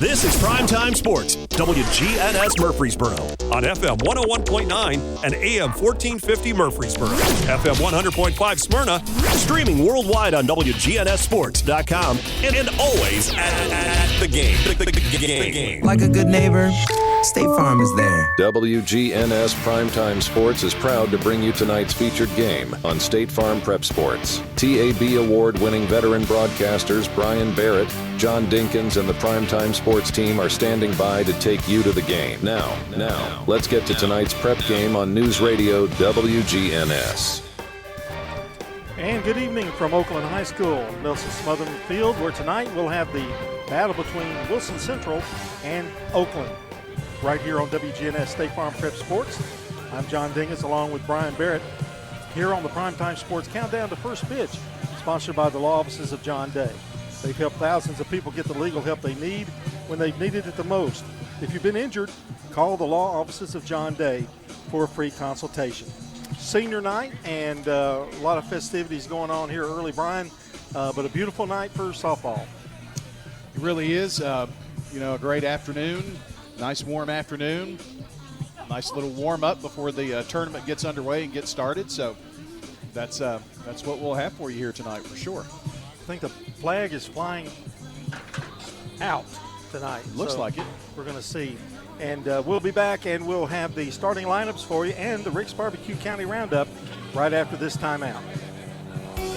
This is Primetime Sports, WGNS Murfreesboro, on FM 101.9 and AM 1450 Murfreesboro, FM 100.5 Smyrna, streaming worldwide on WGNSSports.com, and always at the game. The game. Like a good neighbor, State Farm is there. WGNS Primetime Sports is proud to bring you tonight's featured game on State Farm Prep Sports. TAB award-winning veteran broadcasters Brian Barrett, John Dinkins, and the Primetime Sports team are standing by to take you to the game. Now, let's get to tonight's prep game on News Radio WGNS. And good evening from Oakland High School, Nelson Smotherman Field, where tonight we'll have the battle between Wilson Central and Oakland. Right here on WGNS State Farm Prep Sports. I'm John Dingus along with Brian Barrett here on the Primetime Sports Countdown to First Pitch, sponsored by the law offices of John Day. They've helped thousands of people get the legal help they need when they've needed it the most. If you've been injured, call the law offices of John Day for a free consultation. Senior night and a lot of festivities going on here early, Brian, but a beautiful night for softball. It really is. A great afternoon. Nice warm afternoon. Nice little warm up before the tournament gets underway and gets started. So that's what we'll have for you here tonight for sure. I think the flag is flying out tonight. Looks like it. We're going to see. And we'll be back and we'll have the starting lineups for you and the Rick's Barbecue County Roundup right after this timeout.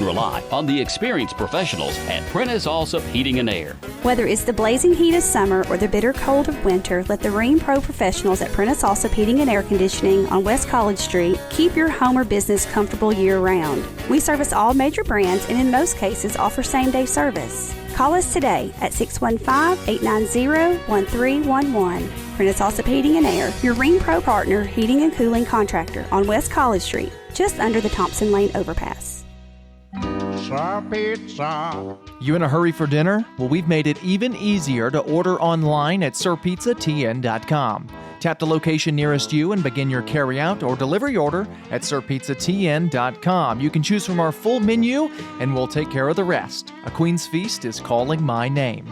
Rely on the experienced professionals at Prentice Allsup Heating and Air. Whether it's the blazing heat of summer or the bitter cold of winter, let the Rheem Pro professionals at Prentice Allsup Heating and Air Conditioning on West College Street keep your home or business comfortable year-round. We service all major brands and in most cases offer same-day service. Call us today at 615-890-1311. Prentice Allsup Heating and Air, your Rheem Pro partner heating and cooling contractor on West College Street, just under the Thompson Lane overpass. Pizza. You in a hurry for dinner? Well, we've made it even easier to order online at sirpizzatn.com. Tap the location nearest you and begin your carryout or delivery order at sirpizzatn.com. You can choose from our full menu and we'll take care of the rest. A Queen's Feast is calling my name.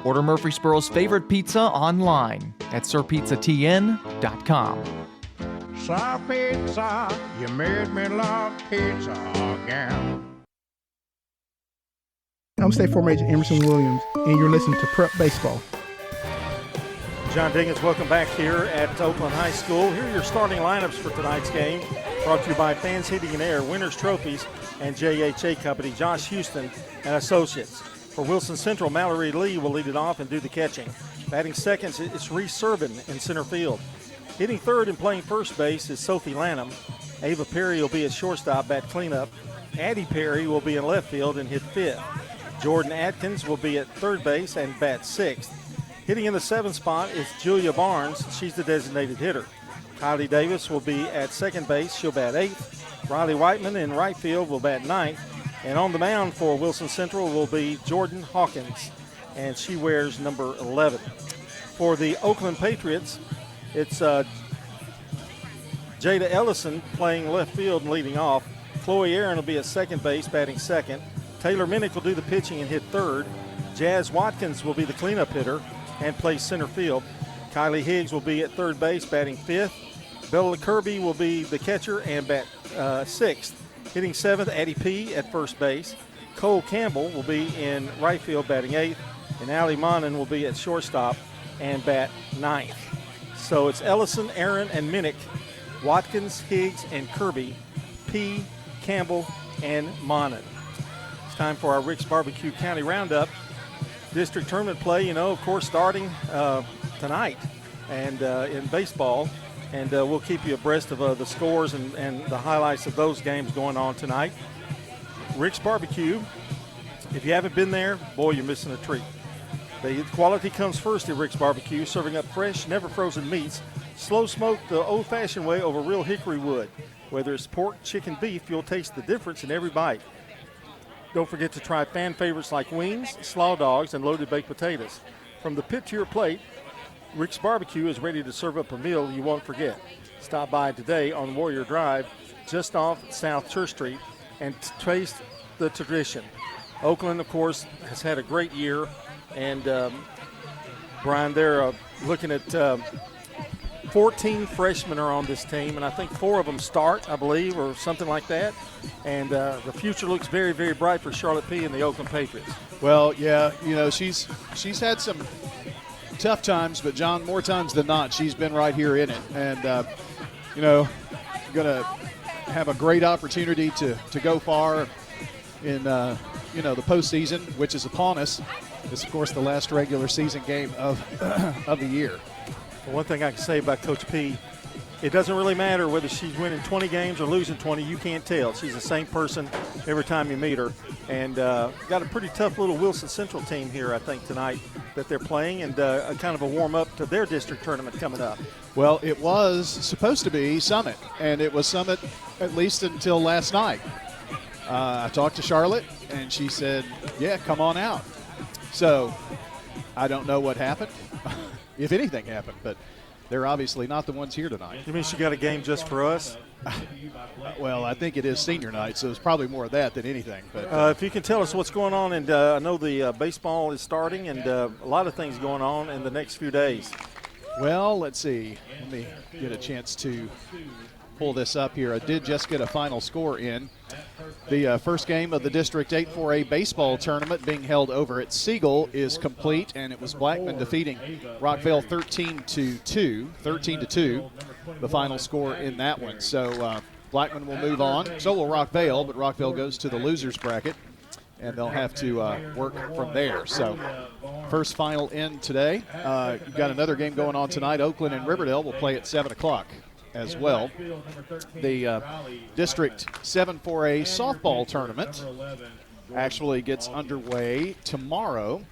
Order Murfreesboro's favorite pizza online at sirpizzatn.com. Sir Pizza, you made me love pizza again. I'm State Farm Agent Emerson Williams, and you're listening to Prep Baseball. John Dinkins, welcome back here at Oakland High School. Here are your starting lineups for tonight's game, brought to you by Fans Heating and Air, Winners Trophies, and JHA Company, Josh Houston and Associates. For Wilson Central, Mallory Lee will lead it off and do the catching. Batting seconds, it's Reese Servin in center field. Hitting third and playing first base is Sophie Lanham. Ava Perry will be at shortstop, bat cleanup. Addie Perry will be in left field and hit fifth. Jordan Atkins will be at third base and bat sixth. Hitting in the seventh spot is Julia Barnes. She's the designated hitter. Kylie Davis will be at second base. She'll bat eighth. Riley Whiteman in right field will bat ninth. And on the mound for Wilson Central will be Jordan Hawkins, and she wears number 11. For the Oakland Patriots, it's Jada Ellison playing left field and leading off. Chloe Aaron will be at second base, batting second. Taylor Minnick will do the pitching and hit third. Jazz Watkins will be the cleanup hitter and play center field. Kylie Higgs will be at third base, batting fifth. Bella Kirby will be the catcher and bat sixth. Hitting seventh, Addie P. at first base. Cole Campbell will be in right field, batting eighth. And Allie Monin will be at shortstop and bat ninth. So it's Ellison, Aaron, and Minnick, Watkins, Higgs, and Kirby, P., Campbell, and Monin. It's time for our Rick's Barbecue County Roundup. District tournament play, of course, starting tonight and in baseball. And we'll keep you abreast of the scores and the highlights of those games going on tonight. Rick's Barbecue, if you haven't been there, boy, you're missing a treat. The quality comes first at Rick's Barbecue, serving up fresh, never frozen meats, slow smoked the old-fashioned way over real hickory wood. Whether it's pork, chicken, beef, you'll taste the difference in every bite. Don't forget to try fan favorites like wings, slaw dogs, and loaded baked potatoes. From the pit to your plate, Rick's Barbecue is ready to serve up a meal you won't forget. Stop by today on Warrior Drive, just off South Church Street, and taste the tradition. Oakland, of course, has had a great year, and Brian, they're looking at 14 freshmen are on this team, and I think 4 of them start, I believe, or something like that. And the future looks very, very bright for Charlotte P. and the Oakland Patriots. Well, yeah, she's had some tough times, but John, more times than not, she's been right here in it, and going to have a great opportunity to go far in the postseason, which is upon us. It's, of course, the last regular season game of the year. Well, one thing I can say about Coach P, it doesn't really matter whether she's winning 20 games or losing 20. You can't tell. She's the same person every time you meet her. And got a pretty tough little Wilson Central team here, I think, tonight that they're playing, and a kind of a warm-up to their district tournament coming up. Well, it was supposed to be Summit, and it was Summit at least until last night. I talked to Charlotte, and she said, yeah, come on out. So I don't know what happened, if anything happened, but they're obviously not the ones here tonight. You mean she got a game just for us? Well, I think it is senior night, so it's probably more of that than anything. But if you can tell us what's going on, and I know the baseball is starting, and a lot of things going on in the next few days. Well, let's see. Let me get a chance to pull this up here. I did just get a final score in. The first game of the District 8 4A baseball tournament being held over at Siegel is complete, and it was Blackman defeating Rockvale 13-2, the final score in that one. So Blackman will move on. So will Rockvale, but Rockvale goes to the losers bracket, and they'll have to work from there. So first final in today. You've got another game going on tonight. Oakland and Riverdale will play at 7 o'clock. As well. The District 7 4A softball tournament actually gets underway tomorrow,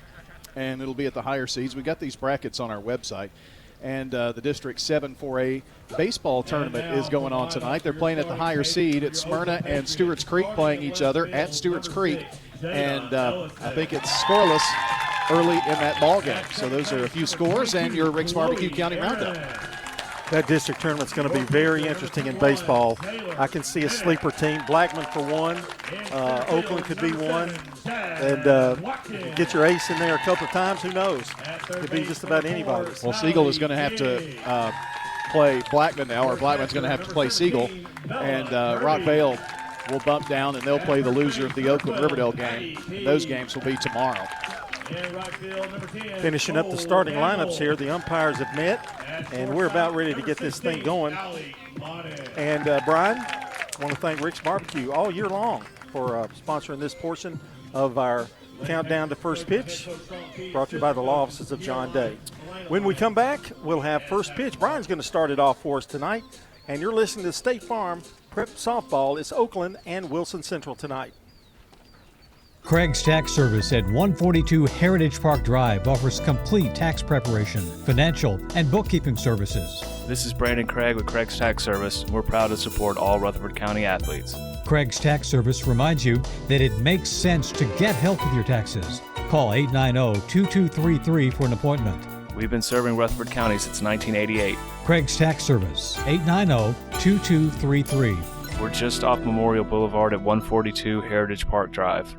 and it'll be at the higher seeds. We got these brackets on our website. And the District 7 4A baseball tournament is going on tonight. They're playing at the higher seed. It's Smyrna and Stewart's Creek playing each other at Stewart's Creek. And I think it's scoreless early in that ball game. So those are a few scores and your Rick's Barbecue County Roundup. That district tournament's going to be very interesting in baseball. I can see a sleeper team. Blackman for one. Oakland could be one. And get your ace in there a couple of times. Who knows? Could be just about anybody. Well, Siegel is going to have to play Blackman now, or Blackman's going to have to play Siegel. And Rockvale will bump down, and they'll play the loser of the Oakland-Riverdale game. And those games will be tomorrow. Finishing up the starting lineups here, the umpires have met, and we're about ready to get this thing going. And Brian, I want to thank Rick's Barbecue all year long for sponsoring this portion of our countdown to first pitch, brought to you by the law offices of John Day. When we come back, we'll have first pitch. Brian's going to start it off for us tonight, and you're listening to State Farm Prep Softball. It's Oakland and Wilson Central tonight. Craig's Tax Service at 142 Heritage Park Drive offers complete tax preparation, financial, and bookkeeping services. This is Brandon Craig with Craig's Tax Service. We're proud to support all Rutherford County athletes. Craig's Tax Service reminds you that it makes sense to get help with your taxes. Call 890-2233 for an appointment. We've been serving Rutherford County since 1988. Craig's Tax Service, 890-2233. We're just off Memorial Boulevard at 142 Heritage Park Drive.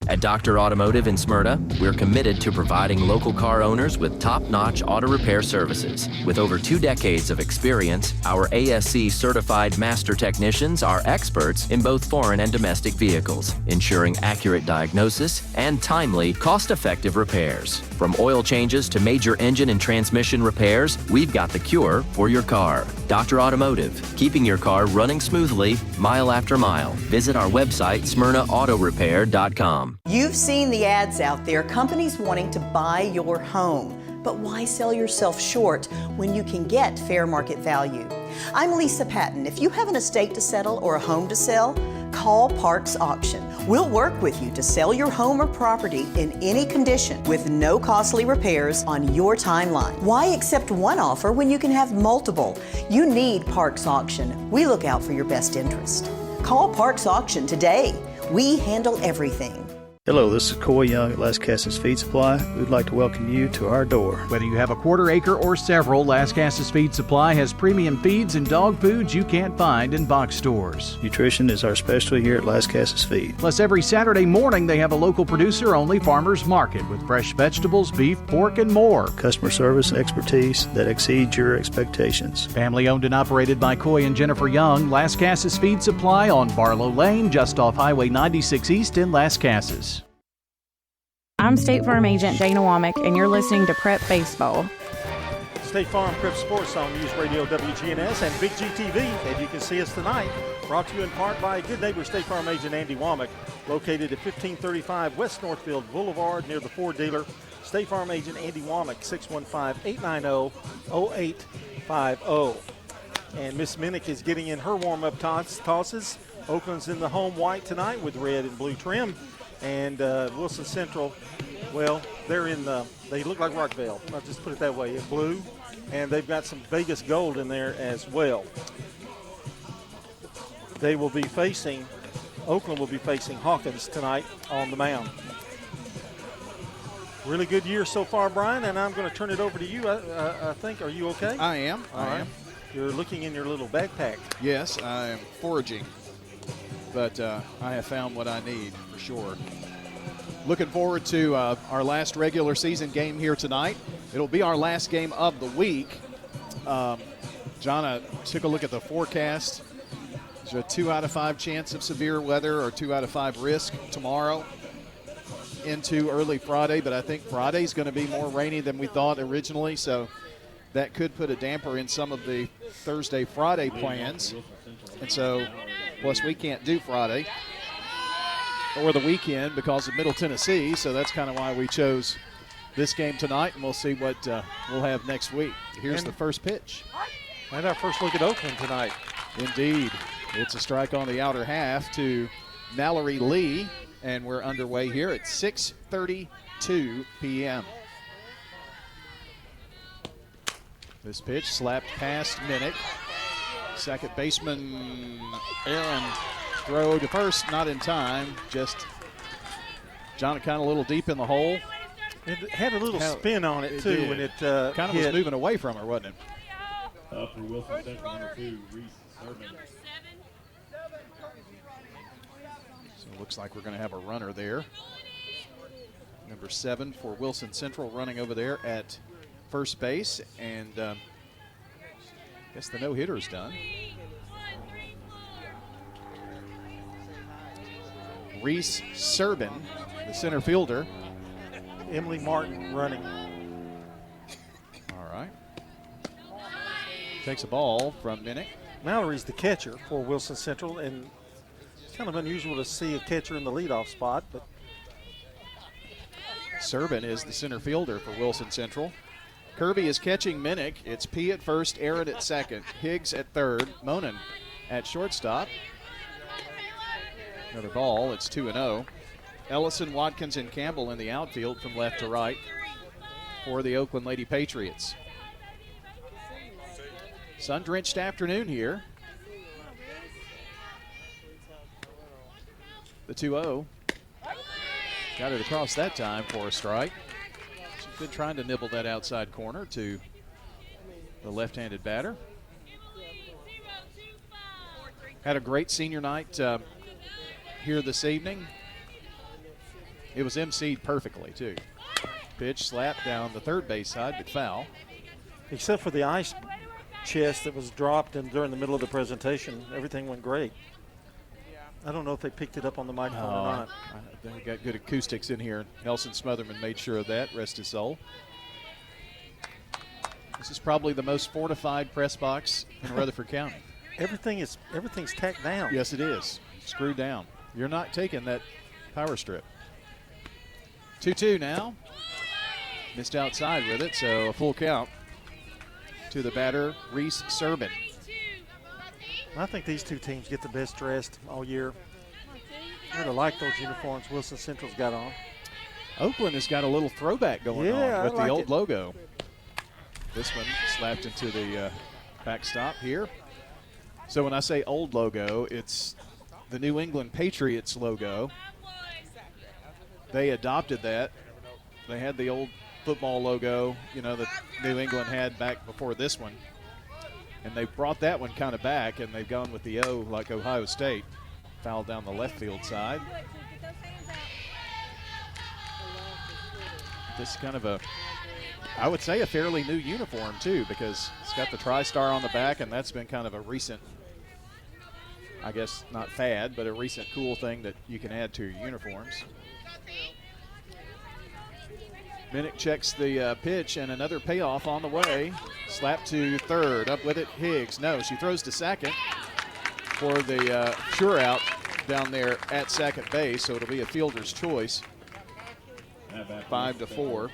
At Dr. Automotive in Smyrna, we're committed to providing local car owners with top-notch auto repair services. With over 2 decades of experience, our ASC certified master technicians are experts in both foreign and domestic vehicles, ensuring accurate diagnosis and timely, cost-effective repairs. From oil changes to major engine and transmission repairs, we've got the cure for your car. Dr. Automotive, keeping your car running smoothly, mile after mile. Visit our website, smyrnaautorepair.com. You've seen the ads out there, companies wanting to buy your home. But why sell yourself short when you can get fair market value? I'm Lisa Patton. If you have an estate to settle or a home to sell, call Parks Auction. We'll work with you to sell your home or property in any condition with no costly repairs on your timeline. Why accept one offer when you can have multiple? You need Parks Auction. We look out for your best interest. Call Parks Auction today. We handle everything. Hello, this is Coy Young at Las Casas Feed Supply. We'd like to welcome you to our door. Whether you have a quarter acre or several, Las Casas Feed Supply has premium feeds and dog foods you can't find in box stores. Nutrition is our specialty here at Las Casas Feed. Plus, every Saturday morning they have a local producer-only farmers market with fresh vegetables, beef, pork, and more. Customer service and expertise that exceeds your expectations. Family owned and operated by Coy and Jennifer Young, Las Casas Feed Supply on Barlow Lane, just off Highway 96 East in Las Casas. I'm State Farm Agent Dana Womack, and you're listening to Prep Baseball. State Farm Prep Sports on News Radio WGNS and Big GTV, and you can see us tonight. Brought to you in part by good neighbor State Farm Agent Andy Womack, located at 1535 West Northfield Boulevard near the Ford dealer. State Farm Agent Andy Womack, 615-890-0850. And Miss Minnick is getting in her warm-up tosses. Oakland's in the home white tonight with red and blue trim. And Wilson Central, well, they look like Rockville. I'll just put it that way, in blue. And they've got some Vegas gold in there as well. Oakland will be facing Hawkins tonight on the mound. Really good year so far, Brian, and I'm going to turn it over to you, I think. Are you okay? I am. I am. You're looking in your little backpack. Yes, I am foraging. But I have found what I need for sure. Looking forward to our last regular season game here tonight. It'll be our last game of the week. John took a look at the forecast. There's a 2 out of 5 chance of severe weather or 2 out of 5 risk tomorrow into early Friday, but I think Friday's going to be more rainy than we thought originally, so that could put a damper in some of the Thursday-Friday plans. And so, plus we can't do Friday or the weekend because of Middle Tennessee, so that's kind of why we chose this game tonight, and we'll see what we'll have next week. Here's the first pitch. And our first look at Oakland tonight. Indeed. It's a strike on the outer half to Mallory Lee, and we're underway here at 6:32 p.m. This pitch slapped past Minnick. Second baseman Aaron throw to first, not in time. Just John kind of a little deep in the hole. It had a little spin on it too when it kind of was moving away from her, wasn't it? For Wilson Central, number 2, Reese Sermon. So it looks like we're going to have a runner there. Number 7 for Wilson Central running over there at first base, and I guess the no-hitter is done. Reese Serban, the center fielder. Emily Martin running. All right. Takes a ball from Minnick. Mallory's the catcher for Wilson Central, and it's kind of unusual to see a catcher in the leadoff spot, but Serban is the center fielder for Wilson Central. Kirby is catching Minnick. It's P at first, Aaron at second, Higgs at third, Monin at shortstop. Another ball, it's 2-0. Ellison, Watkins, and Campbell in the outfield from left to right for the Oakland Lady Patriots. Sun-drenched afternoon here. The 2-0. Got it across that time for a strike. She's been trying to nibble that outside corner to the left-handed batter. Had a great senior night here this evening. It was emceed perfectly, too. Pitch slapped down the third base side, but foul. Except for the ice chest that was dropped during the middle of the presentation, everything went great. I don't know if they picked it up on the microphone or not. They got good acoustics in here. Nelson Smotherman made sure of that, rest his soul. This is probably the most fortified press box in Rutherford County. Everything's tacked down. Yes, it is. Screwed down. You're not taking that power strip. 2-2 now. Missed outside with it, so a full count to the batter, Reese Serban. I think these two teams get the best dressed all year. I really like those uniforms Wilson Central's got on. Oakland has got a little throwback going on with the old logo. This one slapped into the backstop here. So when I say old logo, it's the New England Patriots logo. they adopted that. They had the old football logo, that New England had back before this one. And they brought that one kind of back, and they've gone with the O like Ohio State. Foul down the left field side. This is kind of I would say a fairly new uniform too, because it's got the TriStar on the back, and that's been kind of a recent, I guess not fad, but a recent cool thing that you can add to your uniforms. Minnick checks the pitch, and another payoff on the way. Slap to third, up with it Higgs. No, she throws to second for the sure out down there at second base, so it'll be a fielder's choice. 5-4.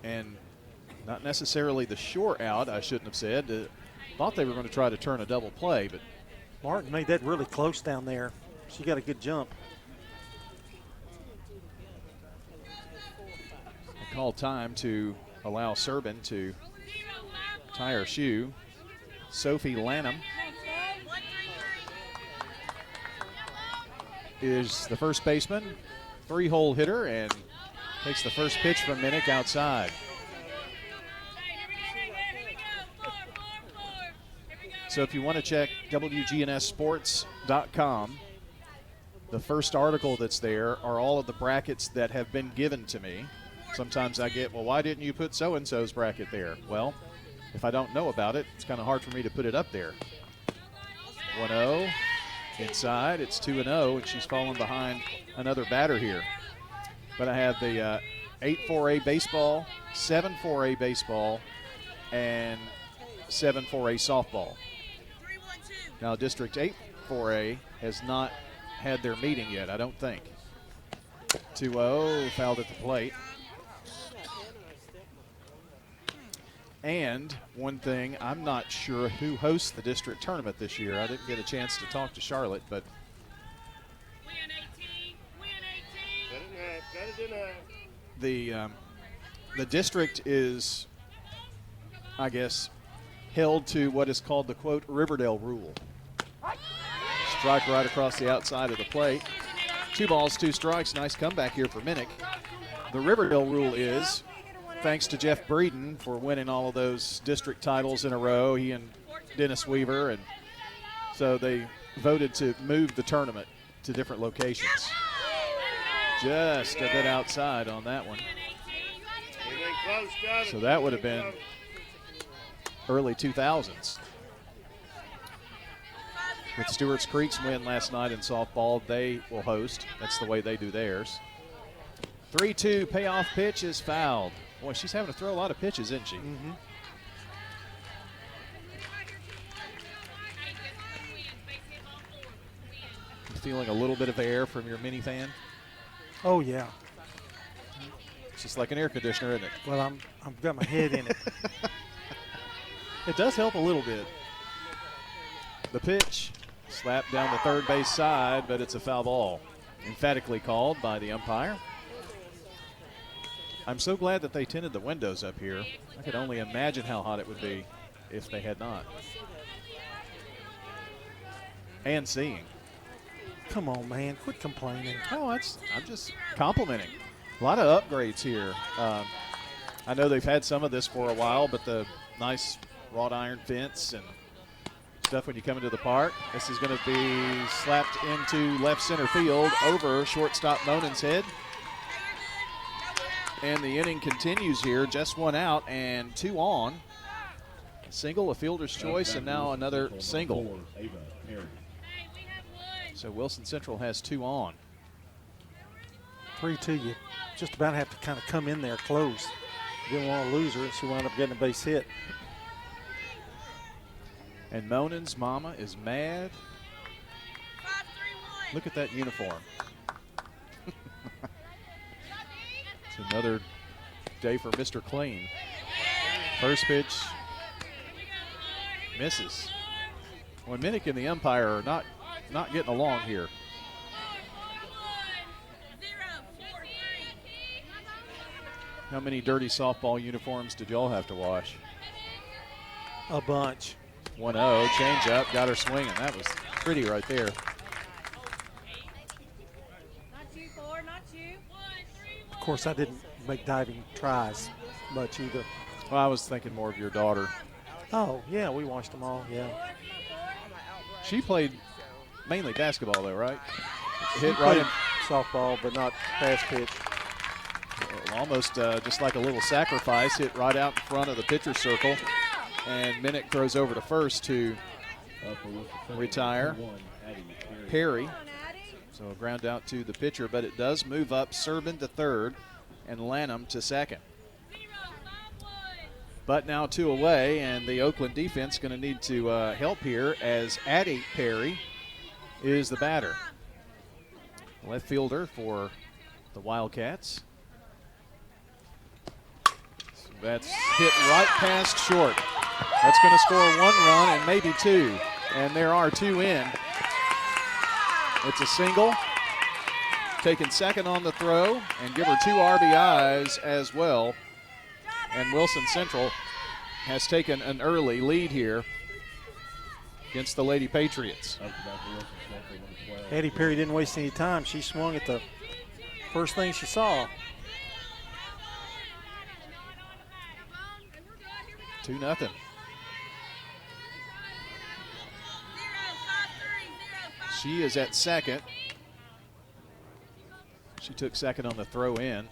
And not necessarily the short out, I shouldn't have said. Thought they were going to try to turn a double play, but Martin made that really close down there. She got a good jump. They called time to allow Serbin to tie her shoe. Sophie Lanham is the first baseman, 3-hole hitter, and takes the first pitch from Minnick outside. So if you want to check WGNSSports.com, the first article that's there are all of the brackets that have been given to me. Sometimes I get, well, why didn't you put so-and-so's bracket there? Well, if I don't know about it, it's kind of hard for me to put it up there. 1-0. Inside, it's 2-0, and she's fallen behind another batter here. But I have the 8-4A baseball, 7-4A baseball, and 7-4A softball. Now, District 8-4A has not had their meeting yet, I don't think. 2-0, fouled at the plate. And one thing, I'm not sure who hosts the district tournament this year. I didn't get a chance to talk to Charlotte, but the district is, I guess, held to what is called the, quote, Riverdale rule. Strike right across the outside of the plate. 2 balls, 2 strikes. Nice comeback here for Minnick. The Riverdale rule is, thanks to Jeff Breeden for winning all of those district titles in a row, he and Dennis Weaver, and so they voted to move the tournament to different locations. Just a bit outside on that one. So that would have been early 2000s. With Stewart's Creek's win last night in softball, they will host. That's the way they do theirs. 3-2 payoff pitch is fouled. Boy, she's having to throw a lot of pitches, isn't she? Mm-hmm. Feeling a little bit of air from your mini fan? Oh, yeah. It's just like an air conditioner, isn't it? Well, I've got my head in it. It does help a little bit. The pitch, slapped down the third base side, but it's a foul ball. Emphatically called by the umpire. I'm so glad that they tinted the windows up here. I could only imagine how hot it would be if they had not. And seeing. Come on, man. Quit complaining. No, I'm just complimenting. A lot of upgrades here. I know they've had some of this for a while, but the nice wrought iron fence and stuff when you come into the park. This is going to be slapped into left center field over shortstop Monen's head. And the inning continues here. Just 1 out and 2 on. A single, a fielder's choice, and now another single. So Wilson Central has 2 on. 3-2, you just about have to kind of come in there close. You didn't want to lose her. She wound up getting a base hit. And Monen's mama is mad. Look at that uniform. It's another day for Mr. Clean. First pitch misses. When Minnick and the umpire are not getting along here. How many dirty softball uniforms did y'all have to wash? A bunch. 1-0, change up, got her swinging. That was pretty right there. course, I didn't make diving tries much either. Well, I was thinking more of your daughter. Oh, yeah, we watched them all, yeah. She played mainly basketball, though, right? Hit right in softball, but not fast pitch. Almost just like a little sacrifice, hit right out in front of the pitcher circle. And Minnick throws over to first to retire Perry. So a ground out to the pitcher, but it does move up Serban to third and Lanham to second. But now 2 away, and the Oakland defense going to need to help here as Addie Perry is the batter. Left fielder for the Wildcats. So that's hit right past short. That's going to score 1 run and maybe 2. And there are 2 in. It's a single. Taking second on the throw and give her 2 RBIs as well. And Wilson Central has taken an early lead here against the Lady Patriots. Addie Perry didn't waste any time. She swung at the first thing she saw. 2-0. She is at second. She took second on the throw in.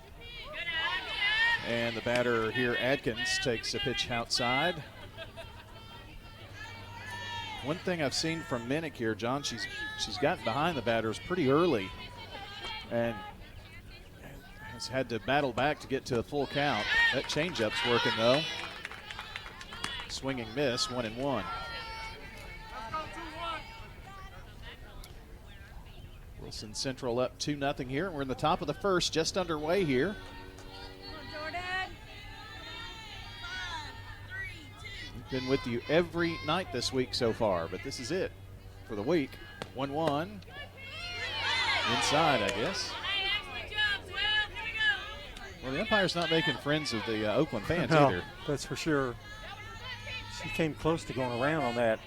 And the batter here, Adkins, takes a pitch outside. One thing I've seen from Minnick here, John, she's gotten behind the batters pretty early and has had to battle back to get to a full count. That changeup's working, though. Swinging miss, 1-1. Wilson Central up 2-0 here, and we're in the top of the first, just underway here. We've been with you every night this week so far, but this is it for the week. 1-1. Inside, I guess. Well, the umpire's not making friends of the Oakland fans either. That's for sure. She came close to going around on that.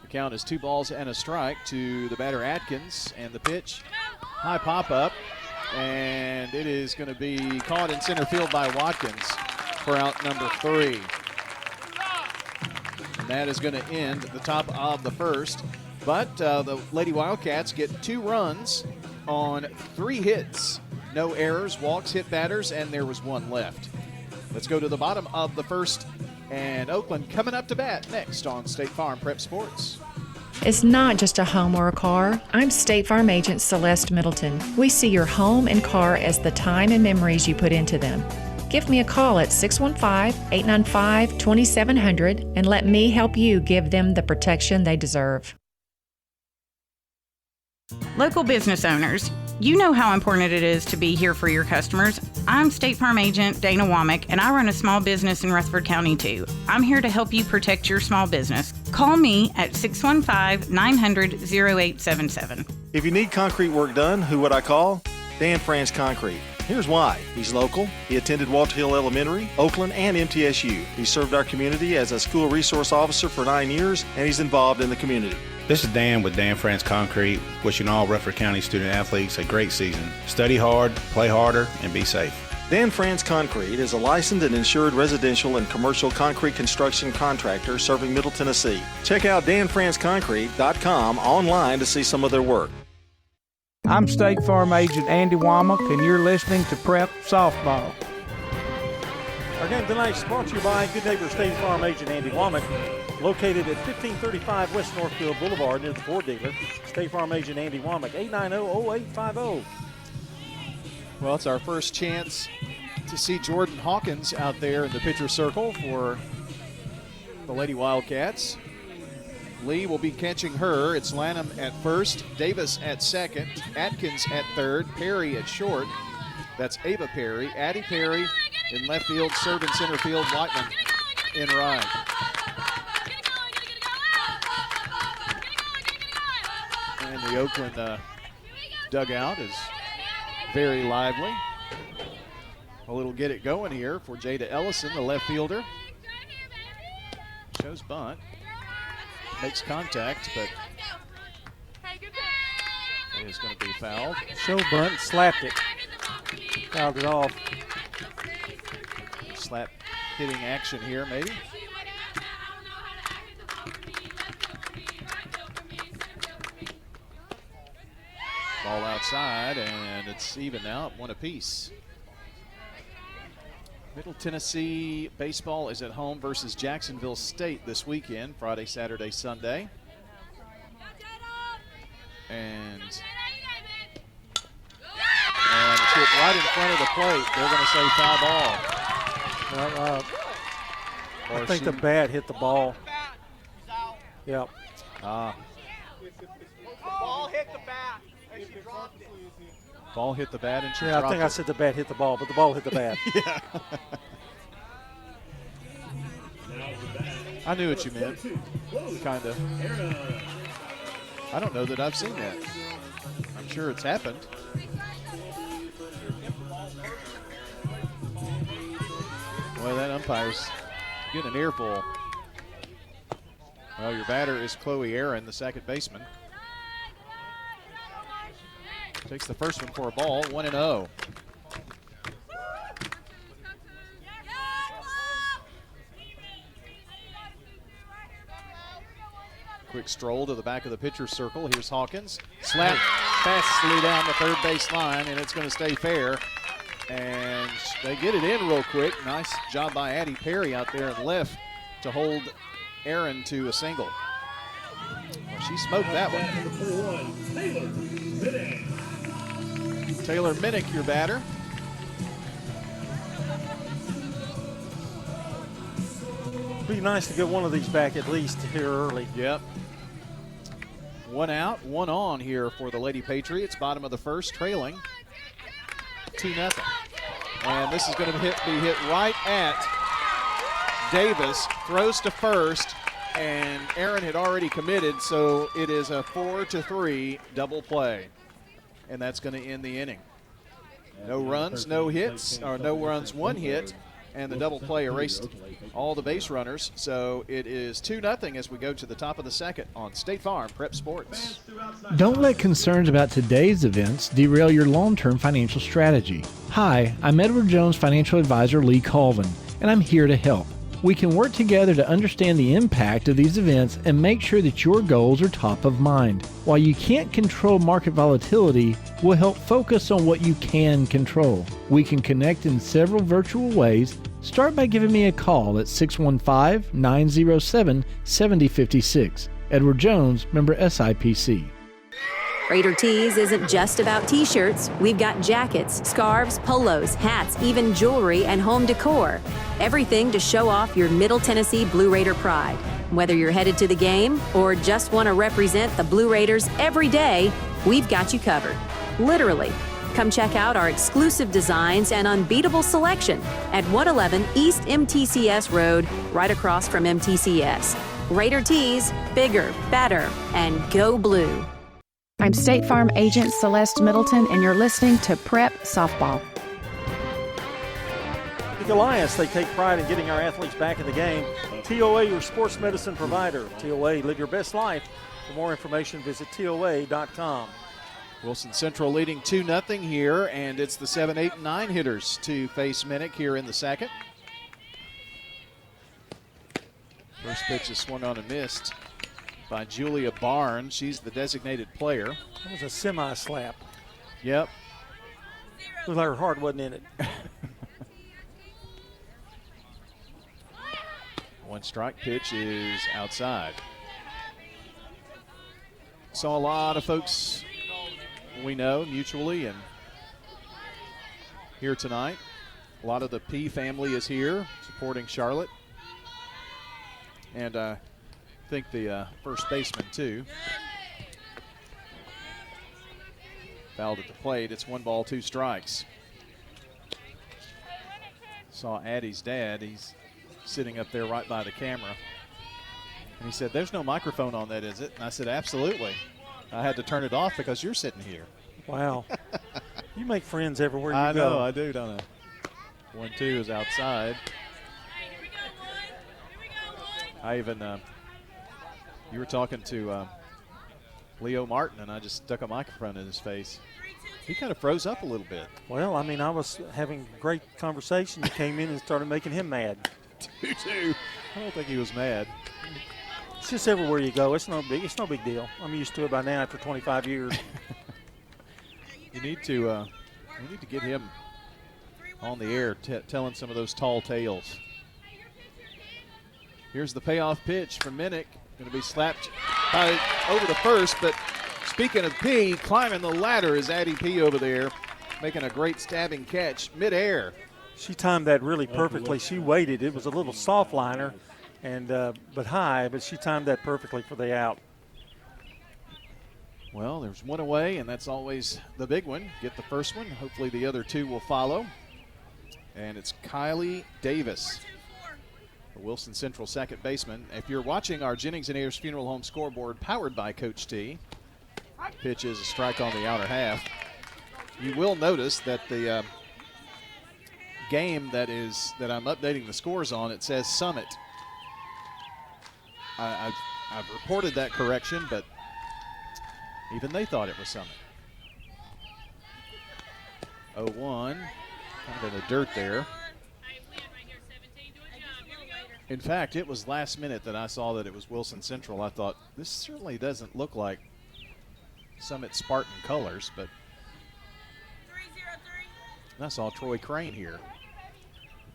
The count is 2 balls and a strike to the batter Atkins, and the pitch, high pop-up, and it is going to be caught in center field by Watkins for out number 3. And that is going to end the top of the first. But the Lady Wildcats get 2 runs on 3 hits. No errors, walks, hit batters, and there was 1 left. Let's go to the bottom of the first. And Oakland coming up to bat next on State Farm Prep Sports. It's not just a home or a car. I'm State Farm Agent Celeste Middleton. We see your home and car as the time and memories you put into them. Give me a call at 615-895-2700 and let me help you give them the protection they deserve. Local business owners, you know how important it is to be here for your customers. I'm State Farm Agent Dana Womack, and I run a small business in Rutherford County too. I'm here to help you protect your small business. Call me at 615-900-0877. If you need concrete work done, who would I call? Dan France Concrete. Here's why. He's local. He attended Walter Hill Elementary, Oakland, and MTSU. He served our community as a school resource officer for 9 years, and he's involved in the community. This is Dan with Dan France Concrete, wishing all Rutherford County student athletes a great season. Study hard, play harder, and be safe. Dan France Concrete is a licensed and insured residential and commercial concrete construction contractor serving Middle Tennessee. Check out danfranceconcrete.com online to see some of their work. I'm State Farm Agent Andy Womack, and you're listening to Prep Softball. Our game tonight is brought to you by Good Neighbor State Farm Agent Andy Womack, located at 1535 West Northfield Boulevard near the Ford dealer. State Farm Agent Andy Womack, 890-0850. Well, it's our first chance to see Jordan Hawkins out there in the pitcher circle for the Lady Wildcats. Lee will be catching her. It's Lanham at first, Davis at second, Atkins at third, Perry at short. That's Ava Perry, Addie Perry in left field, Serban center field, Whiteman in right. And the Oakland dugout is very lively. A little get it going here for Jada Ellison, the left fielder. Shows bunt. Makes contact, but is going to be fouled. Show bunt, slapped it. Fouled it off. Slap hitting action here, maybe. Ball outside, and it's even now at 1 apiece. Middle Tennessee baseball is at home versus Jacksonville State this weekend, Friday, Saturday, Sunday. And it's hit right in front of the plate. They're going to say foul ball. I think the bat hit the ball. Yep. Ball hit the bat and she dropped it. Ball hit the bat and she dropped it. Yeah, I think I said the bat hit the ball, but the ball hit the bat. Yeah. I knew what you meant. Kind of. I don't know that I've seen that. I'm sure it's happened. Well, that umpire's getting an earful. Well, your batter is Chloe Aaron, the second baseman. Takes the first one for a ball, 1-0. Quick stroll to the back of the pitcher's circle. Here's Hawkins. Slap fastly down the third base line, and it's going to stay fair. And they get it in real quick. Nice job by Addie Perry out there in left to hold Aaron to a single. Well, she smoked that one. Taylor Minnick, your batter. Be nice to get one of these back at least here early. Yep. 1 out, 1 on here for the Lady Patriots. Bottom of the first, trailing 2-0. And this is going to be hit right at Davis. Throws to first, and Aaron had already committed, so it is a 4-3 double play. And that's going to end the inning. No runs, no hits, or no runs, 1 hit, and the double play erased all the base runners. So it is 2-0 as we go to the top of the second on State Farm Prep Sports. Don't let concerns about today's events derail your long-term financial strategy. Hi, I'm Edward Jones financial advisor Lee Colvin, and I'm here to help. We can work together to understand the impact of these events and make sure that your goals are top of mind. While you can't control market volatility, we'll help focus on what you can control. We can connect in several virtual ways. Start by giving me a call at 615-907-7056. Edward Jones, member SIPC. Raider Tees isn't just about t-shirts. We've got jackets, scarves, polos, hats, even jewelry and home decor. Everything to show off your Middle Tennessee Blue Raider pride. Whether you're headed to the game or just want to represent the Blue Raiders every day, we've got you covered. Literally. Come check out our exclusive designs and unbeatable selection at 111 East MTCS Road, right across from MTCS. Raider Tees, bigger, better, and go blue. I'm State Farm agent Celeste Middleton, and you're listening to Prep Softball. The Alliance, they take pride in getting our athletes back in the game. TOA, your sports medicine provider. TOA, live your best life. For more information, visit TOA.com. Wilson Central leading 2-0 here, and it's the 7, 8, and 9 hitters to face Minnick here in the second. First pitch is swung on and missed by Julia Barnes. She's the designated player. That was a semi-slap. Yep. Looked like her heart wasn't in it. 1 strike pitch is outside. Saw a lot of folks we know mutually and here tonight. A lot of the P family is here supporting Charlotte. And I think the first baseman too. Fouled at the plate. It's 1 ball, 2 strikes. Saw Addie's dad. He's sitting up there right by the camera. And he said, "There's no microphone on that, is it?" And I said, "Absolutely. I had to turn it off because you're sitting here." Wow. You make friends everywhere you go. I know, I do, don't I? 1-2 is outside. I even, you were talking to Leo Martin, and I just stuck a microphone in his face. He kind of froze up a little bit. Well, I mean, I was having great conversation. You came in and started making him mad. 2-2. I don't think he was mad. It's just everywhere you go. It's no big deal. I'm used to it by now after 25 years. You need to get him on the air telling some of those tall tales. Here's the payoff pitch from Minnick. Going to be slapped over the first, but speaking of P, climbing the ladder is Addie P over there, making a great stabbing catch midair. She timed that really perfectly. She waited. It was a little soft liner, and but high, but she timed that perfectly for the out. Well, there's one away, and that's always the big one. Get the first one. Hopefully the other two will follow. And it's Kylie Davis, the Wilson Central second baseman. If you're watching our Jennings and Ayers Funeral Home scoreboard powered by Coach T, pitch is a strike on the outer half. You will notice that the game that I'm updating the scores on, it says Summit. I've reported that correction, but even they thought it was Summit. 0-1, kind of in the dirt there. In fact, it was last minute that I saw that it was Wilson Central. I thought, this certainly doesn't look like Summit Spartan colors, but I saw Troy Crane here,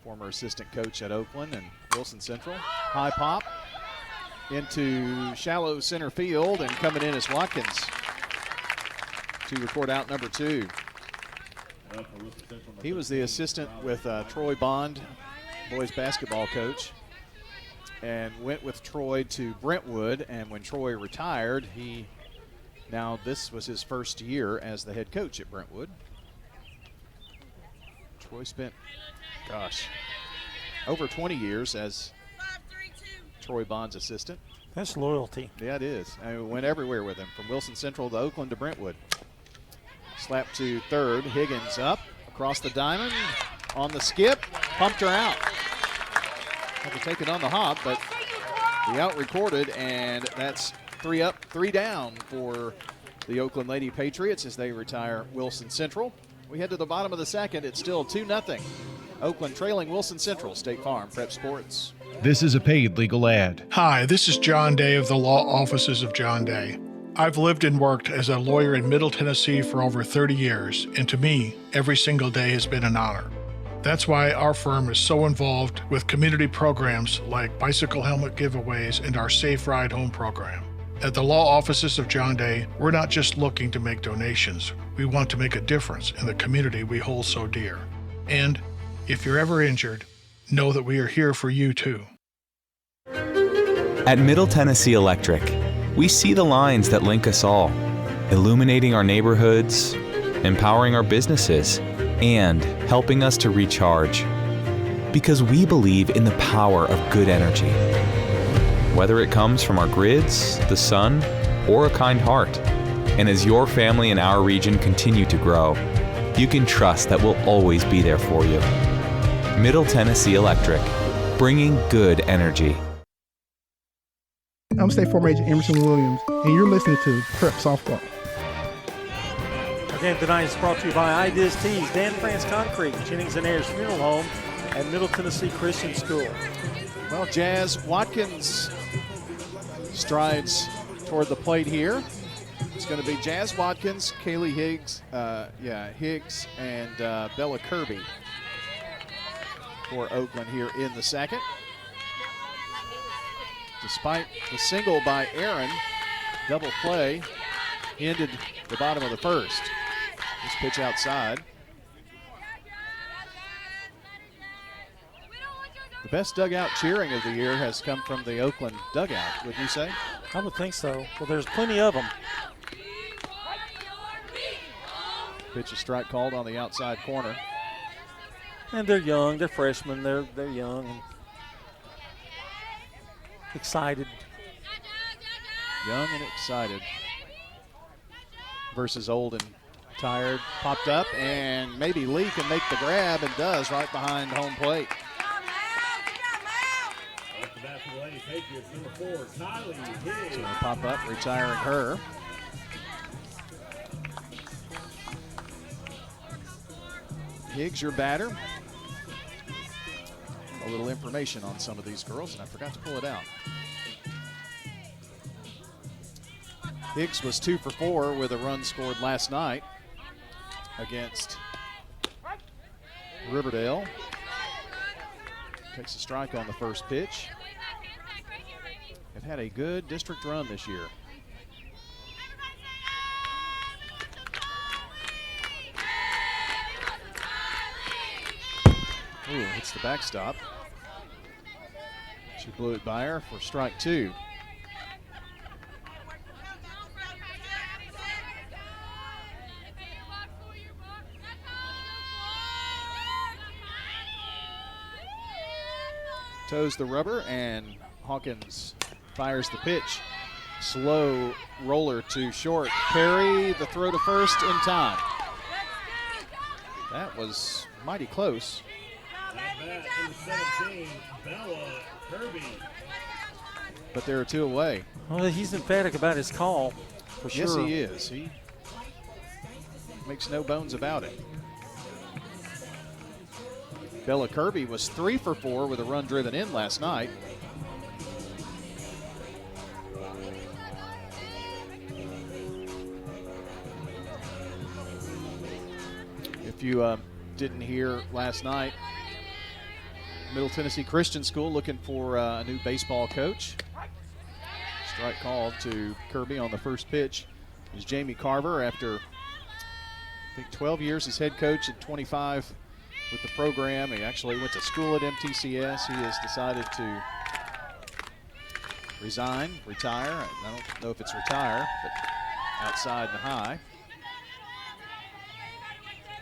former assistant coach at Oakland and Wilson Central. High pop into shallow center field, and coming in is Watkins to record out number 2. He was the assistant with Troy Bond, boys basketball coach, and went with Troy to Brentwood. And when Troy retired, this was his first year as the head coach at Brentwood. Troy spent, over 20 years as Troy Bond's assistant. That's loyalty. Yeah, it is. I went everywhere with him, from Wilson Central to Oakland to Brentwood. Slap to third. Higgins up across the diamond on the skip. Pumped her out. Had to take it on the hop, but the out recorded, and that's 3 up, 3 down for the Oakland Lady Patriots as they retire Wilson Central. We head to the bottom of the second. It's still 2-0. Oakland trailing Wilson Central. State Farm Prep Sports. This is a paid legal ad. Hi, this is John Day of the Law Offices of John Day. I've lived and worked as a lawyer in Middle Tennessee for over 30 years, and to me, every single day has been an honor. That's why our firm is so involved with community programs like bicycle helmet giveaways and our Safe Ride Home program. At the Law Offices of John Day, we're not just looking to make donations. We want to make a difference in the community we hold so dear. And if you're ever injured, know that we are here for you too. At Middle Tennessee Electric, we see the lines that link us all, illuminating our neighborhoods, empowering our businesses, and helping us to recharge. Because we believe in the power of good energy. Whether it comes from our grids, the sun, or a kind heart. And as your family and our region continue to grow, you can trust that we'll always be there for you. Middle Tennessee Electric, bringing good energy. I'm State Farm Agent Emerson Williams, and you're listening to Prep Softball. Again, tonight is brought to you by Ideas Tees, Dan France Concrete, Jennings and Ayers Funeral Home, and Middle Tennessee Christian School. Well, Jazz Watkins strides toward the plate here. It's going to be Jazz Watkins, Kaylee Higgs, Higgs, and Bella Kirby for Oakland here in the second. Despite the single by Aaron, double play ended the bottom of the first. This pitch outside. The best dugout cheering of the year has come from the Oakland dugout, would you say? I would think so. Well, there's plenty of them. Pitch a strike called on the outside corner. And they're young. They're freshmen. They're young and excited. Young and excited. Versus old and tired. Popped up, and maybe Lee can make the grab, and does right behind home plate. Off the bat for the Lady Patriots, number 4, Kylie Higgs. So pop up, retiring her. Higgs, your batter. A little information on some of these girls, and I forgot to pull it out. Higgs was 2 for 4 with a run scored last night against Riverdale. Takes a strike on the first pitch. It had a good district run this year. Ooh, hits the backstop. She blew it by her for strike 2. Toes the rubber, and Hawkins fires the pitch. Slow roller to short. Perry, the throw to first in time. That was mighty close. But there are 2 away. Well, he's emphatic about his call, for sure. Yes, he is. He makes no bones about it. Bella Kirby was 3 for 4 with a run driven in last night. If you didn't hear last night, Middle Tennessee Christian School looking for a new baseball coach. Strike called to Kirby on the first pitch is Jamie Carver after, I think, 12 years as head coach and 25 with the program. He actually went to school at MTCS. He has decided to retire. I don't know if it's retire, but outside the high.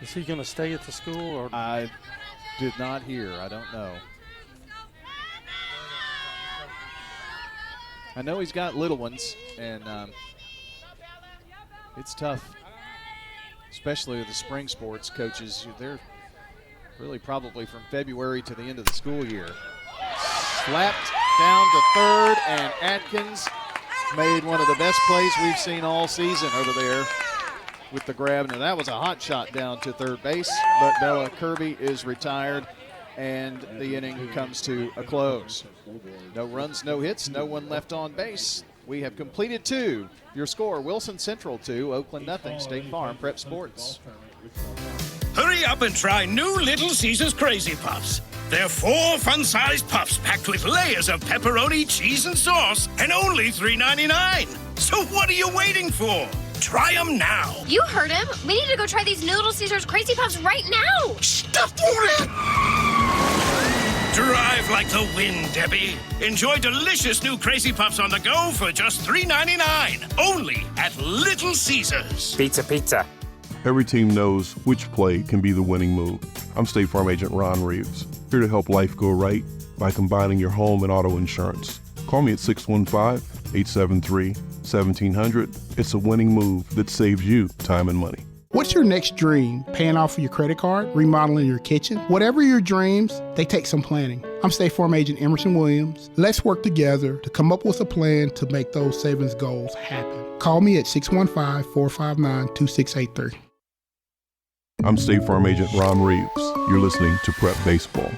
Is he going to stay at the school? Or I did not hear. I don't know. I know he's got little ones, and it's tough, especially the spring sports coaches. They're really probably from February to the end of the school year. Slapped down to third, and Atkins made one of the best plays we've seen all season over there with the grab. Now that was a hot shot down to third base, but Bella Kirby is retired, and the inning comes to a close. No runs, no hits, no one left on base. We have completed 2. Your score, Wilson Central 2, Oakland nothing. State Farm Prep Sports. Hurry up and try new Little Caesars Crazy Puffs. They're 4 fun-sized puffs packed with layers of pepperoni, cheese, and sauce, and only $3.99. So what are you waiting for? Try them now. You heard him. We need to go try these new Little Caesars Crazy Puffs right now. Stop it! Drive like the wind, Debbie. Enjoy delicious new Crazy Puffs on the go for just $3.99. Only at Little Caesars. Pizza, pizza. Every team knows which play can be the winning move. I'm State Farm Agent Ron Reeves, here to help life go right by combining your home and auto insurance. Call me at 615-873-1700. It's a winning move that saves you time and money. What's your next dream? Paying off your credit card? Remodeling your kitchen? Whatever your dreams, they take some planning. I'm State Farm Agent Emerson Williams. Let's work together to come up with a plan to make those savings goals happen. Call me at 615-459-2683. I'm State Farm Agent Ron Reeves. You're listening to Prep Baseball.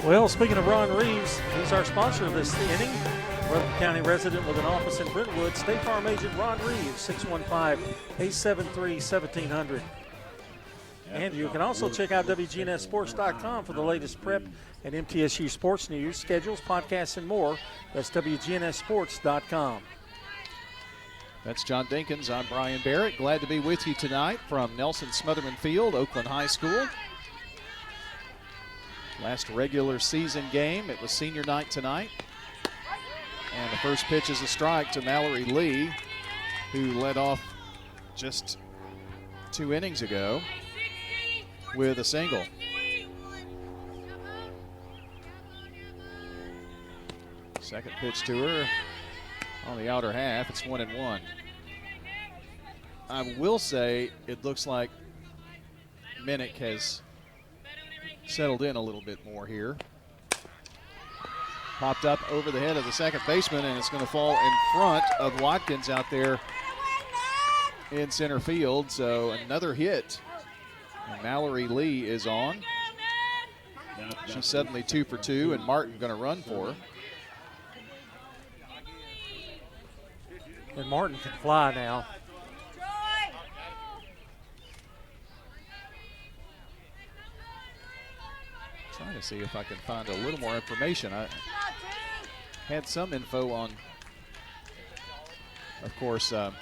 Well, speaking of Ron Reeves, he's our sponsor of this inning. Rutherford County resident with an office in Brentwood, State Farm Agent Ron Reeves, 615-873-1700. And you can also check out WGNSSports.com for the latest prep and MTSU sports news, schedules, podcasts, and more. That's WGNSSports.com. That's John Dinkins. I'm Brian Barrett. Glad to be with you tonight from Nelson Smotherman Field, Oakland High School. Last regular season game. It was senior night tonight. And the first pitch is a strike to Mallory Lee, who led off just 2 innings ago with a single. Second pitch to her on the outer half. It's 1-1. I will say it looks like Minnick has settled in a little bit more here. Popped up over the head of the second baseman, and it's going to fall in front of Watkins out there in center field, so another hit. And Mallory Lee is on. She's suddenly 2 for 2, and Martin going to run for her. And Martin can fly now. Trying to see if I can find a little more information. I had some info on, of course, ball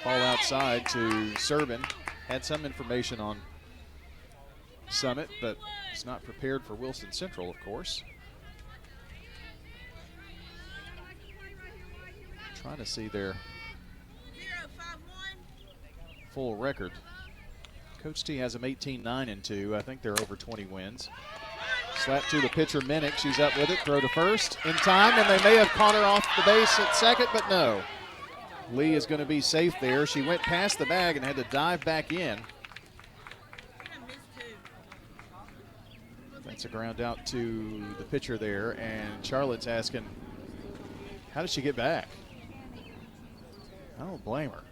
outside to Servin. Had some information on Summit, but it's not prepared for Wilson Central, of course. Trying to see their full record. Coach T has them 18-9-2. I think they're over 20 wins. Slap to the pitcher, Minnick. She's up with it. Throw to first in time, and they may have caught her off the base at second, but no. Lee is going to be safe there. She went past the bag and had to dive back in. That's a ground out to the pitcher there, and Charlotte's asking, how did she get back? I don't blame her.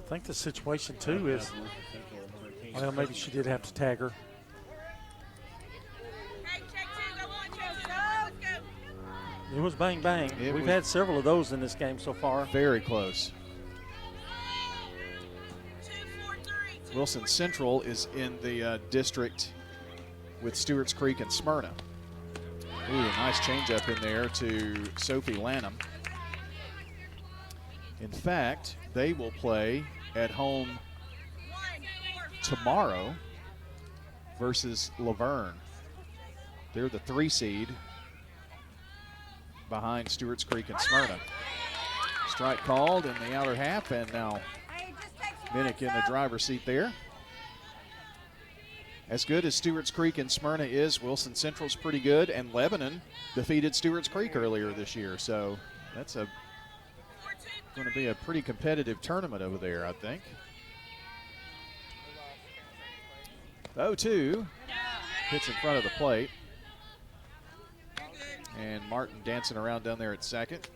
I think the situation, too, is, well, maybe she did have to tag her. It was bang, bang. We've had several of those in this game so far. Very close. Wilson Central is in the district with Stewart's Creek and Smyrna. Ooh, a nice changeup in there to Sophie Lanham. In fact, they will play at home tomorrow versus Laverne. They're the 3 seed behind Stewart's Creek and Smyrna. Strike called in the outer half, and now Minnick in the driver's seat there. As good as Stewart's Creek and Smyrna is, Wilson Central's pretty good, and Lebanon defeated Stewart's Creek earlier this year, so that's going to be a pretty competitive tournament over there, I think. 0-2 hits in front of the plate. And Martin dancing around down there at second.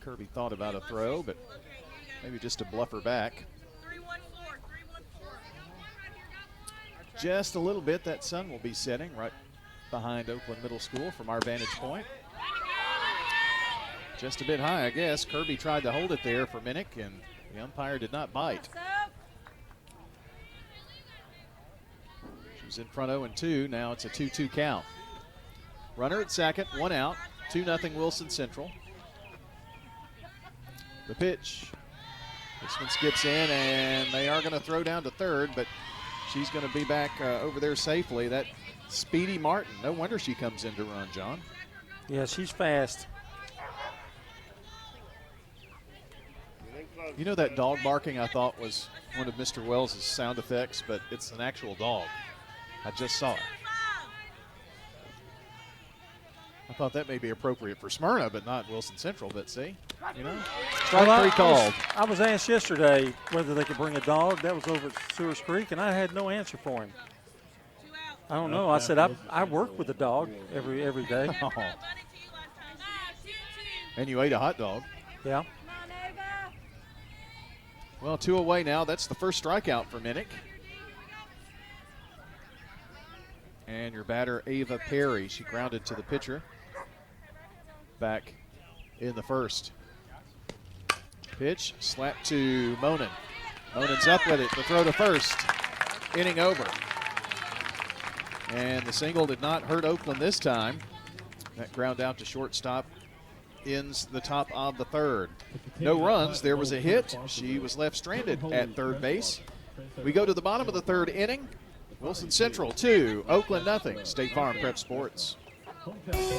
Kirby thought about a throw, but maybe just to bluff her back. Just a little bit. That sun will be setting right behind Oakland Middle School from our vantage point. Just a bit high, I guess. Kirby tried to hold it there for Minnick, and the umpire did not bite. She was in front 0-2. Now it's a 2-2 count. Runner at second, 1 out, 2-0 Wilson Central. The pitch. This one skips in, and they are going to throw down to third, but she's going to be back over there safely. That Speedy Martin. No wonder she comes in to run, John. Yeah, she's fast. You know that dog barking I thought was one of Mr. Wells' sound effects, but it's an actual dog. I just saw it. I thought that may be appropriate for Smyrna, but not Wilson Central. But see, you know, strike 3 called. I was asked yesterday whether they could bring a dog. That was over at Stewart's Creek, and I had no answer for him. I don't know. I said I work with a dog every day. Oh. And you ate a hot dog. Yeah. Well, 2 away now. That's the first strikeout for Minnick. And your batter, Ava Perry. She grounded to the pitcher back in the first. Pitch, slap to Monin. Monin's up with it. The throw to first. Inning over. And the single did not hurt Oakland this time. That ground out to shortstop ends the top of the third. No runs. There was a hit. She was left stranded at third base. We go to the bottom of the third inning. Wilson Central 2, Oakland nothing. State Farm Prep Sports.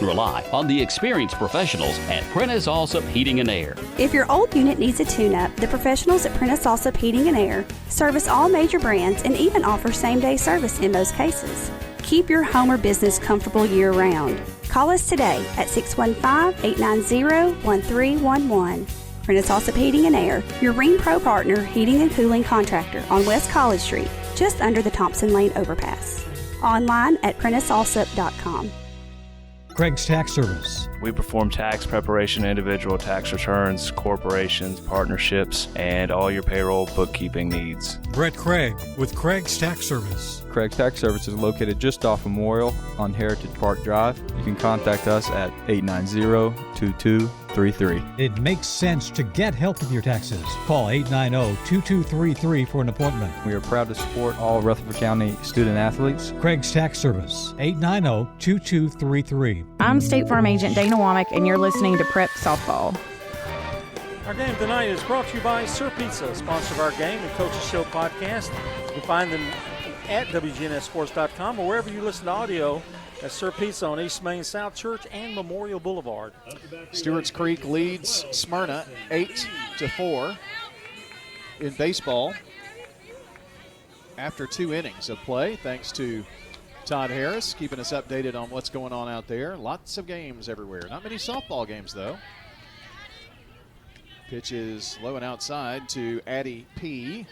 Rely on the experienced professionals at Prentice Allsup Heating and Air. If your old unit needs a tune-up, the professionals at Prentice Allsup Heating and Air service all major brands and even offer same-day service in most cases. Keep your home or business comfortable year-round. Call us today at 615-890-1311. Prentice Allsup Heating and Air, your Ring Pro partner heating and cooling contractor on West College Street, just under the Thompson Lane overpass. Online at PrenticeAllsup.com. Craig's Tax Service. We perform tax preparation, individual tax returns, corporations, partnerships, and all your payroll bookkeeping needs. Brett Craig with Craig's Tax Service. Craig's Tax Service is located just off Memorial on Heritage Park Drive. You can contact us at 890-2233. It makes sense to get help with your taxes. Call 890-2233 for an appointment. We are proud to support all Rutherford County student athletes. Craig's Tax Service, 890-2233. I'm State Farm Agent Dana Womack, and you're listening to Prep Softball. Our game tonight is brought to you by Sir Pizza, sponsor of our game and Coach's Show podcast. You can find them at WGNSSports.com or wherever you listen to audio at Sir Pizza on East Main, South Church, and Memorial Boulevard. Stewart's Creek leads Smyrna 8-4 in baseball after 2 innings of play, thanks to Todd Harris keeping us updated on what's going on out there. Lots of games everywhere. Not many softball games, though. Pitch is low and outside to Addie P.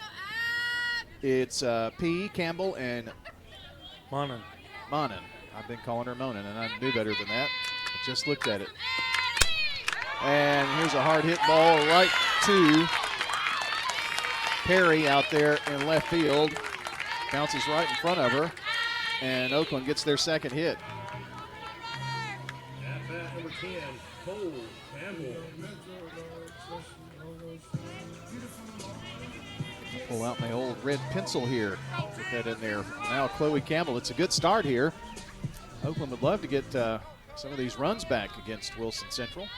It's P, Campbell, and Monin. I've been calling her Monin, and I knew better than that. I just looked at it. And here's a hard hit ball right to Perry out there in left field. Bounces right in front of her, and Oakland gets their second hit. At bat number 10, Cole Campbell. Pull out my old red pencil here. Put that in there. Now Chloe Campbell. It's a good start here. Oakland would love to get some of these runs back against Wilson Central.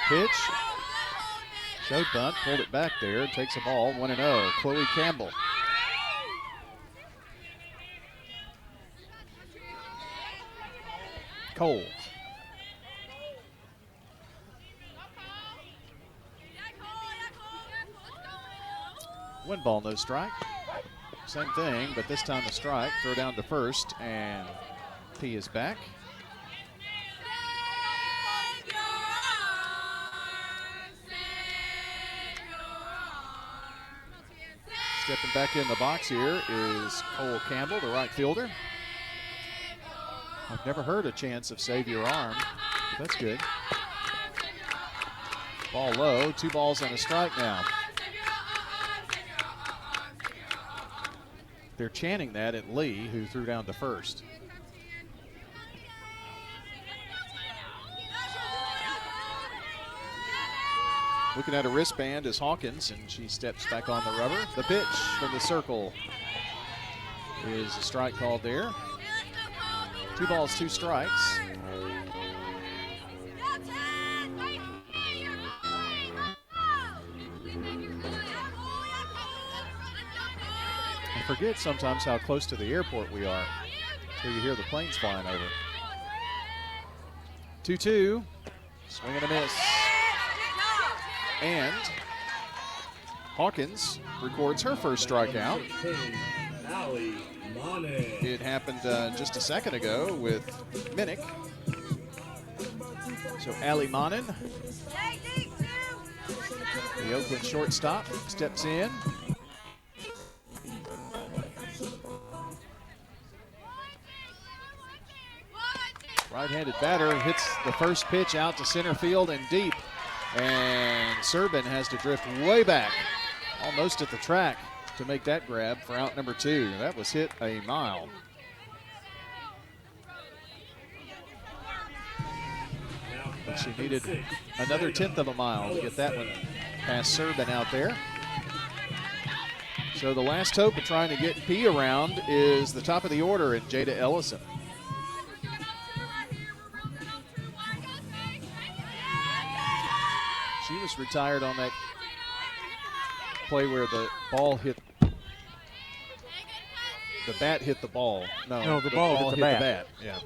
Pitch. Showed bunt. Pulled it back there. Takes a ball. 1-0. Chloe Campbell. Cole. One ball, no strike. Same thing, but this time a strike. Throw down to first, and P is back. Stepping back in the box here is Cole Campbell, the right fielder. I've never heard a chance of save your arm, but that's good. Ball low, 2 balls and a strike now. They're chanting that at Lee, who threw down to first. Looking at a wristband is Hawkins, and she steps back on the rubber. The pitch from the circle is a strike called there. 2 balls, 2 strikes. I forget sometimes how close to the airport we are until you hear the planes flying over. 2-2, swing and a miss. And Hawkins records her first strikeout. It happened just a second ago with Minnick. So Allie Monin, the Oakland shortstop, steps in. Right-handed batter hits the first pitch out to center field and deep. And Serbin has to drift way back, almost at the track, to make that grab for out number 2. That was hit a mile. But she needed another 1/10 of a mile to get that one past Serbin out there. So the last hope of trying to get P around is the top of the order and Jada Ellison. She was retired on that play where the ball hit, the bat hit the ball. No, the ball hit the bat. Yeah.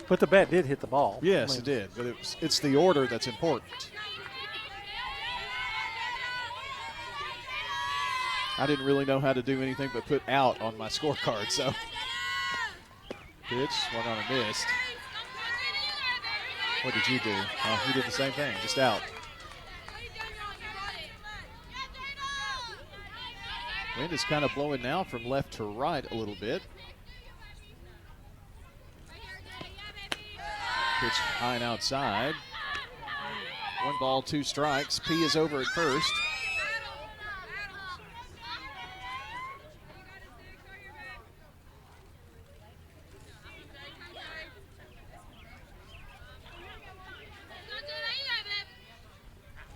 But the bat did hit the ball. Yes, it did. But it's the order that's important. I didn't really know how to do anything but put out on my scorecard, so. Pitch, swung on and missed. What did you do? Oh, he did the same thing, just out. Wind is kind of blowing now from left to right a little bit. Pitch high and outside. 1 ball, 2 strikes. P is over at first.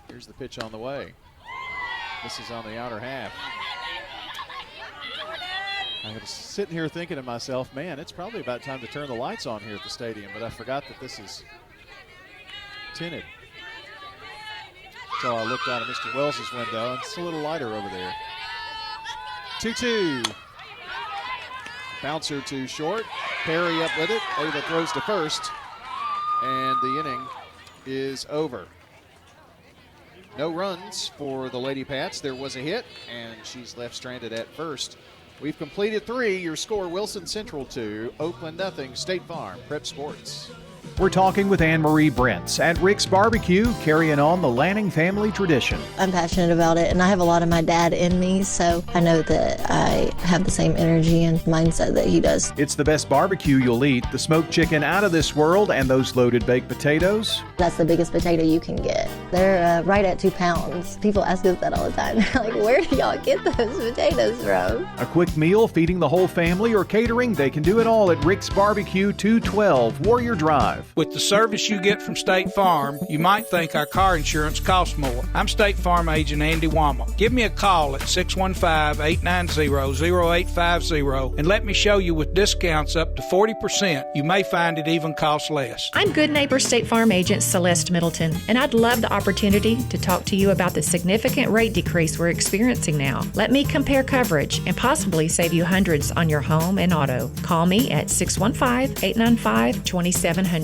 Here's the pitch on the way. This is on the outer half. I was sitting here thinking to myself, man, it's probably about time to turn the lights on here at the stadium, but I forgot that this is tinted. So I looked out of Mr. Wells' window, and it's a little lighter over there. 2-2. Bouncer to short. Perry up with it. Ava throws to first, and the inning is over. No runs for the Lady Pats. There was a hit, and she's left stranded at first. We've completed 3. Your score, Wilson Central 2, Oakland nothing. State Farm Prep Sports. We're talking with Anne-Marie Brents at Rick's Barbecue, carrying on the Lanning family tradition. I'm passionate about it, and I have a lot of my dad in me, so I know that I have the same energy and mindset that he does. It's the best barbecue you'll eat, the smoked chicken out of this world, and those loaded baked potatoes. That's the biggest potato you can get. They're right at 2 pounds. People ask us that all the time. They're like, where do y'all get those potatoes from? A quick meal feeding the whole family or catering, they can do it all at Rick's Barbecue, 212 Warrior Drive. With the service you get from State Farm, you might think our car insurance costs more. I'm State Farm agent Andy Wama. Give me a call at 615-890-0850 and let me show you with discounts up to 40%. You may find it even costs less. I'm Good Neighbor State Farm agent Celeste Middleton, and I'd love the opportunity to talk to you about the significant rate decrease we're experiencing now. Let me compare coverage and possibly save you hundreds on your home and auto. Call me at 615-895-2700.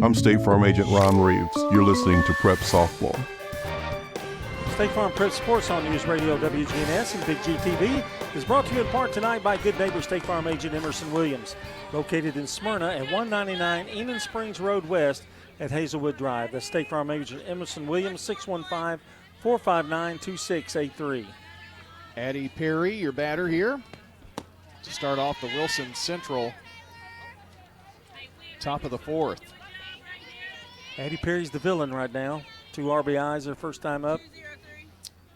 I'm State Farm Agent Ron Reeves. You're listening to Prep Softball. State Farm Prep Sports on News Radio WGNS and Big GTV is brought to you in part tonight by Good Neighbor State Farm Agent Emerson Williams, located in Smyrna at 199 Enon Springs Road West at Hazelwood Drive. That's State Farm Agent Emerson Williams, 615-459-2683. Addie Perry, your batter here, to start off the Wilson Central top of the 4th. Addie Perry's the villain right now. 2 RBIs her first time up.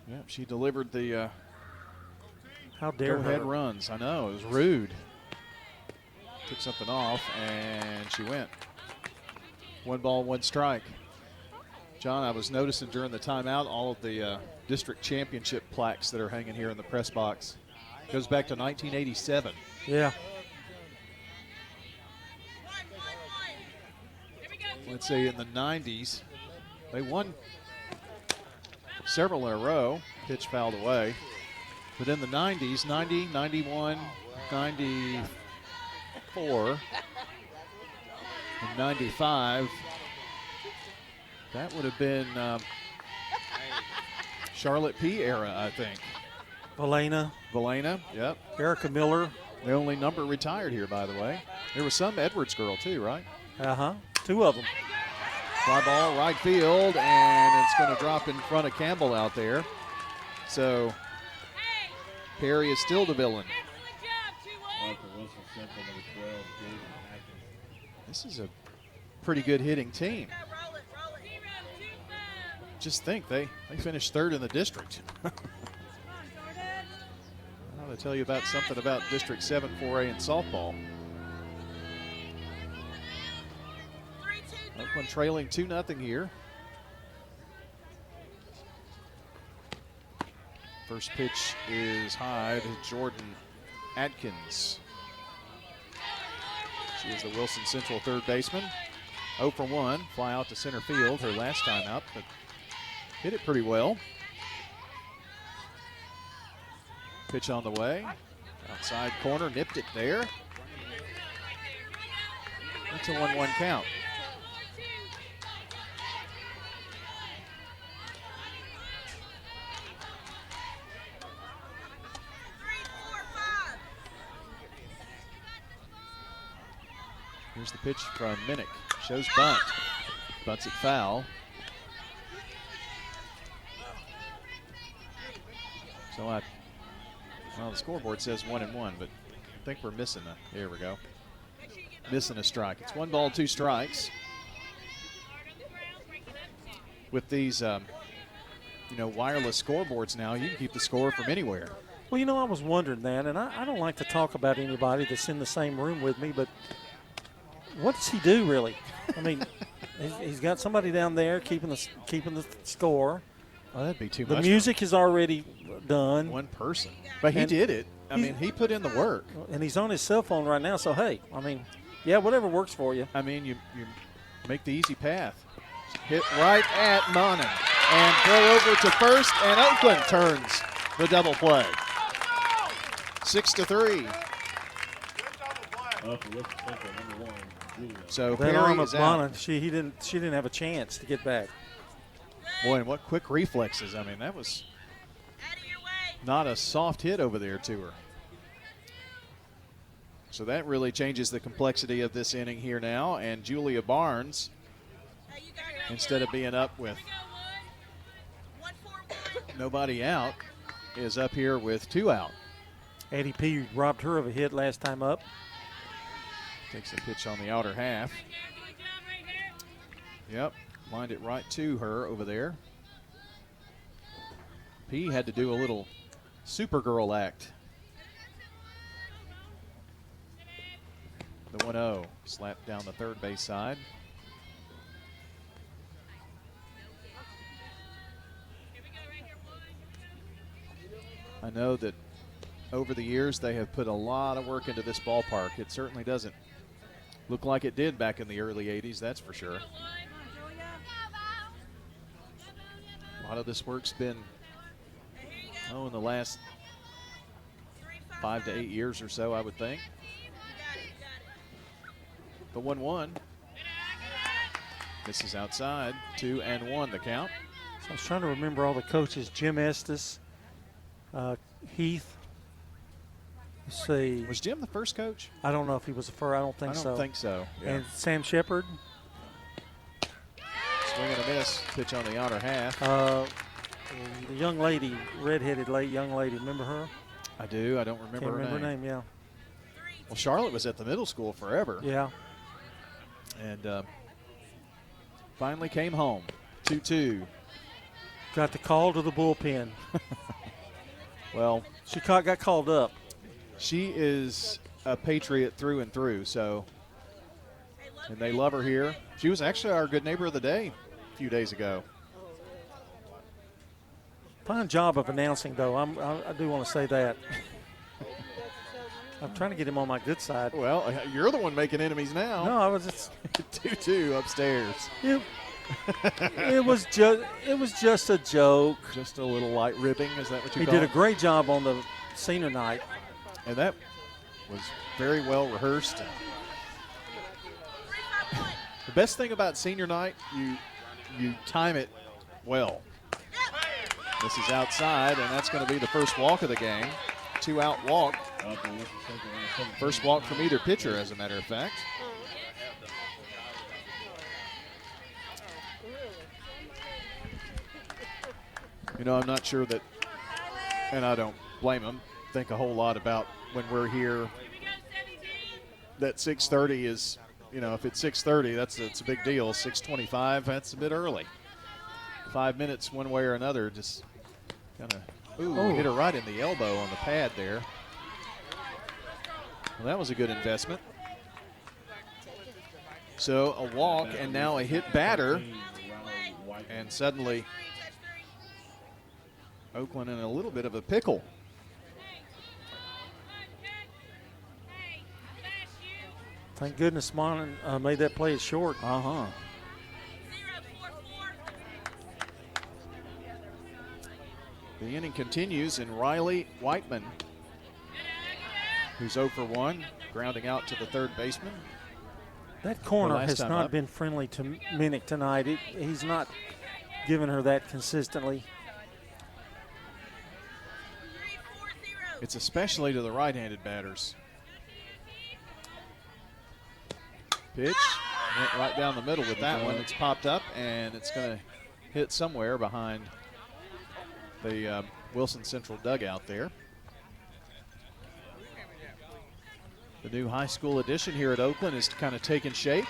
Yep, she delivered the how dare go-ahead her. runs. I know, it was rude. Took something off, and she went. 1 ball, 1 strike. John, I was noticing during the timeout all of the district championship plaques that are hanging here in the press box. Goes back to 1987. Yeah. Let's say in the 90s, they won several in a row. Pitch fouled away. But in the 90s, 90, 91, 94, and 95, that would have been Charlotte P. era, I think. Valena, yep. Erica Miller. The only number retired here, by the way. There was some Edwards girl, too, right? 2 of them. Fly ball, right field, and it's going to drop in front of Campbell out there. So Perry is still the villain. This is a pretty good hitting team. Just think, they finished 3rd in the district. I want to tell you about something about District 7 4A in softball. Oakland trailing 2-0 here. First pitch is high to Jordan Atkins. She is the Wilson Central 3rd baseman. 0 for 1, fly out to center field her last time out, but hit it pretty well. Pitch on the way. Outside corner, nipped it there. It's a 1-1 count. Here's the pitch from Minnick. Shows bunt. Bunts it foul. So well, the scoreboard says 1-1, but I think we're missing there we go. missing a strike. It's 1 ball, 2 strikes. With these, wireless scoreboards now, you can keep the score from anywhere. Well, I was wondering that, and I don't like to talk about anybody that's in the same room with me, but what does he do really? I mean, he's got somebody down there keeping the score. Oh, that'd be too much. much. The music is already done. One person. But he did it. I mean, he put in the work. And he's on his cell phone right now, so, hey, I mean, yeah, whatever works for you. I mean, you make the easy path. Hit right at Monin. And throw over to first, and Oakland turns the double play. 6-3. So that Perry arm is of out. Monin, she didn't have a chance to get back. Boy, and what quick reflexes. I mean, that was not a soft hit over there to her. So that really changes the complexity of this inning here now. And Julia Barnes, instead of being up with nobody out, is up here with 2 out. Addie P. robbed her of a hit last time up. Takes a pitch on the outer half. Yep, lined it right to her over there. P had to do a little Supergirl act. The 1-0 slapped down the third base side. I know that over the years they have put a lot of work into this ballpark. It certainly doesn't look like it did back in the early 80s, that's for sure. A lot of this work's been, in the last 5 to 8 years or so, I would think. The 1-1. This is outside. 2-1 the count. So I was trying to remember all the coaches. Jim Estes, Heath. Let's see. Was Jim the first coach? I don't know if he was the first. I don't think so. I don't think so. Yeah. And Sam Shepard. Swing and a miss. Pitch on the outer half. The young lady, redheaded young lady. Remember her? I do. I don't remember her name. Yeah. Well, Charlotte was at the middle school forever. Yeah. And finally came home. 2-2. Got the call to the bullpen. Well, she got called up. She is a Patriot through and through, so, and they love her here. She was actually our good neighbor of the day a few days ago. Fine job of announcing, though. I do want to say that. I'm trying to get him on my good side. Well, you're the one making enemies now. No, I was just 2-2 upstairs. It was just a joke. Just a little light ribbing. Is that what you He call did it? a great job on the senior night. And that was very well rehearsed. The best thing about senior night, you time it well. This is outside, and that's going to be the first walk of the game. 2-out walk. First walk from either pitcher, as a matter of fact. I'm not sure that, and I don't blame him, think a whole lot about when we're here that 6:30 is, if it's 6:30, it's a big deal. 6:25, that's a bit early. 5 minutes one way or another, just kind of, hit her right in the elbow on the pad there. Well, that was a good investment. So a walk and now a hit batter, and suddenly Oakland in a little bit of a pickle. Thank goodness Monin made that play short. Uh-huh. The inning continues, and Riley Whiteman, who's 0 for 1, grounding out to the third baseman. That corner has not been friendly to Minnick tonight. He's not giving her that consistently. It's especially to the right-handed batters. Pitch went right down the middle with that one. It's popped up, and it's going to hit somewhere behind the Wilson Central dugout there. The new high school addition here at Oakland is kind of taking shape.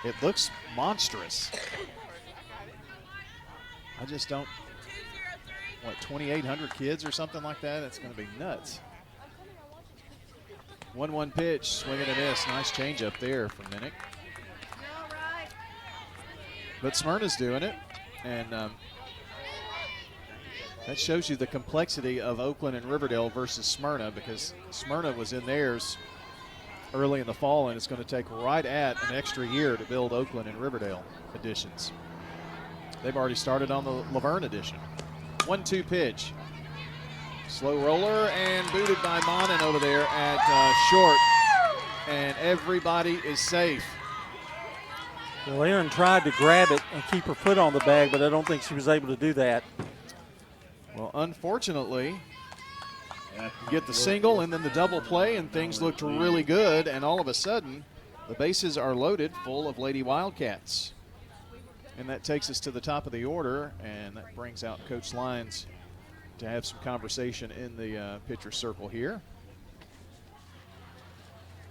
It looks monstrous. I just don't, 2,800 kids or something like that? That's going to be nuts. 1-1 pitch, swing and a miss. Nice change up there from Minnick. But Smyrna's doing it, and that shows you the complexity of Oakland and Riverdale versus Smyrna, because Smyrna was in theirs early in the fall, and it's going to take right at an extra year to build Oakland and Riverdale editions. They've already started on the Laverne edition. 1-2 pitch. Slow roller and booted by Monin over there at short. And everybody is safe. Well, Erin tried to grab it and keep her foot on the bag, but I don't think she was able to do that. Well, unfortunately, you get the single and then the double play, and things looked really good, and all of a sudden, the bases are loaded full of Lady Wildcats. And that takes us to the top of the order, and that brings out Coach Lyons to have some conversation in the pitcher circle here.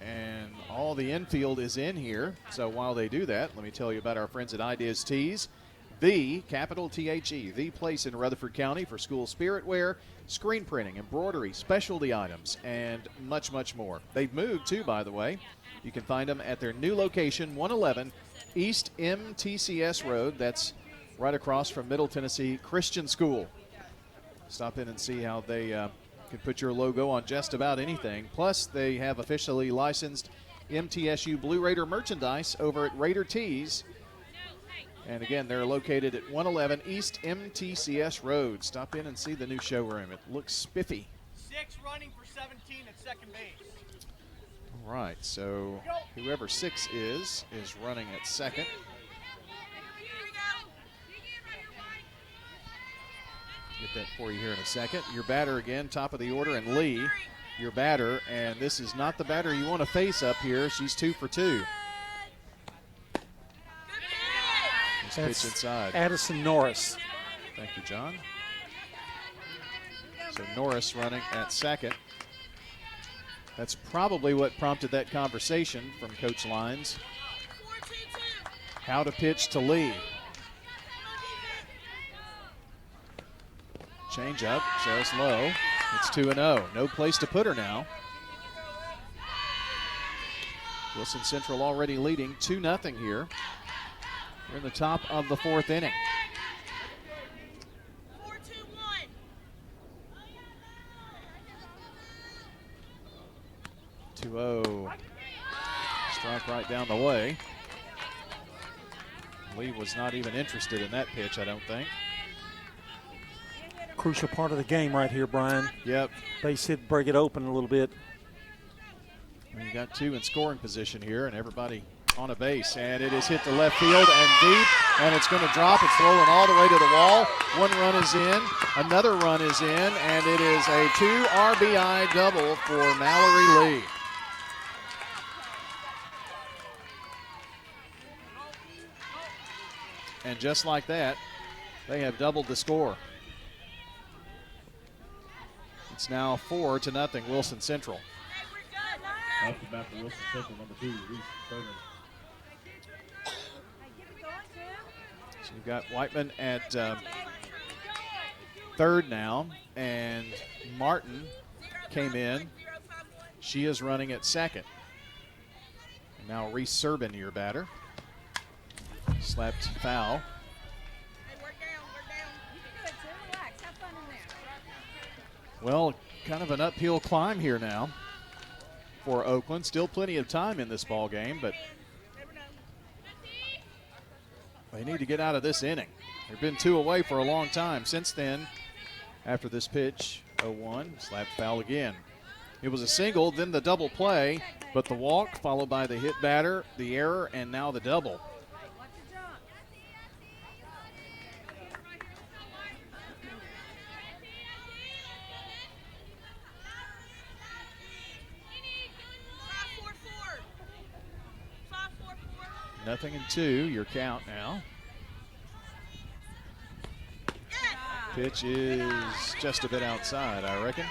And all the infield is in here. So while they do that, let me tell you about our friends at Ideas Tees. The, capital T-H-E, the place in Rutherford County for school spirit wear, screen printing, embroidery, specialty items, and much, much more. They've moved too, by the way. You can find them at their new location, 111 East MTCS Road. That's right across from Middle Tennessee Christian School. Stop in and see how they can put your logo on just about anything. Plus, they have officially licensed MTSU Blue Raider merchandise over at Raider Tees. And again, they're located at 111 East MTCS Road. Stop in and see the new showroom. It looks spiffy. 6 running for 17 at second base. All right, so whoever 6 is running at second. Get that for you here in a second. Your batter again, top of the order, and Lee, your batter. And this is not the batter you want to face up here. She's 2 for 2. Pitch inside. Addison Norris. Thank you, John. So Norris running at second. That's probably what prompted that conversation from Coach Lyons. How to pitch to Lee. Change up, says low. It's 2-0. No place to put her now. Wilson Central already leading 2-0 here. We're in the top of the 4th inning. 2-0. Strike right down the way. Lee was not even interested in that pitch, I don't think. Crucial part of the game right here, Brian. Yep. Base hit, break it open a little bit. Well, you got 2 in scoring position here, and everybody on a base, and it is hit to left field and deep, and it's going to drop. It's rolling all the way to the wall. 1 run is in, another run is in, and it is a 2 RBI double for Mallory Lee. And just like that, they have doubled the score. It's now 4-0 Wilson Central. Off the bat for Wilson Central, number 2, Reese Turner. So you've got Whiteman at third now, and Martin came in. She is running at second. And now Reese Serbin, your batter. Slapped foul. Well, kind of an uphill climb here now for Oakland. Still plenty of time in this ball game, but they need to get out of this inning. They've been 2 away for a long time. Since then, after this pitch, 0-1, slapped foul again. It was a single, then the double play, but the walk followed by the hit batter, the error, and now the double. Nothing in 2, your count now. Pitch is just a bit outside, I reckon.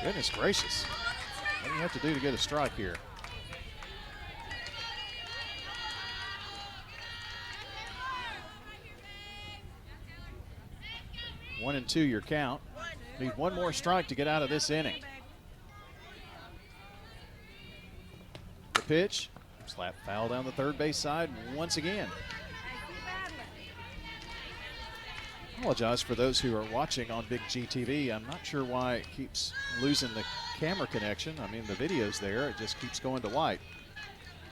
Goodness gracious. What do you have to do to get a strike here? One and two your count. Need one more strike to get out of this inning. The pitch, slap foul down the third base side once again. Apologize for those who are watching on Big GTV. I'm not sure why it keeps losing the camera connection. I mean, the video's there. It just keeps going to white.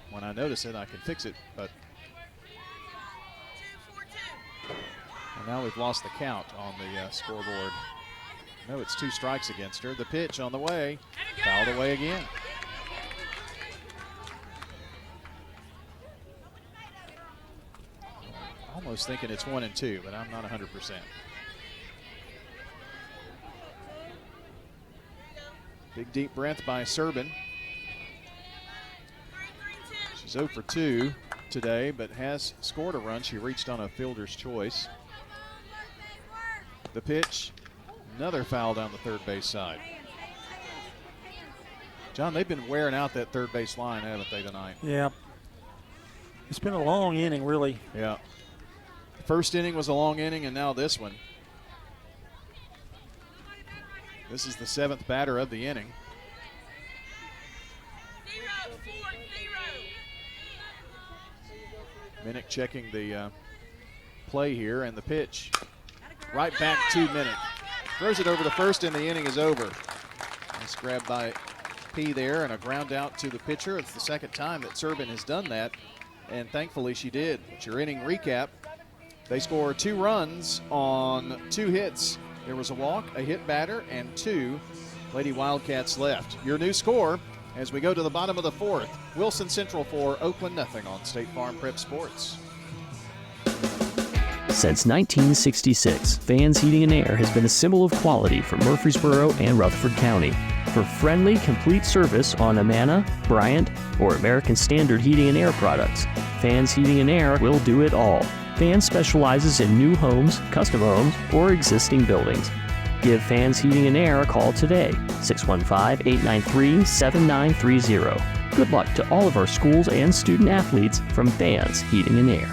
When I notice it, I can fix it, but and now we've lost the count on the scoreboard. No, it's 2 strikes against her. The pitch on the way, fouled away again. Almost thinking it's 1 and 2, but I'm not 100%. Big deep breath by Serbin. She's 0 for 2 today, but has scored a run. She reached on a fielder's choice. The pitch, another foul down the third base side. John, they've been wearing out that third base line, haven't they, tonight? Yeah. It's been a long inning, really. Yeah. First inning was a long inning, and now this one. This is the 7th batter of the inning. Minnick checking the play here, and the pitch right back to Minnick. Throws it over to first, and the inning is over. Nice grab by P there, and a ground out to the pitcher. It's the second time that Serbin has done that, and thankfully she did. But your inning recap, they score 2 runs on 2 hits. There was a walk, a hit batter, and 2 Lady Wildcats left. Your new score as we go to the bottom of the 4th. Wilson Central 4, Oakland nothing on State Farm Prep Sports. Since 1966, Fans Heating and Air has been a symbol of quality for Murfreesboro and Rutherford County. For friendly, complete service on Amana, Bryant, or American Standard Heating and Air products, Fans Heating and Air will do it all. Fans specializes in new homes, custom homes, or existing buildings. Give Fans Heating and Air a call today, 615-893-7930. Good luck to all of our schools and student athletes from Fans Heating and Air.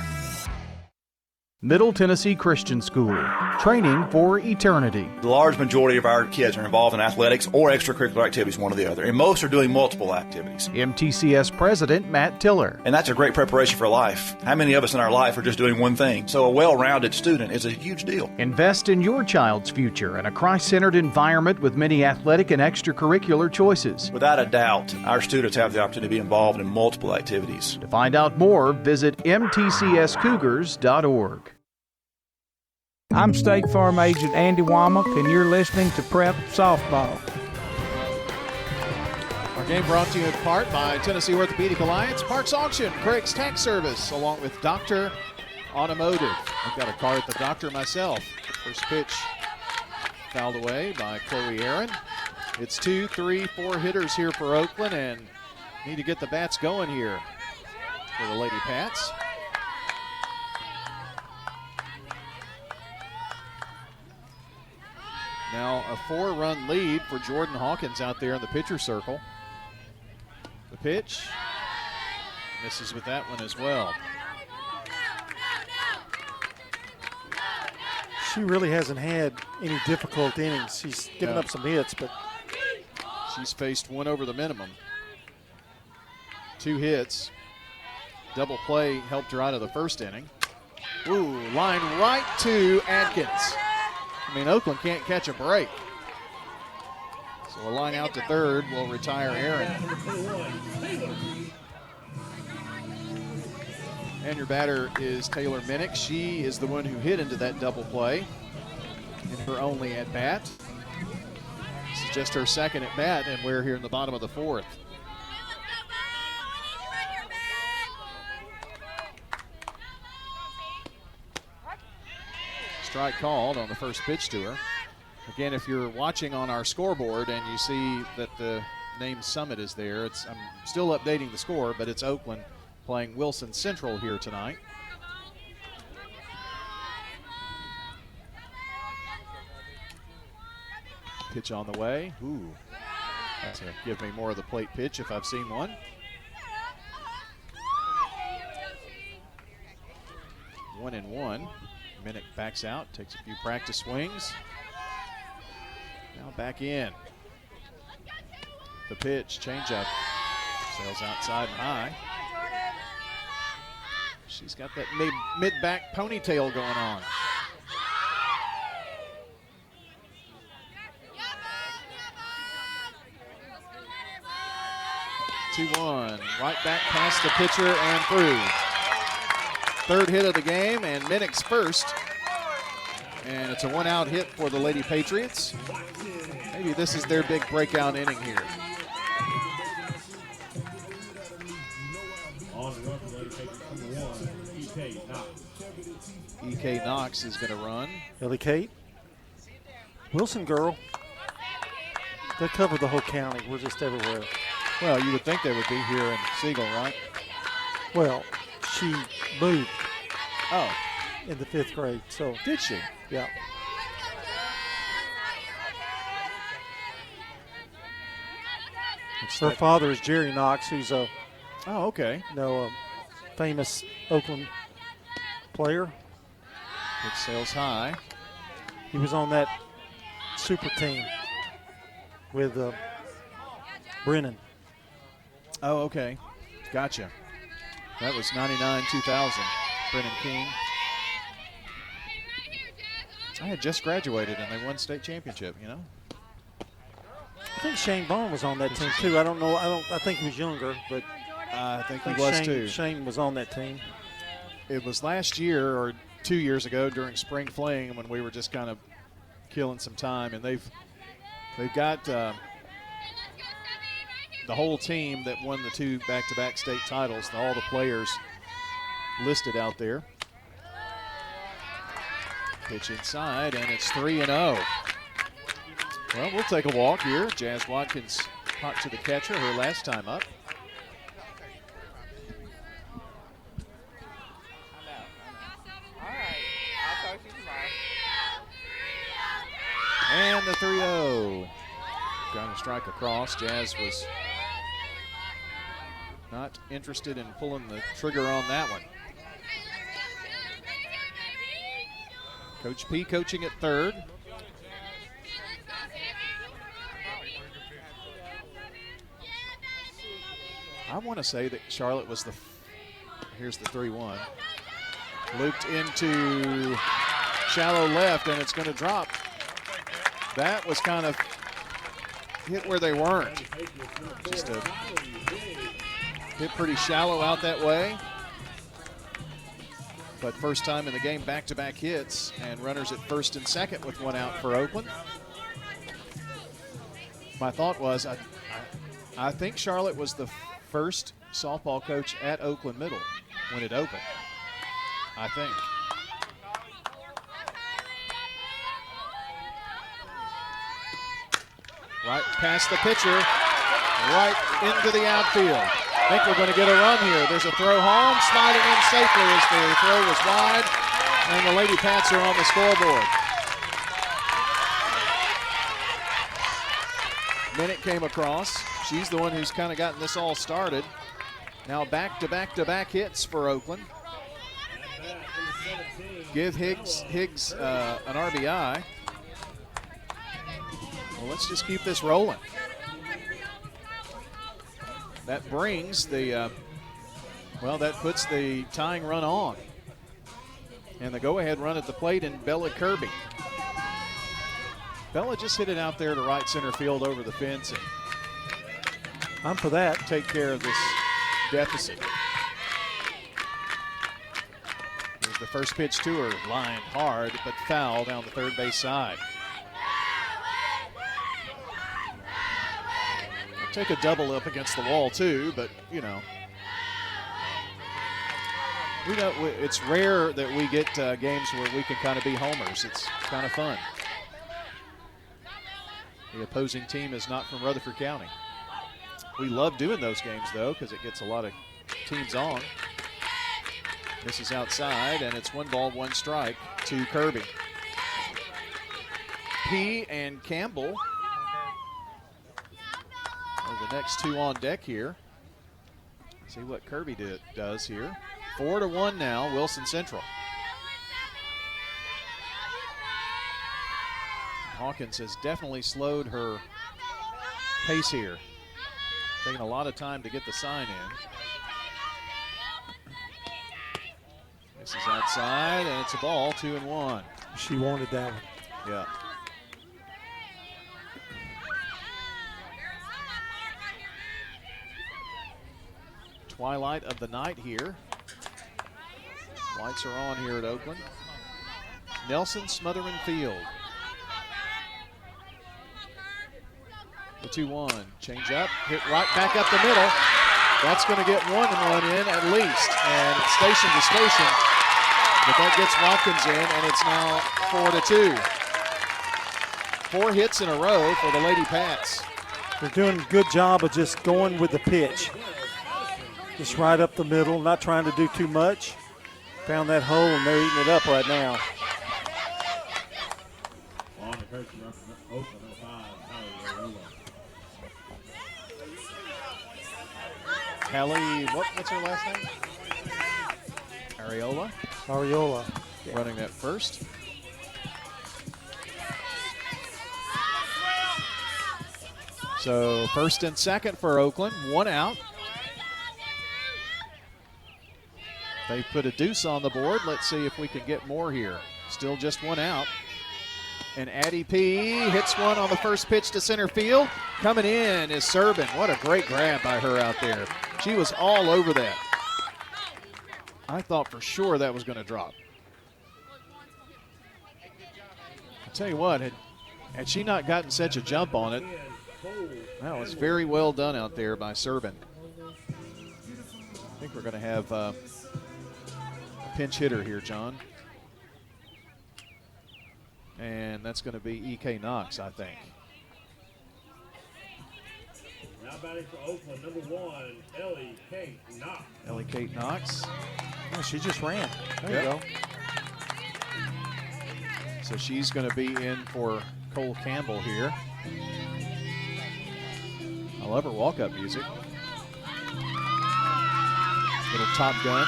Middle Tennessee Christian School, training for eternity. The large majority of our kids are involved in athletics or extracurricular activities, one or the other, and most are doing multiple activities. MTCS President Matt Tiller. And that's a great preparation for life. How many of us in our life are just doing one thing? So a well-rounded student is a huge deal. Invest in your child's future in a Christ-centered environment with many athletic and extracurricular choices. Without a doubt, our students have the opportunity to be involved in multiple activities. To find out more, visit mtcscougars.org. I'm State Farm Agent Andy Womack, and you're listening to Prep Softball. Our game brought to you in part by Tennessee Orthopedic Alliance, Parks Auction, Craig's Tax Service, along with Dr. Automotive. I've got a car at the doctor myself. First pitch fouled away by Chloe Aaron. It's 2, 3, 4 hitters here for Oakland, and need to get the bats going here for the Lady Pats. Now a 4-run lead for Jordan Hawkins out there in the pitcher circle. The pitch misses with that one as well. She really hasn't had any difficult innings. She's given up some hits, but she's faced one over the minimum. 2 hits. Double play helped her out of the first inning. Ooh, line right to Adkins. I mean, Oakland can't catch a break. So a line out to third will retire Aaron. And your batter is Taylor Minnick. She is the one who hit into that double play in her only at bat. This is just her second at bat, and we're here in the bottom of the 4th. Strike called on the first pitch to her. Again, if you're watching on our scoreboard and you see that the name Summit is there, I'm still updating the score, but it's Oakland playing Wilson Central here tonight. Pitch on the way. Ooh. That's going to give me more of the plate pitch if I've seen one. 1-1. Minnick backs out, takes a few practice swings. Now back in. The pitch, changeup. Sails outside and high. She's got that mid-back ponytail going on. 2-1. Right back past the pitcher and through. Third hit of the game, and Minnick's first. And it's a one-out hit for the Lady Patriots. Maybe this is their big breakout inning here. On the run for Lady Patriots, number 1, E.K. Knox. E.K. Knox is going to run. Ellie Kate. Wilson girl. They cover the whole county. We're just everywhere. Well, you would think they would be here in Siegel, right? Well, she moved. Oh. In the 5th grade. So did she? Yeah. Her father is Jerry Knox, who's a famous Oakland player. It sails high. He was on that super team with Brennan. Oh, okay. Gotcha. That was 99-2000. Brennan King. I had just graduated and they won state championship, you know. I think Shane Bone was on that team too. I don't know. I think he was younger, but I think he was too. Shane was on that team. It was last year or 2 years ago during spring fling when we were just kind of killing some time, and they've got the whole team that won the 2 back-to-back state titles, all the players listed out there. Pitch inside, and it's 3-0. Well, we'll take a walk here. Jazz Watkins hot to the catcher, her last time up. And the 3-0. Trying to strike across. Jazz was not interested in pulling the trigger on that one. Coach P coaching at third. I want to say that Charlotte was here's the 3-1. Looped into shallow left, and it's going to drop. That was kind of hit where they weren't. Just a hit pretty shallow out that way. But first time in the game, back-to-back hits, and runners at first and second with one out for Oakland. My thought was, I think Charlotte was the first softball coach at Oakland Middle when it opened, I think. Right past the pitcher, right into the outfield. I think we're going to get a run here. There's a throw home, sliding in safely as the throw was wide, and the Lady Pats are on the scoreboard. Minnick came across. She's the one who's kind of gotten this all started. Now back-to-back-to-back hits for Oakland. Give Higgs an RBI. Well, let's just keep this rolling. That brings the, that puts the tying run on. And the go-ahead run at the plate in Bella Kirby. Bella just hit it out there to right center field over the fence, and I'm for that. Take care of this deficit. Here's the first pitch to her, lined hard, but foul down the third base side. Take a double up against the wall too, but you know, it's rare that we get games where we can kind of be homers. It's kind of fun. The opposing team is not from Rutherford County. We love doing those games though, because it gets a lot of teams on. This is outside, and it's 1-1 strike to Kirby. P and Campbell The next two on deck here. See what Kirby does here. 4-1 now, Wilson Central. Hawkins has definitely slowed her pace here. Taking a lot of time to get the sign in. This is outside, and it's a ball, 2-1. She wanted that one. Yeah. Twilight of the night here. Lights are on here at Oakland. Nelson Smotherman Field. The 2-1, change up, hit right back up the middle. That's going to get 1 in at least, and it's station to station. But that gets Watkins in, and it's now 4-2. 4 hits in a row for the Lady Pats. They're doing a good job of just going with the pitch. Just right up the middle, not trying to do too much. Found that hole, and they're eating it up right now. On the coaching run from Oakland, 05, Hallie, what's her last name? Areola. Yeah. Running that first. So first and second for Oakland, 1 out. They put a deuce on the board. Let's see if we can get more here. Still just 1 out. And Addie P hits one on the first pitch to center field. Coming in is Serbin. What a great grab by her out there. She was all over that. I thought for sure that was going to drop. I'll tell you what, had she not gotten such a jump on it, that was very well done out there by Serbin. I think we're going to have a pinch hitter here, John. And that's going to be E.K. Knox, I think. Now batting for Oakland, number 1, Ellie Kate Knox. Ellie Kate Knox. Oh, she just ran. There you go. So she's going to be in for Cole Campbell here. I love her walk-up music. Little Top Gun.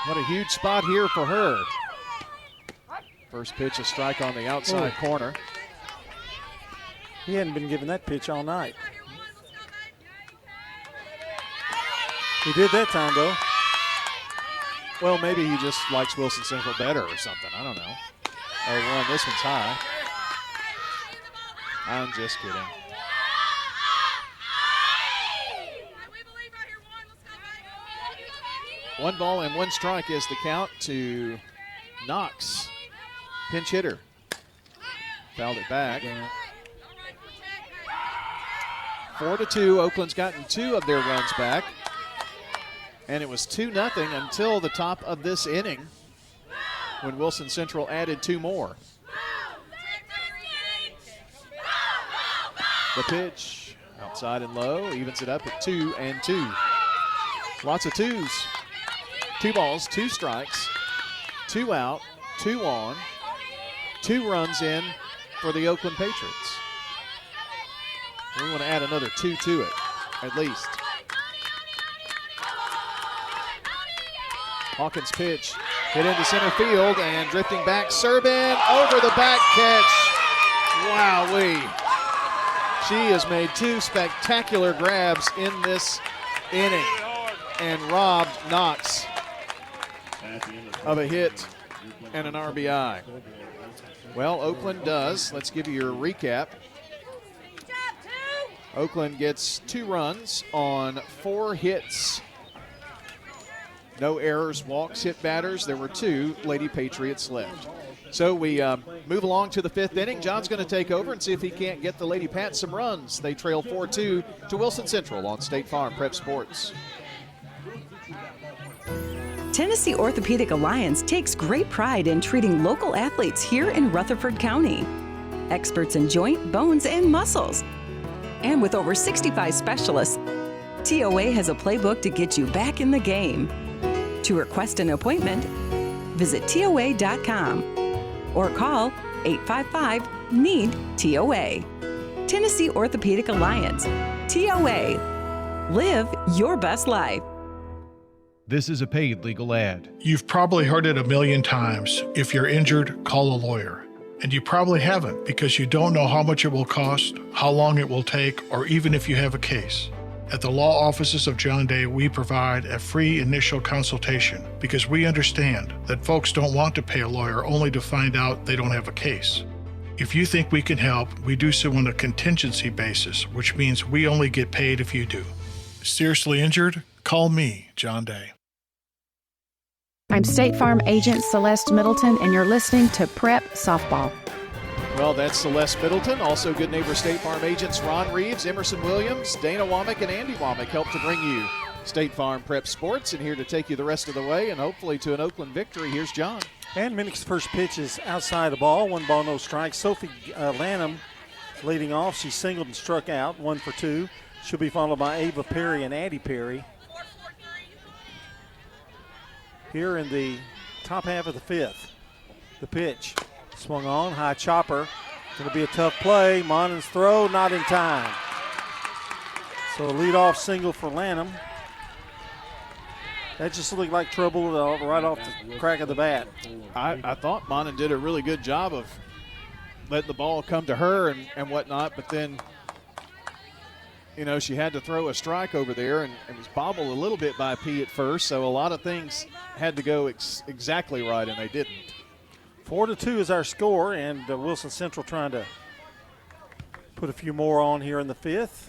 What a huge spot here for her. First pitch, a strike on the outside corner. He hadn't been given that pitch all night. He did that time, though. Well, maybe he just likes Wilson Central better or something. I don't know. Oh, 1, this one's high. I'm just kidding. One ball and 1 strike is the count to Knox. Pinch hitter. Fouled it back. 4-2. Oakland's gotten 2 of their runs back. And it was 2-0 until the top of this inning when Wilson Central added 2 more. The pitch outside and low evens it up at 2-2. Lots of 2s. 2 balls, 2 strikes, 2 out, 2 on, 2 runs in for the Oakland Patriots. We want to add another 2 to it, at least. Hawkins' pitch hit into center field and drifting back, Serbin over the back catch. Wowee. She has made 2 spectacular grabs in this inning and robbed Knox of a hit and an RBI. Well, Oakland does. Let's give you your recap. Oakland gets 2 runs on 4 hits. No errors, walks, hit batters. There were 2 Lady Patriots left. So we move along to the 5th inning. John's going to take over and see if he can't get the Lady Pats some runs. They trail 4-2 to Wilson Central on State Farm Prep Sports. Tennessee Orthopedic Alliance takes great pride in treating local athletes here in Rutherford County. Experts in joint, bones, and muscles. And with over 65 specialists, TOA has a playbook to get you back in the game. To request an appointment, visit TOA.com or call 855-NEED-TOA. Tennessee Orthopedic Alliance. TOA. Live your best life. This is a paid legal ad. You've probably heard it a million times. If you're injured, call a lawyer. And you probably haven't because you don't know how much it will cost, how long it will take, or even if you have a case. At the law offices of John Day, we provide a free initial consultation because we understand that folks don't want to pay a lawyer only to find out they don't have a case. If you think we can help, we do so on a contingency basis, which means we only get paid if you do. Seriously injured? Call me, John Day. I'm State Farm Agent Celeste Middleton, and you're listening to Prep Softball. Well, that's Celeste Middleton. Also, good neighbor State Farm agents Ron Reeves, Emerson Williams, Dana Womack, and Andy Womack help to bring you State Farm Prep Sports. And here to take you the rest of the way and hopefully to an Oakland victory, here's John. And Minnick's first pitch is outside the ball. 1 ball, no strikes. Sophie Lanham leading off. She singled and struck out, 1 for 2. She'll be followed by Ava Perry and Addie Perry. Here in the top half of the 5th. The pitch swung on, high chopper. Going to be a tough play. Monen's throw, not in time. So a leadoff single for Lanham. That just looked like trouble right off the crack of the bat. I thought Monen did a really good job of letting the ball come to her and whatnot, but then, you know, she had to throw a strike over there and was bobbled a little bit by P at first, so a lot of things had to go exactly right, and they didn't. 4-2 is our score, and Wilson Central trying to put a few more on here in the 5th.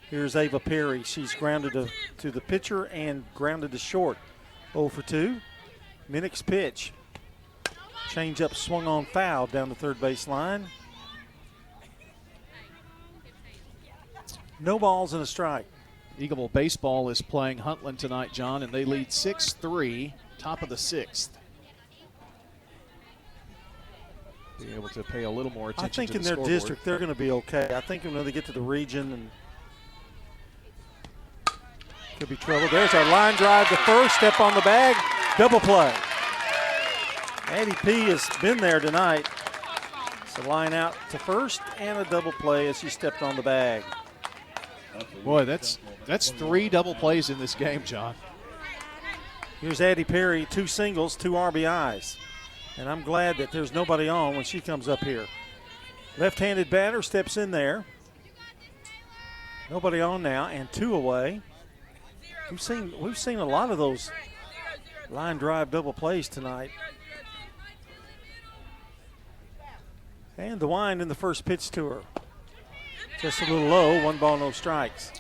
Here's Ava Perry. She's grounded to the pitcher and grounded to short. 0 for 2. Minnick's pitch. Change up swung on foul down the third base line. No balls and a strike. Eagleville Baseball is playing Huntland tonight, John, and they lead 6-3, top of the 6th. Be able to pay a little more attention to the I think in their scoreboard. district they're going to be okay. I think when they get to the region and could be trouble. There's our line drive to first, step on the bag, double play. Addie P has been there tonight. It's a line out to first and a double play as she stepped on the bag. Boy, that's 3 double plays in this game, John. Here's Addie Perry, 2 singles, 2 RBIs. And I'm glad that there's nobody on when she comes up here. Left-handed batter steps in there. Nobody on now, and 2 away. We've seen a lot of those line drive double plays tonight. And the wind in the first pitch to her. Just a little low, 1 ball, no strikes.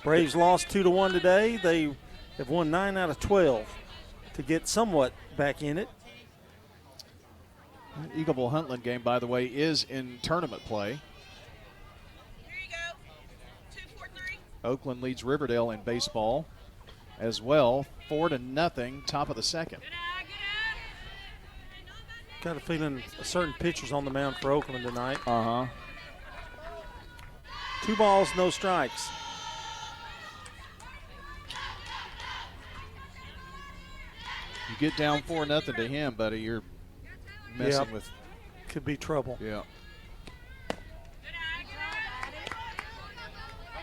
Braves lost 2-1 today. They have won 9 out of 12 to get somewhat back in it. Eagleville Huntland game, by the way, is in tournament play. Oakland leads Riverdale in baseball as well, 4-0, top of the 2nd. Got a feeling a certain pitcher's on the mound for Oakland tonight. 2 balls, no strikes. You get down 4-0 to him, buddy, you're messing with. Could be trouble. Yeah.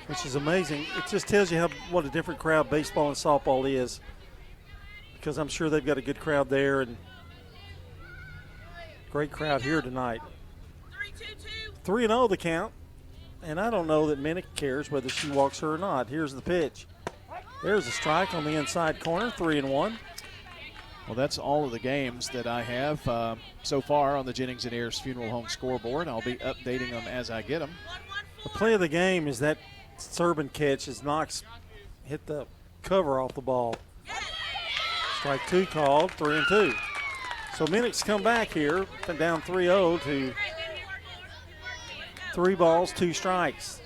Which is amazing. It just tells you what a different crowd baseball and softball is. Because I'm sure they've got a good crowd there and great crowd here tonight. 3-0 the count. And I don't know that Minnick cares whether she walks her or not. Here's the pitch. There's a strike on the inside corner, 3-1. Well, that's all of the games that I have so far on the Jennings and Ayers Funeral Home scoreboard. I'll be updating them as I get them. The play of the game is that Serban catch as Knox hit the cover off the ball. Strike 2 called, 3-2. So Minnick's come back here, down 3-0 to 3 balls, 2 strikes.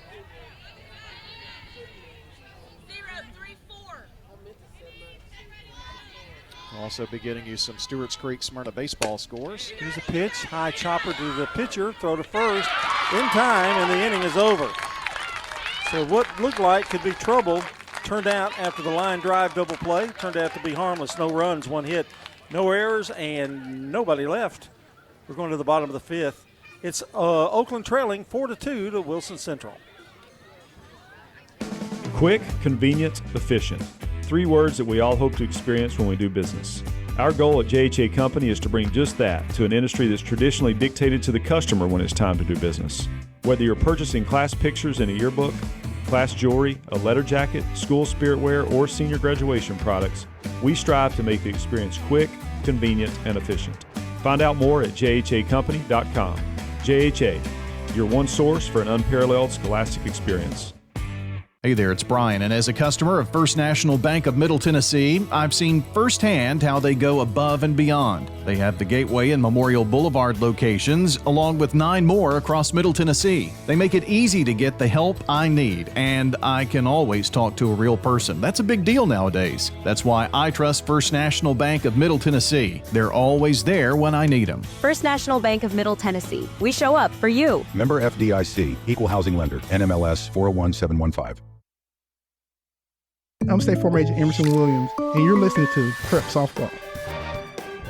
I'll also be getting you some Stewart's Creek Smyrna baseball scores. Here's a pitch, high chopper to the pitcher, throw to first, in time, and the inning is over. So what looked like could be trouble turned out after the line drive double play, turned out to be harmless. No runs, 1 hit, no errors, and nobody left. We're going to the bottom of the 5th. It's Oakland trailing 4-2 to Wilson Central. Quick, convenient, efficient. 3 words that we all hope to experience when we do business. Our goal at JHA Company is to bring just that to an industry that's traditionally dictated to the customer when it's time to do business. Whether you're purchasing class pictures in a yearbook, class jewelry, a letter jacket, school spirit wear, or senior graduation products, we strive to make the experience quick, convenient, and efficient. Find out more at jhacompany.com. JHA, your one source for an unparalleled scholastic experience. Hey there, it's Brian, and as a customer of First National Bank of Middle Tennessee, I've seen firsthand how they go above and beyond. They have the Gateway and Memorial Boulevard locations, along with 9 more across Middle Tennessee. They make it easy to get the help I need, and I can always talk to a real person. That's a big deal nowadays. That's why I trust First National Bank of Middle Tennessee. They're always there when I need them. First National Bank of Middle Tennessee. We show up for you. Member FDIC, Equal Housing Lender, NMLS 401715. I'm State Farm Agent Emerson Williams, and you're listening to Prep Softball.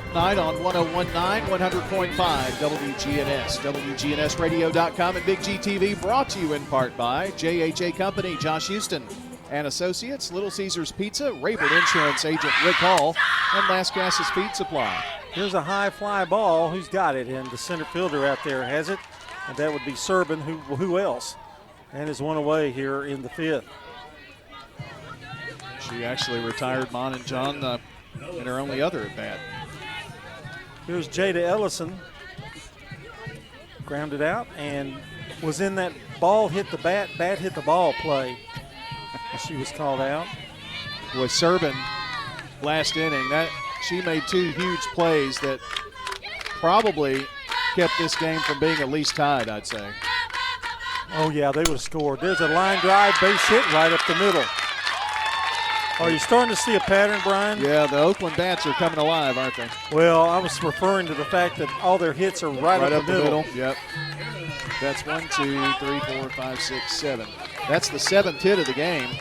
Tonight on 101.9, 100.5 WGNS, WGNSradio.com, and Big G TV, brought to you in part by JHA Company, Josh Houston and Associates, Little Caesars Pizza, Rayburn Insurance Agent Rick Hall, and Last Gas's Feed Supply. Here's a high fly ball. Who's got it? And the center fielder out there has it, and that would be Serbin. Who else? And is one away here in the 5th. She actually retired Mon and John in her only other at bat. Here's Jada Ellison. Grounded out and was in that ball hit the bat hit the ball play. She was called out. With Serbin last inning, that she made 2 huge plays that probably kept this game from being at least tied, I'd say. Oh, yeah, they would have scored. There's a line drive, base hit right up the middle. Are you starting to see a pattern, Brian? Yeah, the Oakland bats are coming alive, aren't they? Well, I was referring to the fact that all their hits are right up the middle. Yep. That's 1, 2, 3, 4, 5, 6, 7. That's the 7th hit of the game.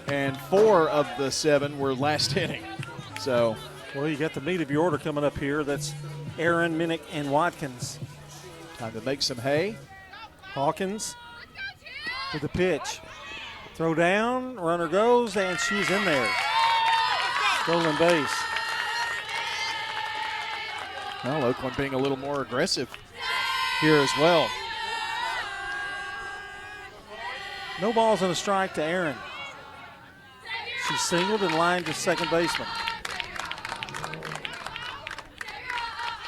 And 4 of the 7 were last inning. So, well, you got the meat of your order coming up here. That's Aaron, Minnick, and Watkins. Time to make some hay. Hawkins with the pitch. Throw down, runner goes, and she's in there. Stolen base. Well, Oakland being a little more aggressive here as well. No balls and a strike to Aaron. She's singled and lined to second baseman.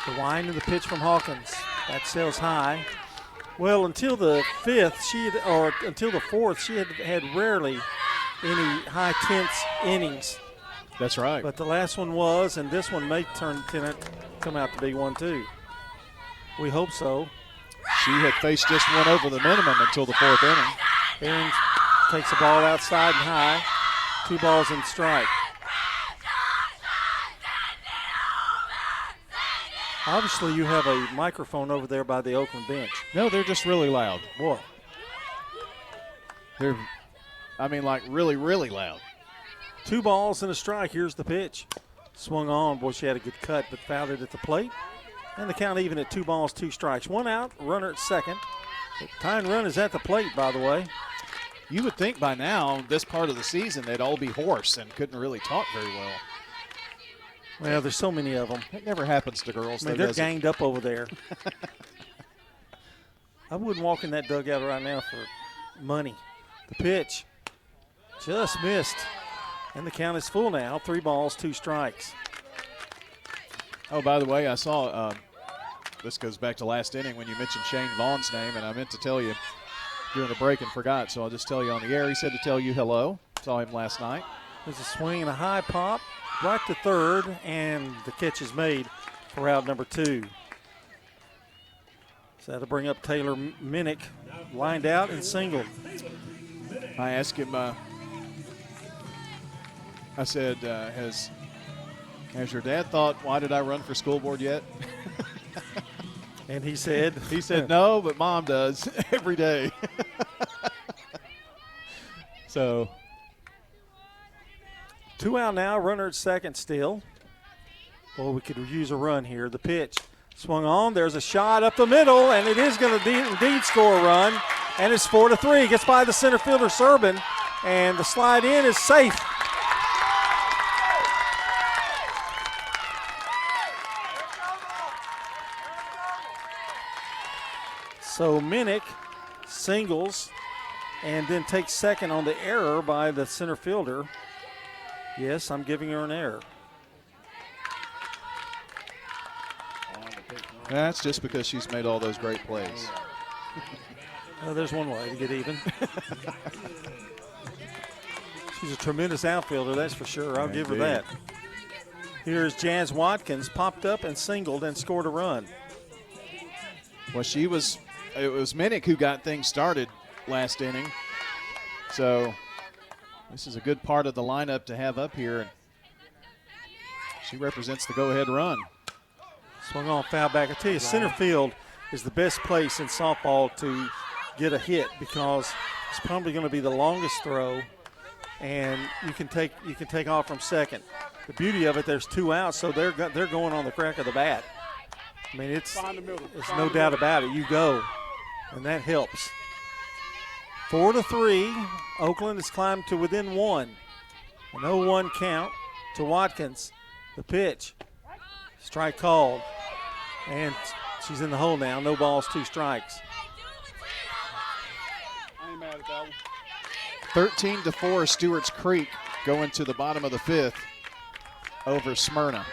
The wind of the pitch from Hawkins. That sails high. Well, until the 5th, until the 4th, she had rarely any high tense innings. That's right. But the last one was, and this one may come out to be one too. We hope so. She had faced just one over the minimum until the 4th inning. Aaron takes the ball outside and high. 2 balls and strike. Obviously, you have a microphone over there by the Oakland bench. No, they're just really loud. Boy. They're, like really, really loud. 2 balls and a strike. Here's the pitch. Swung on. Boy, she had a good cut, but fouled it at the plate. And the count even at 2 balls, 2 strikes. 1 out, runner at second. The tying run is at the plate, by the way. You would think by now, this part of the season, they'd all be hoarse and couldn't really talk very well. Well, there's so many of them. It never happens to girls. They're ganged up over there. I wouldn't walk in that dugout right now for money. The pitch just missed. And the count is full now. 3 balls, 2 strikes. Oh, by the way, I saw this goes back to last inning when you mentioned Shane Vaughn's name, and I meant to tell you during the break and forgot, so I'll just tell you on the air. He said to tell you hello. Saw him last night. There's a swing and a high pop. Right to third, and the catch is made for out number 2. So that'll bring up Taylor Minnick, lined out and singled. I asked him, I said, has your dad thought, why did I run for school board yet? And he said? He said, no, but Mom does every day. So 2 out now, runner at second still. Well, we could use a run here. The pitch, Swung on. There's a shot up the middle, and it is going to indeed score a run. And it's 4-3. Gets by the center fielder, Serbin, and the slide in is safe. So Minnick singles and then takes second on the error by the center fielder. Yes, I'm giving her an error. That's just because she's made all those great plays. Well, there's one way to get even. She's a tremendous outfielder, that's for sure. I'll give her that. Here's Jazz Watkins, popped up and singled and scored a run. Well, it was Minnick who got things started last inning. So this is a good part of the lineup to have up here. She represents the go-ahead run. Swung on, foul back. I tell you, center field is the best place in softball to get a hit because it's probably going to be the longest throw, and you can take off from second. The beauty of it, there's 2 outs, so they're going on the crack of the bat. I mean, it's no doubt about it. You go, and that helps. 4-3. Oakland has climbed to within 1. An 0-1 count to Watkins. The pitch. Strike called. And she's in the hole now. No balls, 2 strikes. I ain't mad at that one. 13-4, Stewart's Creek going to the bottom of the 5th over Smyrna.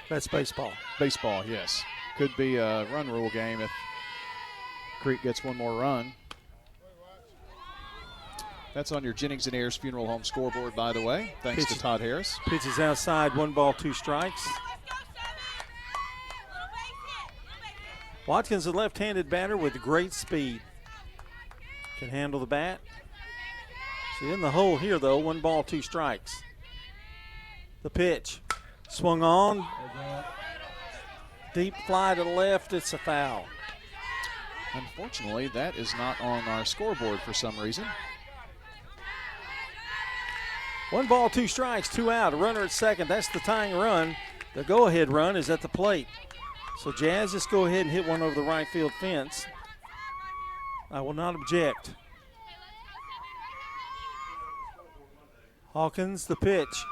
That's baseball. Baseball, yes. Could be a run rule game if Creek gets one more run. That's on your Jennings and Ayers Funeral Home scoreboard, by the way. Thanks to Todd Harris. Pitch is outside, 1 ball, 2 strikes. Watkins, a left-handed batter with great speed. Can handle the bat. She's in the hole here, though. 1 ball, 2 strikes. The pitch. Swung on. Deep fly to the left. It's a foul. Unfortunately, that is not on our scoreboard for some reason. 1 ball, 2 strikes, 2 out. A runner at second. That's the tying run. The go-ahead run is at the plate. So Jazz, just go ahead and hit one over the right field fence. I will not object. Hawkins, the pitch.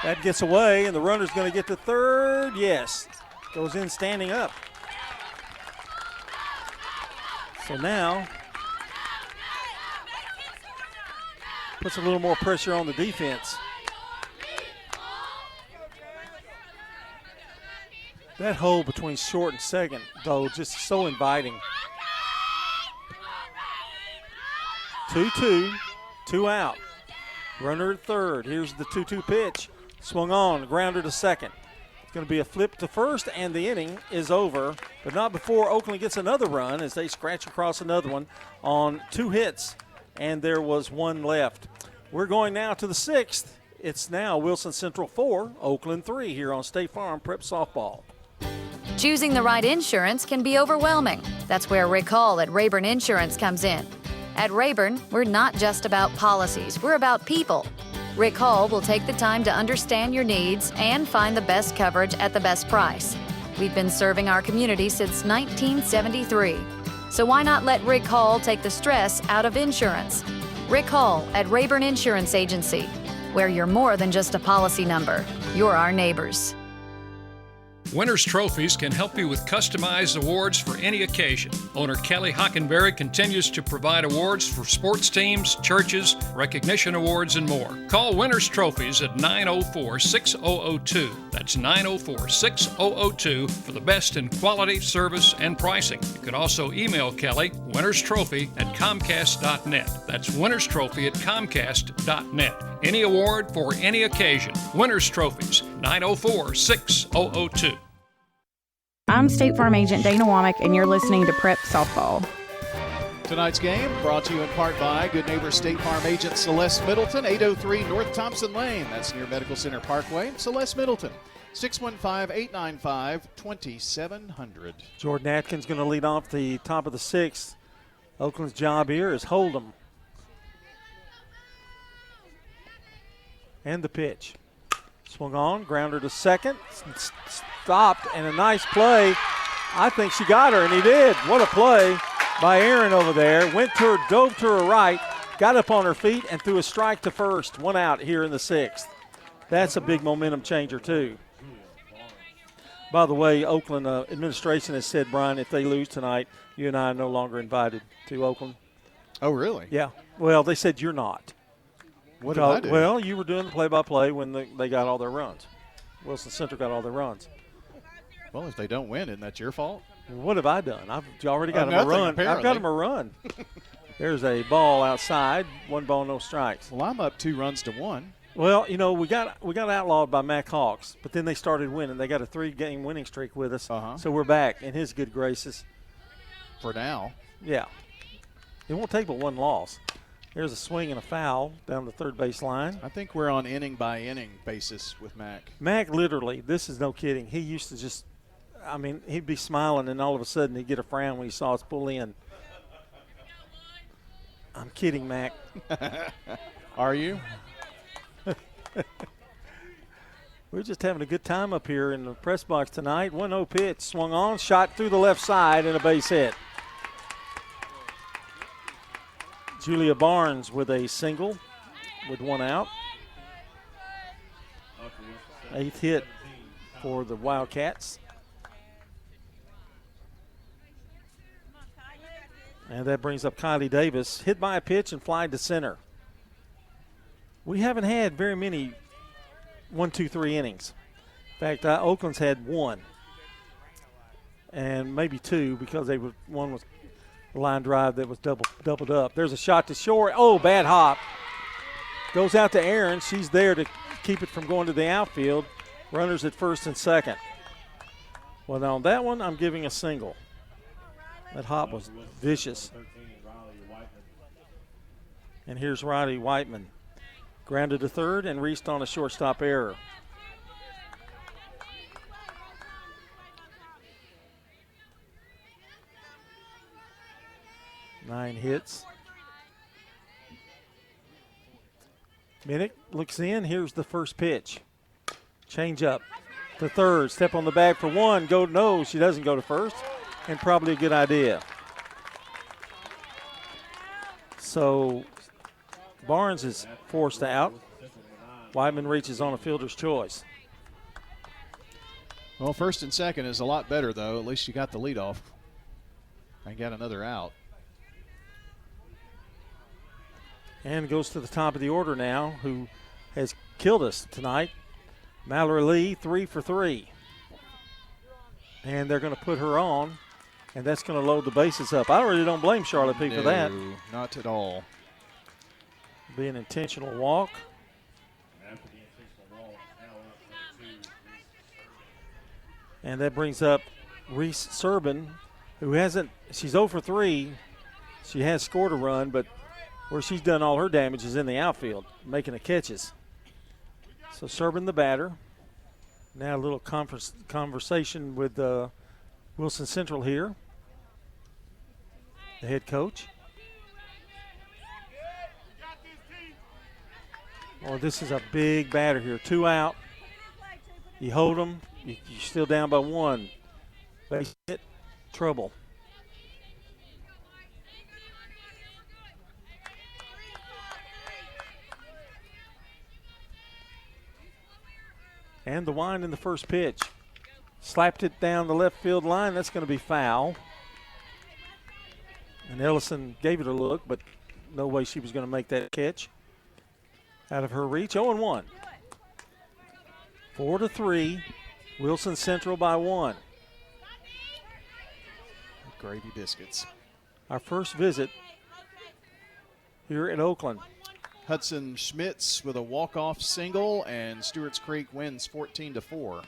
That gets away, and the runner's going to get to third. Yes. Goes in standing up. So now puts a little more pressure on the defense. That hole between short and second, though, just so inviting. 2-2, 2 out. Runner at third. Here's the 2-2 pitch. Swung on, grounder to second. It's going to be a flip to first, and the inning is over, but not before Oakland gets another run as they scratch across another one on 2 hits, and there was 1 left. We're going now to the 6th. It's now Wilson Central 4, Oakland 3 here on State Farm Prep Softball. Choosing the right insurance can be overwhelming. That's where Rick Hall at Rayburn Insurance comes in. At Rayburn, we're not just about policies, we're about people. Rick Hall will take the time to understand your needs and find the best coverage at the best price. We've been serving our community since 1973. So why not let Rick Hall take the stress out of insurance? Rick Hall at Rayburn Insurance Agency, where you're more than just a policy number. You're our neighbors. Winners Trophies can help you with customized awards for any occasion. Owner Kelly Hockenberry continues to provide awards for sports teams, churches, recognition awards, and more. Call Winners Trophies at 904-6002. That's 904-6002 for the best in quality, service, and pricing. You can also email Kelly, winnerstrophy@comcast.net. That's winnerstrophy@comcast.net. Any award for any occasion. Winners Trophies, 904-6002. I'm State Farm Agent Dana Womack, and you're listening to Prep Softball. Tonight's game brought to you in part by good neighbor State Farm Agent Celeste Middleton, 803 North Thompson Lane. That's near Medical Center Parkway. Celeste Middleton, 615-895-2700. Jordan Atkins going to lead off the top of the 6th. Oakland's job here is hold them. And the pitch. Swung on, grounder to second. stopped, and a nice play. I think she got her, and he did. What a play by Aaron over there. Went to her, dove to her right, got up on her feet, and threw a strike to first. 1 out here in the 6th. That's a big momentum changer, too. By the way, Oakland administration has said, Brian, if they lose tonight, you and I are no longer invited to Oakland. Oh, really? Yeah. Well, they said you're not. What did I do? Well, you were doing the play-by-play when they got all their runs. Wilson Central got all their runs. Well, if they don't win, isn't that your fault? What have I done? I've already got them Nothing, a run. apparently. I've got them a run. There's a ball outside. 1 ball, no strikes. Well, I'm up 2 runs to 1. Well, you know, we got outlawed by Mac Hawks, but then they started winning. They got a 3-game winning streak with us, so we're back in his good graces. For now. Yeah. It won't take but 1 loss. There's a swing and a foul down the third base line. I think we're on inning-by-inning basis with Mac. Mac, literally, this is no kidding. He used to just, I mean, he'd be smiling, and all of a sudden he'd get a frown when he saw us pull in. I'm kidding, Mac. Are you? We're just having a good time up here in the press box tonight. 1-0 pitch, swung on, shot through the left side, and a base hit. Julia Barnes with a single with 1 out. 8th hit for the Wildcats. And that brings up Kylie Davis. Hit by a pitch and fly to center. We haven't had very many 1, 2, 3 innings. In fact, Oakland's had 1. And maybe 2 because one was a line drive that was doubled up. There's a shot to short. Oh, bad hop. Goes out to Aaron. She's there to keep it from going to the outfield. Runners at first and second. Well, now on that one, I'm giving a single. That hop was vicious. And here's Riley Whiteman. Grounded to third and reached on a shortstop error. Nine hits. Minnick looks in. Here's the first pitch. Change up to third. Step on the bag for 1. Go no. She doesn't go to first. And probably a good idea. So Barnes is forced out. Whiteman reaches on a fielder's choice. Well, first and second is a lot better, though. At least you got the leadoff. I got another out. And goes to the top of the order now, who has killed us tonight. Mallory Lee, 3 for 3. And they're going to put her on, and that's going to load the bases up. I really don't blame Charlotte P. for that. Not at all. Be an intentional walk. And that brings up Reese Serbin, who hasn't, she's 0 for 3. She has scored a run, but where she's done all her damage is in the outfield, making the catches. So Serbin the batter. Now a little conversation with Wilson Central here, the head coach. Well, this is a big batter here. 2 out. You hold them. You're still down by 1. Base hit, trouble. And the wind in the first pitch. Slapped it down the left field line. That's going to be foul. And Ellison gave it a look, but no way she was going to make that catch. Out of her reach, 0-1. 4-3. Wilson Central by 1. Gravy biscuits. Our first visit here at Oakland. Hudson Schmitz with a walk-off single, and Stewart's Creek wins 14-4.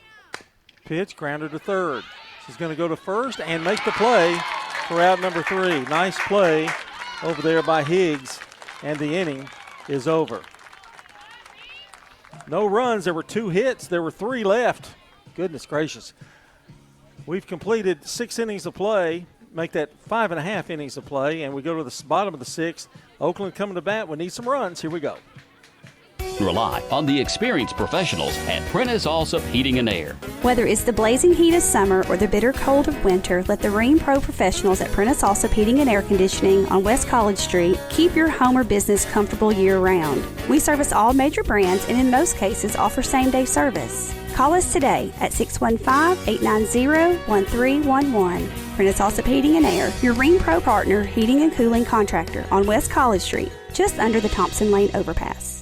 Pitch, grounder to third. She's going to go to first and make the play for out number 3. Nice play over there by Higgs, and the inning is over. No runs. There were 2 hits. There were 3 left. Goodness gracious. We've completed 6 innings of play, make that 5.5 innings of play, and we go to the bottom of the 6th. Oakland coming to bat. We need some runs. Here we go. Rely on the experienced professionals at Prentice Allsup Heating and Air. Whether it's the blazing heat of summer or the bitter cold of winter, let the Rheem Pro professionals at Prentice Allsup Heating and Air Conditioning on West College Street keep your home or business comfortable year-round. We service all major brands and in most cases offer same-day service. Call us today at 615-890-1311. Prentice Allsup Heating and Air, your Rheem Pro partner heating and cooling contractor on West College Street, just under the Thompson Lane overpass.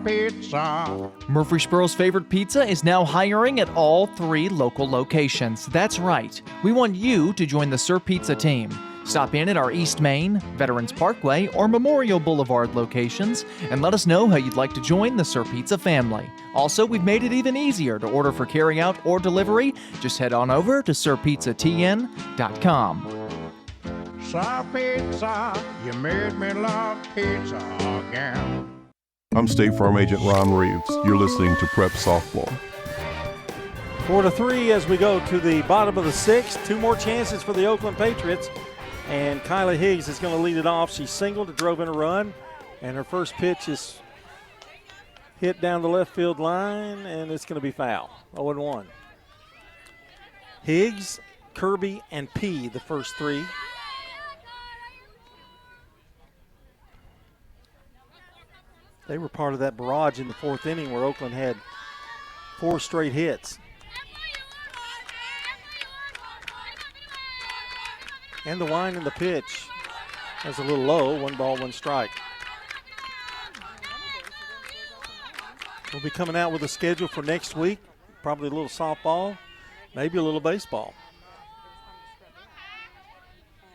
Pizza. Murfreesboro's favorite pizza is now hiring at all 3 local locations. That's right. We want you to join the Sir Pizza team. Stop in at our East Main, Veterans Parkway, or Memorial Boulevard locations and let us know how you'd like to join the Sir Pizza family. Also, we've made it even easier to order for carryout or delivery. Just head on over to sirpizzatn.com. Sir Pizza, you made me love pizza again. I'm State Farm Agent Ron Reeves. You're listening to Prep Softball. 4-3 as we go to the bottom of the 6th. 2 more chances for the Oakland Patriots. And Kyla Higgs is going to lead it off. She singled, drove in a run, and her first pitch is hit down the left field line, and it's going to be foul. 0-1. Higgs, Kirby, and P, the first 3. They were part of that barrage in the 4th inning where Oakland had 4 straight hits. And the line in the pitch is a little low, 1 ball, 1 strike. We'll be coming out with a schedule for next week, probably a little softball, maybe a little baseball.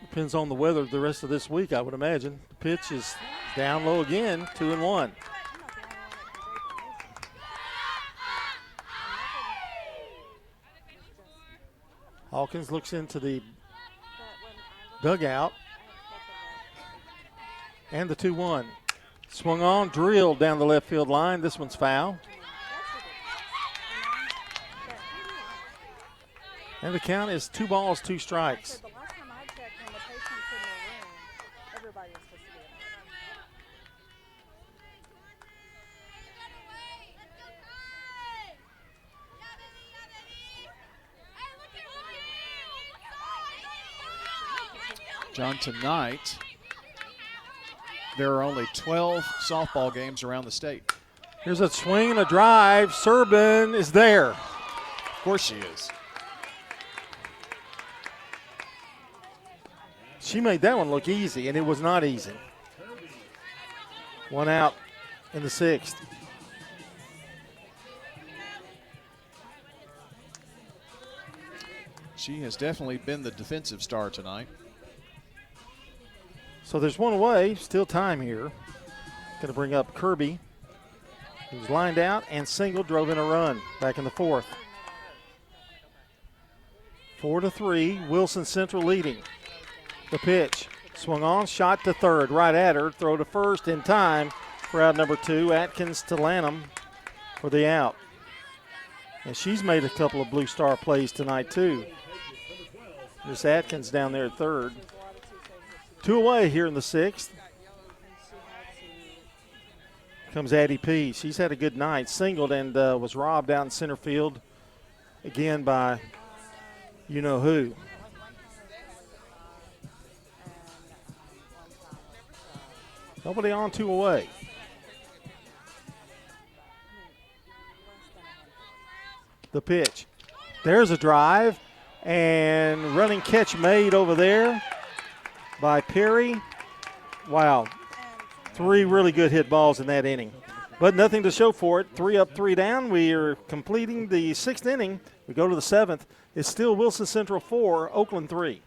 Depends on the weather the rest of this week, I would imagine. The pitch is down low again, 2-1. Hawkins looks into the dugout. And the 2-1. Swung on, drilled down the left field line. This one's foul. And the count is 2 balls, 2 strikes. John, tonight there are only 12 softball games around the state. Here's a swing and a drive. Serbin is there. Of course she is. She made that one look easy, and it was not easy. 1 out in the 6th. She has definitely been the defensive star tonight. So there's 1 away, still time here. Going to bring up Kirby, who's lined out and single, drove in a run back in the 4th. 4-3, Wilson Central leading. The pitch, swung on, shot to third, right at her, throw to first in time for out number 2, Atkins to Lanham for the out. And she's made a couple of Blue Star plays tonight too. Miss Atkins down there at third. 2 away here in the 6th. Comes Addie P. She's had a good night. Singled and was robbed out in center field again by you-know-who. Nobody on, 2 away. The pitch. There's a drive and running catch made over there by Perry. Wow, 3 really good hit balls in that inning, but nothing to show for it. 3 up, 3 down. We are completing the 6th inning. We go to the 7th. It's still Wilson Central 4, Oakland 3.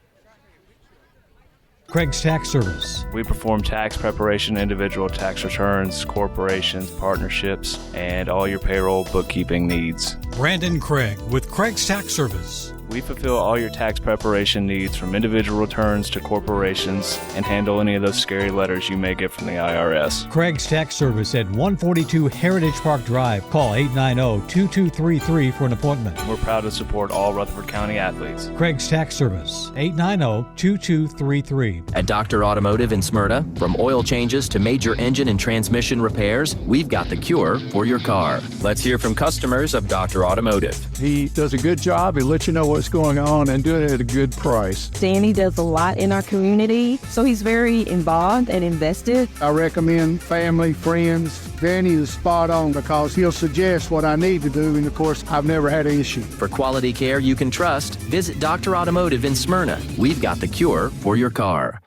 Craig's Tax Service. We perform tax preparation, individual tax returns, corporations, partnerships, and all your payroll bookkeeping needs. Brandon Craig with Craig's Tax Service. We fulfill all your tax preparation needs from individual returns to corporations and handle any of those scary letters you may get from the IRS. Craig's Tax Service at 142 Heritage Park Drive. Call 890-2233 for an appointment. We're proud to support all Rutherford County athletes. Craig's Tax Service, 890-2233. At Dr. Automotive in Smyrna, from oil changes to major engine and transmission repairs, we've got the cure for your car. Let's hear from customers of Dr. Automotive. He does a good job. He lets you know what's going on and doing it at a good price. Danny does a lot in our community, so he's very involved and invested. I recommend family, friends. Danny is spot on because he'll suggest what I need to do, and of course, I've never had an issue. For quality care you can trust, visit Dr. Automotive in Smyrna. We've got the cure for your car.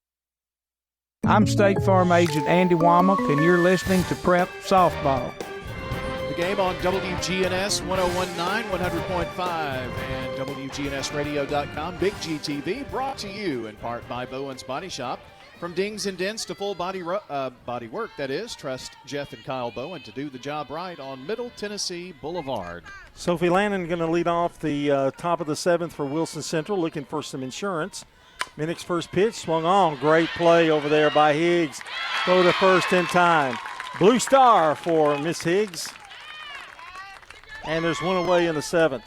I'm State Farm Agent Andy Womack, and you're listening to Prep Softball. The game on WGNS 101.9, 100.5, and WGNSradio.com. Big GTV brought to you in part by Bowen's Body Shop. From dings and dents to full body work, that is. Trust Jeff and Kyle Bowen to do the job right on Middle Tennessee Boulevard. Sophie Lannon going to lead off the top of the 7th for Wilson Central, looking for some insurance. Minnick's first pitch swung on. Great play over there by Higgs. Go to first in time. Blue star for Miss Higgs. And there's one away in the 7th.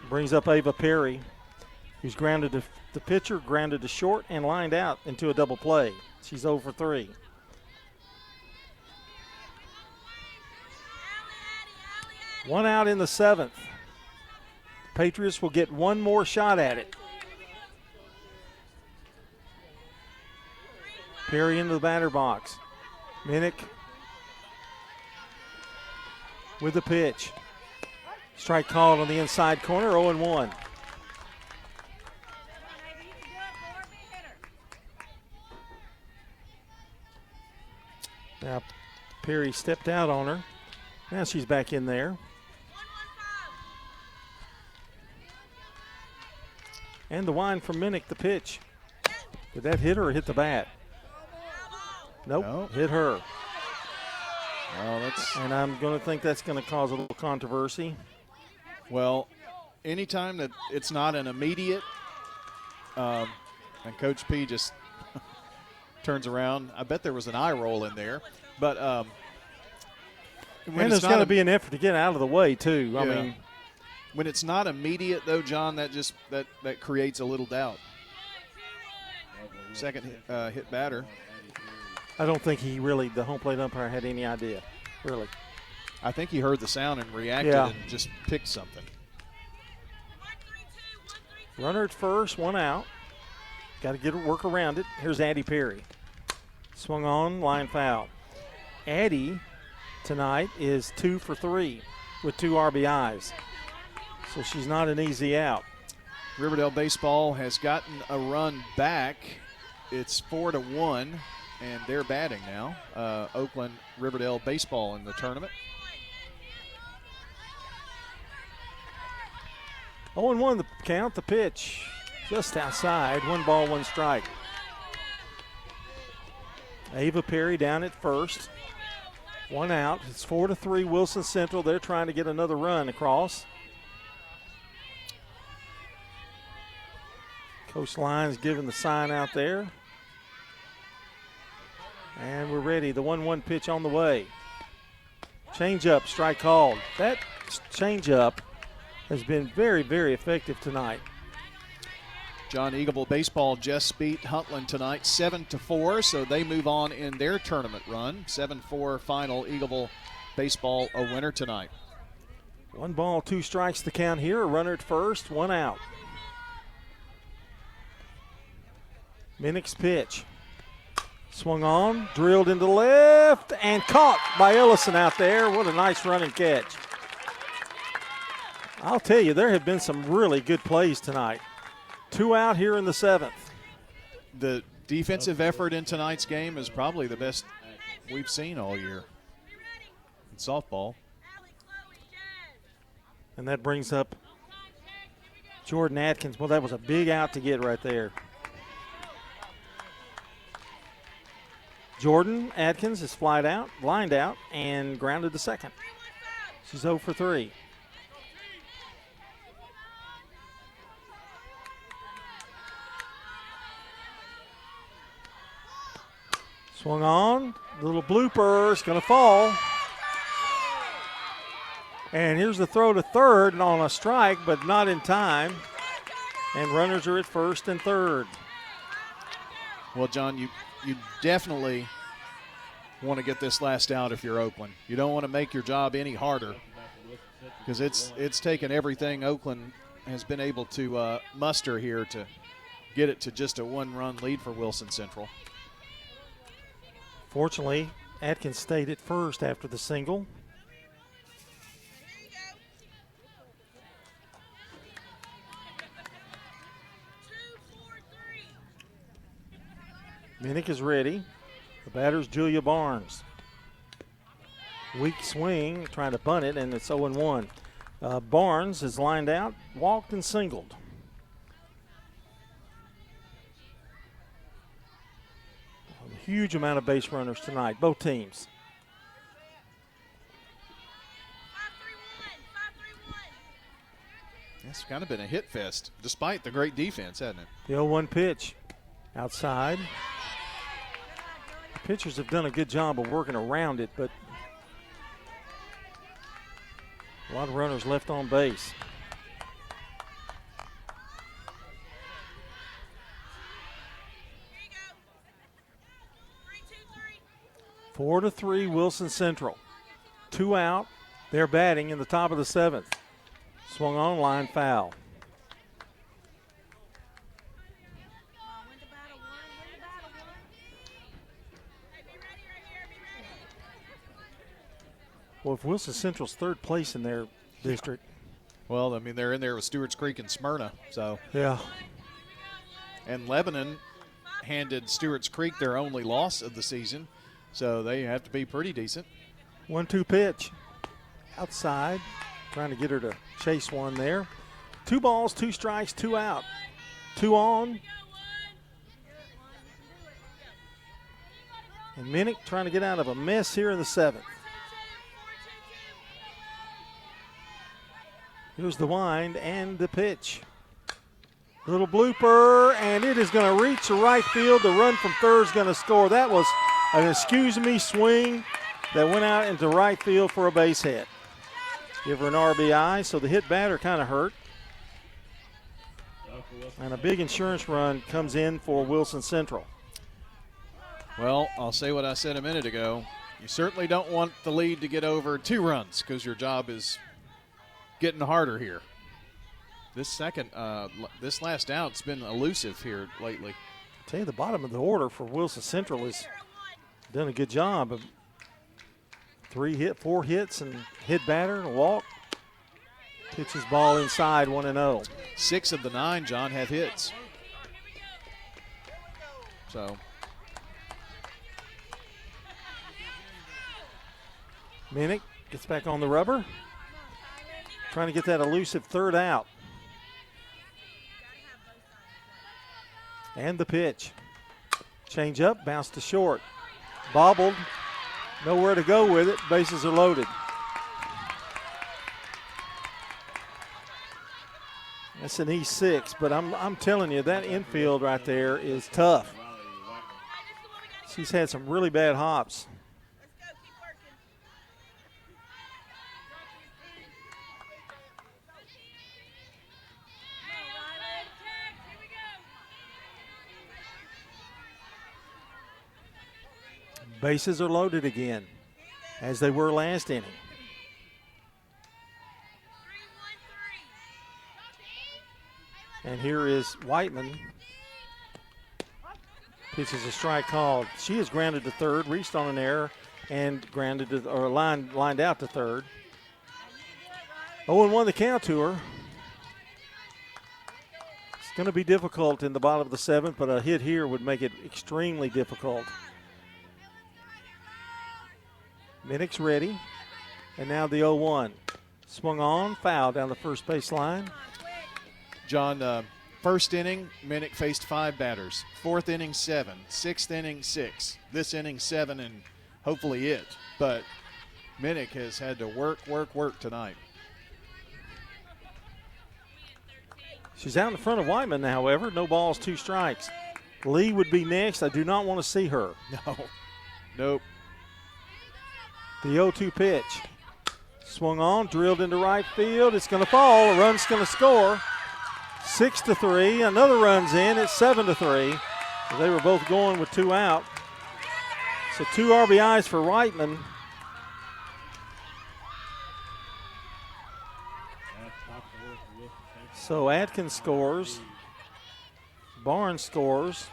Brings up Ava Perry, who's grounded to the pitcher, grounded to short, and lined out into a double play. She's 0 for 3. One out in the 7th. Patriots will get one more shot at it. Perry into the batter box. Minnick with the pitch. Strike called on the inside corner, 0-1. Now Perry stepped out on her. Now she's back in there. And the wind from Minnick, the pitch. Did that hit her or hit the bat? Nope, no. Hit her. Well, and I'm going to think that's going to cause a little controversy. Well, anytime that it's not an immediate, and Coach P just turns around, I bet there was an eye roll in there. But and there's got to be an effort to get out of the way, too. Yeah. I mean, when it's not immediate, though, John, that just that creates a little doubt. Second hit batter. I don't think the home plate umpire had any idea, really. I think he heard the sound and reacted and just picked something. Runner at first, one out. Got to work around it. Here's Addie Perry. Swung on, line foul. Addie tonight is 2 for 3 with 2 RBIs. So she's not an easy out. Riverdale baseball has gotten a run back. It's 4-1, and they're batting now. Oakland Riverdale baseball in the tournament. 0-1 the count, the pitch just outside. 1 ball, 1 strike. Ava Perry down at first. 1 out. It's 4-3 Wilson Central. They're trying to get another run across. Coach Lyons giving the sign out there. And we're ready. The 1-1 pitch on the way. Change-up, strike called. That change-up has been very, very effective tonight. John, Eagleville baseball just beat Huntland tonight 7-4, so they move on in their tournament run. 7-4 final. Eagleville baseball a winner tonight. 1 ball, 2 strikes to count here. A runner at first, 1 out. Minnick's pitch. Swung on, drilled into left, and caught by Ellison out there. What a nice run and catch. I'll tell you, there have been some really good plays tonight. 2 out here in the 7th. The defensive effort in tonight's game is probably the best we've seen all year in softball. And that brings up Jordan Atkins. Well, that was a big out to get right there. Jordan Atkins is lined out, and grounded to second. She's 0 for 3. Swung on. Little blooper. It's going to fall. And here's the throw to third and on a strike, but not in time. And runners are at first and third. Well, John, you definitely want to get this last out if you're Oakland. You don't want to make your job any harder because it's taken everything Oakland has been able to muster here to get it to just a one-run lead for Wilson Central. Fortunately, Atkins stayed at first after the single. Minnick is ready. The batter's Julia Barnes. Weak swing, trying to bunt it, and it's 0-1. Barnes is lined out, walked and singled. A huge amount of base runners tonight, both teams. It's kind of been a hit fest, despite the great defense, hasn't it? The 0-1 pitch outside. The pitchers have done a good job of working around it, but a lot of runners left on base. Four to three, Wilson Central. 2 out. They're batting in the top of the 7th. Swung on, line foul. Well, if Wilson Central's third place in their district. Well, I mean, they're in there with Stewart's Creek and Smyrna, so. Yeah. And Lebanon handed Stewart's Creek their only loss of the season, so they have to be pretty decent. 1-2 pitch. Outside. Trying to get her to chase one there. 2 balls, 2 strikes, 2 out. 2 on. And Minnick trying to get out of a mess here in the 7th. Here's the wind and the pitch. Little blooper, and it is going to reach the right field. The run from third is going to score. That was an excuse-me swing that went out into right field for a base hit. Give her an RBI, so the hit batter kind of hurt. And a big insurance run comes in for Wilson Central. Well, I'll say what I said a minute ago. You certainly don't want the lead to get over 2 runs because your job is getting harder here. This last out's been elusive here lately. I tell you, the bottom of the order for Wilson Central has done a good job of 4 hits and hit batter and a walk. Pitches ball inside 1-0. 6 of the 9, John, have hits. So. Minnick gets back on the rubber. Trying to get that elusive third out. And the pitch. Change up, bounce to short. Bobbled. Nowhere to go with it. Bases are loaded. That's an E6, but I'm telling you, that infield right there is tough. She's had some really bad hops. Bases are loaded again, as they were last inning. And here is Whiteman. Pitches a strike called. She is grounded to third, reached on an error, and grounded to, or lined out to third. 0-1 the count to her. It's going to be difficult in the bottom of the 7th, but a hit here would make it extremely difficult. Minnick's ready, and now the 0-1. Swung on, foul down the first base line. John, first inning, Minnick faced 5 batters. 4th inning, 7. 6th inning, 6. This inning, 7, and hopefully it. But Minnick has had to work tonight. She's out in front of Whiteman, however. No balls, 2 strikes. Lee would be next. I do not want to see her. No. Nope. The 0-2 pitch. Swung on, drilled into right field. It's going to fall. A run's going to score. 6-3. Another run's in. It's 7-3. They were both going with 2 out. So 2 RBIs for Reitman. So Atkins scores. Barnes scores.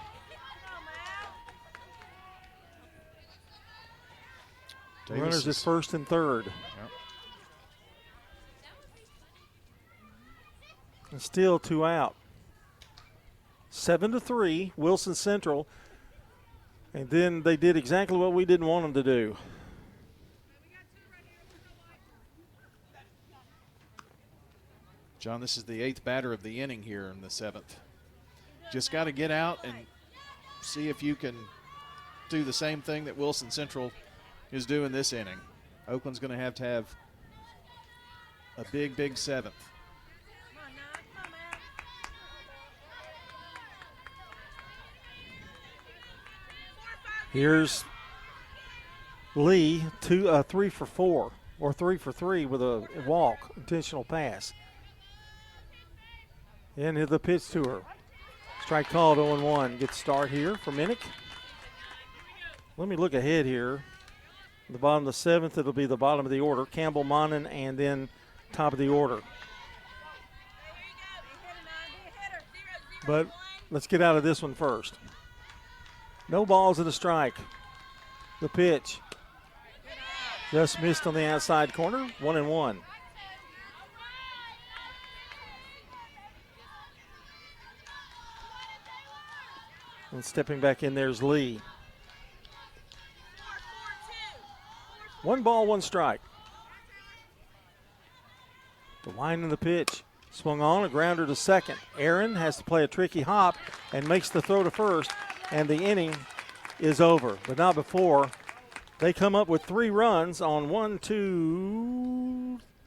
Runners at first and third. Yep. And still 2 out. 7-3, Wilson Central. And then they did exactly what we didn't want them to do. John, this is the 8th batter of the inning here in the 7th. Just got to get out and see if you can do the same thing that Wilson Central is doing this inning. Oakland's going to have a big 7th. Here's Lee, 3 for 4, or 3 for 3 with a walk, intentional pass. And the pitch to her. Strike called 0-1. Good start here for Minnick. Let me look ahead here. The bottom of the 7th, it'll be the bottom of the order. Campbell, Monin, and then top of the order. But let's get out of this one first. No balls and a strike. The pitch. Just missed on the outside corner. 1-1. And stepping back in there's Lee. 1 ball, 1 strike. The line in the pitch. Swung on, a grounder to second. Aaron has to play a tricky hop and makes the throw to first. And the inning is over, but not before. They come up with 3 runs on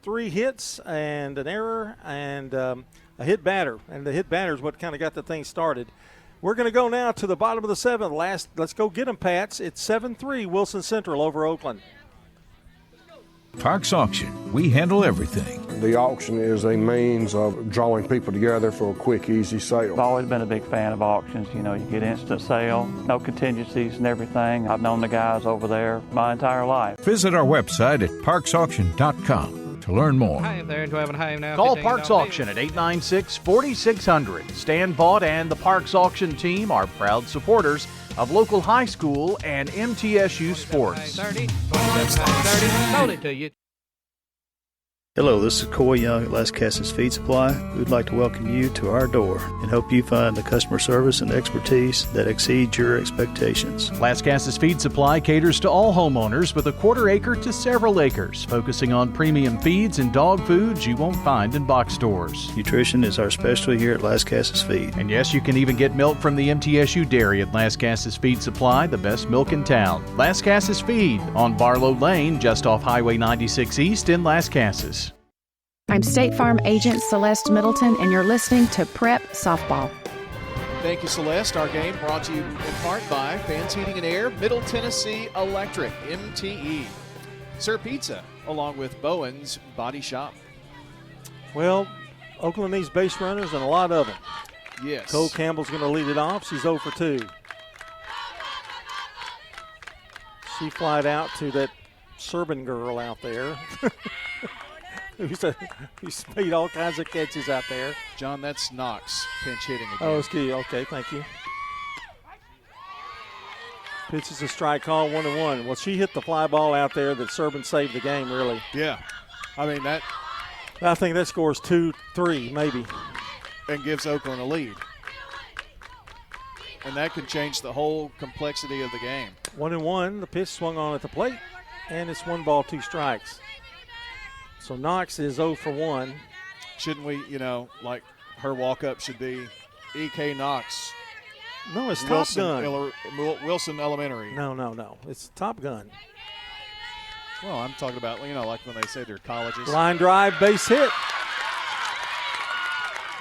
3 hits and an error and a hit batter. And the hit batter is what kind of got the thing started. We're going to go now to the bottom of the 7th. Let's go get them, Pats. It's 7-3 Wilson Central over Oakland. Parks Auction. We handle everything. The auction is a means of drawing people together for a quick, easy sale. I've always been a big fan of auctions. You know, you get instant sale, no contingencies and everything. I've known the guys over there my entire life. Visit our website at parksauction.com to learn more. Hi there, 12 and a half now. Call Parks Auction at 896-4600. Stan Vaught and the Parks Auction team are proud supporters of local high school and MTSU sports. 30, 27, 30, sold it to you. Hello, this is Coy Young at Las Casas Feed Supply. We would like to welcome you to our door and hope you find the customer service and expertise that exceeds your expectations. Las Casas Feed Supply caters to all homeowners with a 1/4 acre to several acres, focusing on premium feeds and dog foods you won't find in box stores. Nutrition is our specialty here at Las Casas Feed. And yes, you can even get milk from the MTSU dairy at Las Casas Feed Supply, the best milk in town. Las Casas Feed on Barlow Lane, just off Highway 96 East in Las Casas. I'm State Farm Agent Celeste Middleton, and you're listening to Prep Softball. Thank you, Celeste. Our game brought to you in part by Fans Heating and Air, Middle Tennessee Electric, MTE, Sir Pizza, along with Bowen's Body Shop. Well, Oakland needs base runners and a lot of them. Yes. Cole Campbell's going to lead it off. She's 0 for 2. She flied out to that Serban girl out there. Who's made all kinds of catches out there. John, that's Knox pinch hitting again. Oh, excuse me. Okay, thank you. Pitch is a strike call, 1-1. Well, she hit the fly ball out there that Serban saved the game, really. Yeah. I mean, that. I think that scores 2-3, maybe. And gives Oakland a lead. And that could change the whole complexity of the game. 1-1. The pitch swung on at the plate, and it's 1 ball, 2 strikes. So Knox is 0 for 1. Shouldn't we, like her walk-up should be E.K. Knox. No, it's Top Gun. Wilson Elementary. No. It's Top Gun. Well, I'm talking about, like when they say they're colleges. Line drive, base hit.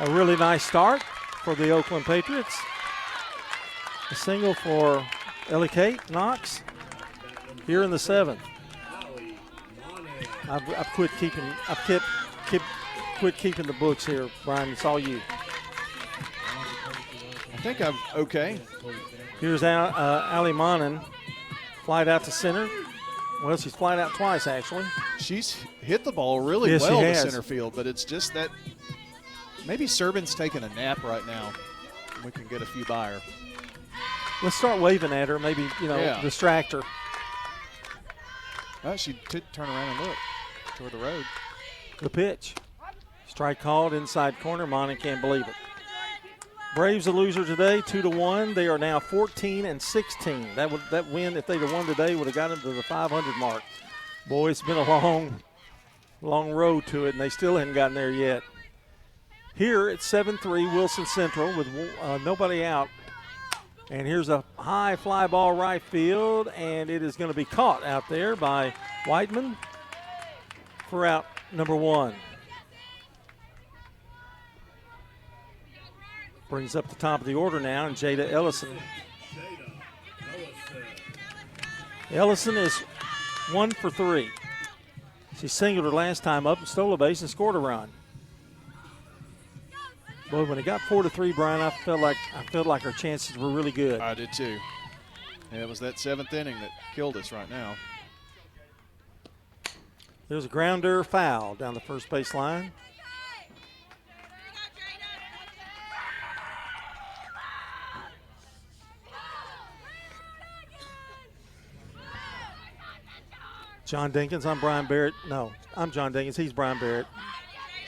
A really nice start for the Oakland Patriots. A single for Ellie Kate Knox. here in the 7th. I've quit keeping. Quit keeping the books here, Brian. It's all you. I think I'm okay. Here's Ali Manin, flight out to center. Well, she's flied out twice, actually. She's hit the ball really well to center field, but it's just that maybe Serban's taking a nap right now. We can get a few by her. Let's start waving at her, maybe, distract her. Well, she did turn around and look toward the road. The pitch. Strike called, inside corner. Manin can't believe it. Braves a loser today, 2-1. They are now 14-16. That win, if they'd have won today, would have got them to the 500 mark. Boy, it's been a long road to it, and they still haven't gotten there yet. Here at 7-3, Wilson Central with nobody out. And here's a high fly ball right field, and it is going to be caught out there by Whiteman for out number 1. Brings up the top of the order now, and Jada Ellison. Ellison is 1 for 3. She singled her last time up and stole a base and scored a run. Boy, when it got 4-3, Brian, I felt like our chances were really good. I did too. And it was that 7th inning that killed us right now. There's a grounder foul down the first base line. John Dinkins, I'm Brian Barrett. No, I'm John Dinkins. He's Brian Barrett.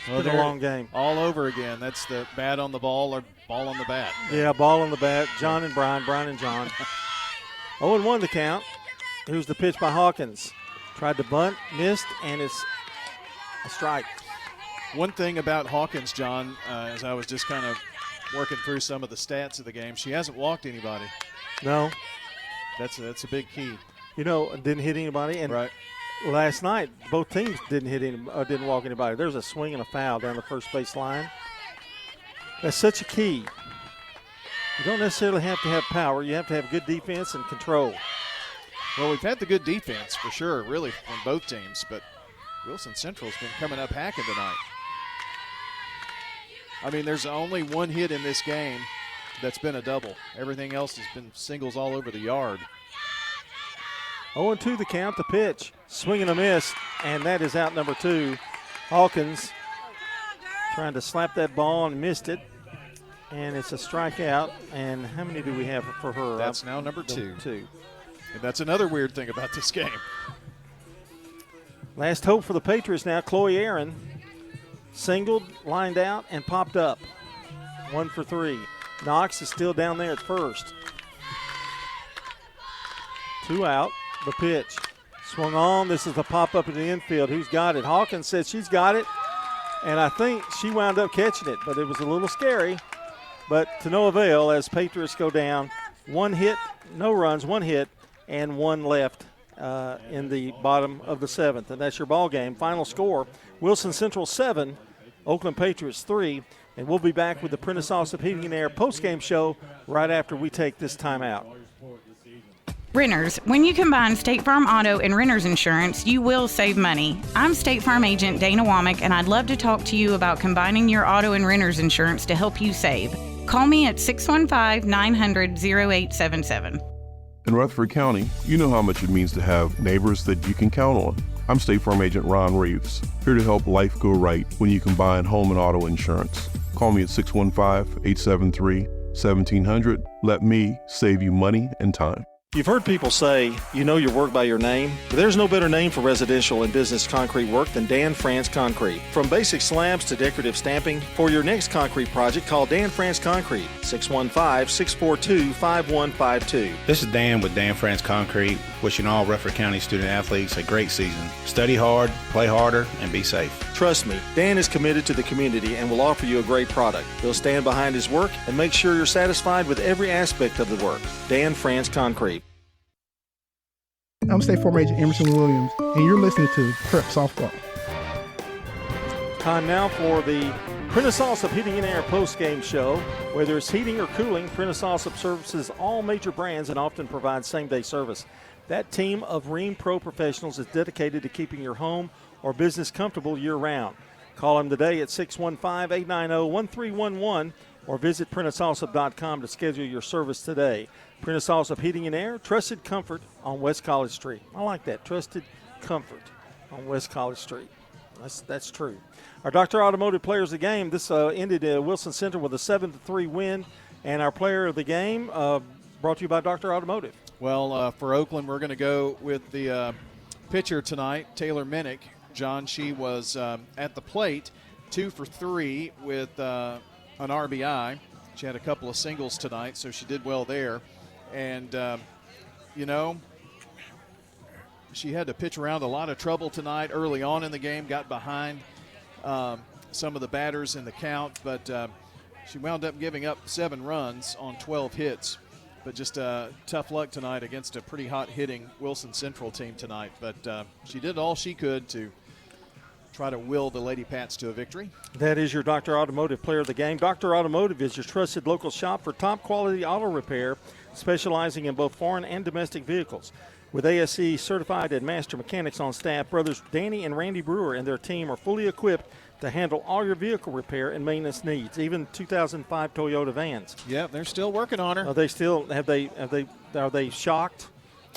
It's been a long game. All over again. That's the bat on the ball or ball on the bat. Yeah, ball on the bat. John and Brian, Brian and John. 0-1 the count. Here's the pitch by Hawkins. Tried to bunt, missed, and it's a strike. One thing about Hawkins, John, as I was just kind of working through some of the stats of the game, she hasn't walked anybody. No. That's a big key. Didn't hit anybody. And right. Last night, both teams didn't walk anybody. There's a swing and a foul down the first base line. That's such a key. You don't necessarily have to have power. You have to have good defense and control. Well, we've had the good defense for sure, really, from both teams, but Wilson Central's been coming up hacking tonight. I mean, there's only one hit in this game that's been a double. Everything else has been singles all over the yard. 0-2 the count, the pitch. Swing and a miss, and that is out number 2. Hawkins trying to slap that ball and missed it, and it's a strikeout. And how many do we have for her? That's now number 2. 2. And that's another weird thing about this game. Last hope for the Patriots now. Chloe Aaron singled, lined out, and popped up. 1 for 3. Knox is still down there at first. 2 out. The pitch. Swung on. This is the pop-up in the infield. Who's got it? Hawkins said she's got it, and I think she wound up catching it, but it was a little scary. But to no avail as Patriots go down. 1 hit, no runs, 1 hit, and 1 left in the bottom of the 7th. And that's your ball game. Final score, Wilson Central 7, Oakland Patriots 3. And we'll be back with the Prentice Allsup Heating and Air postgame show right after we take this time out. Renters, when you combine State Farm Auto and Renters Insurance, you will save money. I'm State Farm Agent Dana Womack, and I'd love to talk to you about combining your auto and renters insurance to help you save. Call me at 615-900-0877. In Rutherford County, you know how much it means to have neighbors that you can count on. I'm State Farm Agent Ron Reeves, here to help life go right when you combine home and auto insurance. Call me at 615-873-1700. Let me save you money and time. You've heard people say, you know your work by your name, but there's no better name for residential and business concrete work than Dan France Concrete. From basic slabs to decorative stamping, for your next concrete project, call Dan France Concrete, 615-642-5152. This is Dan with Dan France Concrete, wishing all Rutherford County student athletes a great season. Study hard, play harder, and be safe. Trust me, Dan is committed to the community and will offer you a great product. He'll stand behind his work and make sure you're satisfied with every aspect of the work. Dan France Concrete. I'm State Farm Agent Emerson Williams, and you're listening to Prep Softball. Time now for the Prentice Allsup Heating and Air post-game show. Whether it's heating or cooling, Prentice Allsup services all major brands and often provides same-day service. That team of Rheem Pro professionals is dedicated to keeping your home or business comfortable year-round. Call them today at 615-890-1311 or visit PrenticeAllsup.com to schedule your service today. Prentice Allsup Heating and Air, trusted comfort on West College Street. I like that, trusted comfort on West College Street. That's true. Our Dr. Automotive Players of the Game, this ended Wilson Central with a 7-3 win, and our player of the game brought to you by Dr. Automotive. Well, for Oakland, we're going to go with the pitcher tonight, Taylor Minnick. John, she was at the plate, 2 for 3 with an RBI. She had a couple of singles tonight, so she did well there. And, she had to pitch around a lot of trouble tonight early on in the game, got behind some of the batters in the count, but she wound up giving up 7 runs on 12 hits. But just tough luck tonight against a pretty hot-hitting Wilson Central team tonight. But she did all she could to try to will the Lady Pats to a victory. That is your Dr. Automotive Player of the Game. Dr. Automotive is your trusted local shop for top-quality auto repair, specializing in both foreign and domestic vehicles. With ASE certified and master mechanics on staff, brothers Danny and Randy Brewer and their team are fully equipped to handle all your vehicle repair and maintenance needs, even 2005 Toyota vans. Yeah, they're still working on her. Are they still? Are they shocked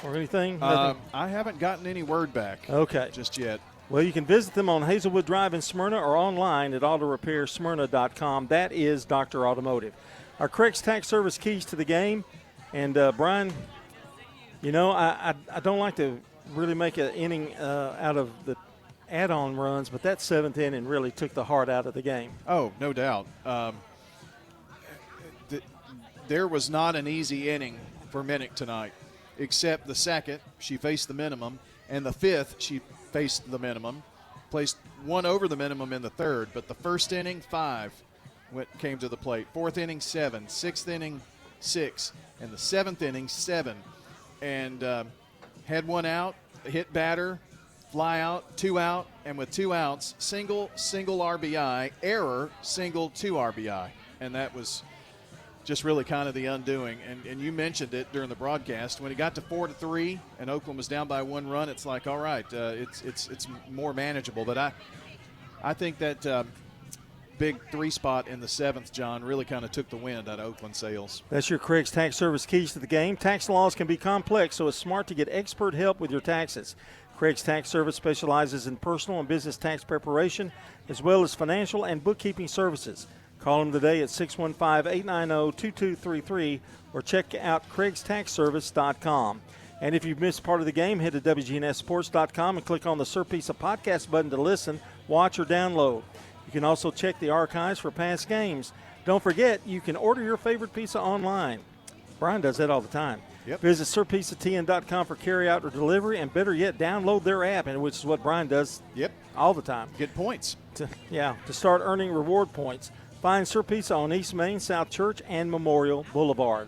or anything? I haven't gotten any word back. Okay, just yet. Well, you can visit them on Hazelwood Drive in Smyrna or online at autorepairsmyrna.com. That is Dr. Automotive. Our Craig's Tax Service keys to the game, and Brian. I don't like to really make an inning out of the add-on runs, but that 7th inning really took the heart out of the game. Oh, no doubt. There was not an easy inning for Minnick tonight, except the 2nd, she faced the minimum, and the 5th, she faced the minimum, placed 1 over the minimum in the 3rd, but the 1st inning, 5 came to the plate. 4th inning, 7. 6th inning, 6. And the 7th inning, 7. And had 1 out, hit batter, fly out, 2 out, and with 2 outs, single RBI, error, single 2 RBI. And that was just really kind of the undoing. And you mentioned it during the broadcast. When it got to 4-3 and Oakland was down by 1 run, it's like, all right, it's more manageable. But I think that big 3 spot in the 7th, John, really kind of took the wind out of Oakland sails. That's your Craig's Tax Service keys to the game. Tax laws can be complex, so it's smart to get expert help with your taxes. Craig's Tax Service specializes in personal and business tax preparation, as well as financial and bookkeeping services. Call them today at 615-890-2233 or check out craigstaxservice.com. And if you've missed part of the game, head to WGNSSports.com and click on the Sir Pizza podcast button to listen, watch, or download. You can also check the archives for past games. Don't forget, you can order your favorite pizza online. Brian does that all the time. Yep. Visit SirPizzaTN.com for carryout or delivery, and better yet, download their app, which is what Brian does all the time. Get points. To start earning reward points. Find Sir Pizza on East Main, South Church, and Memorial Boulevard.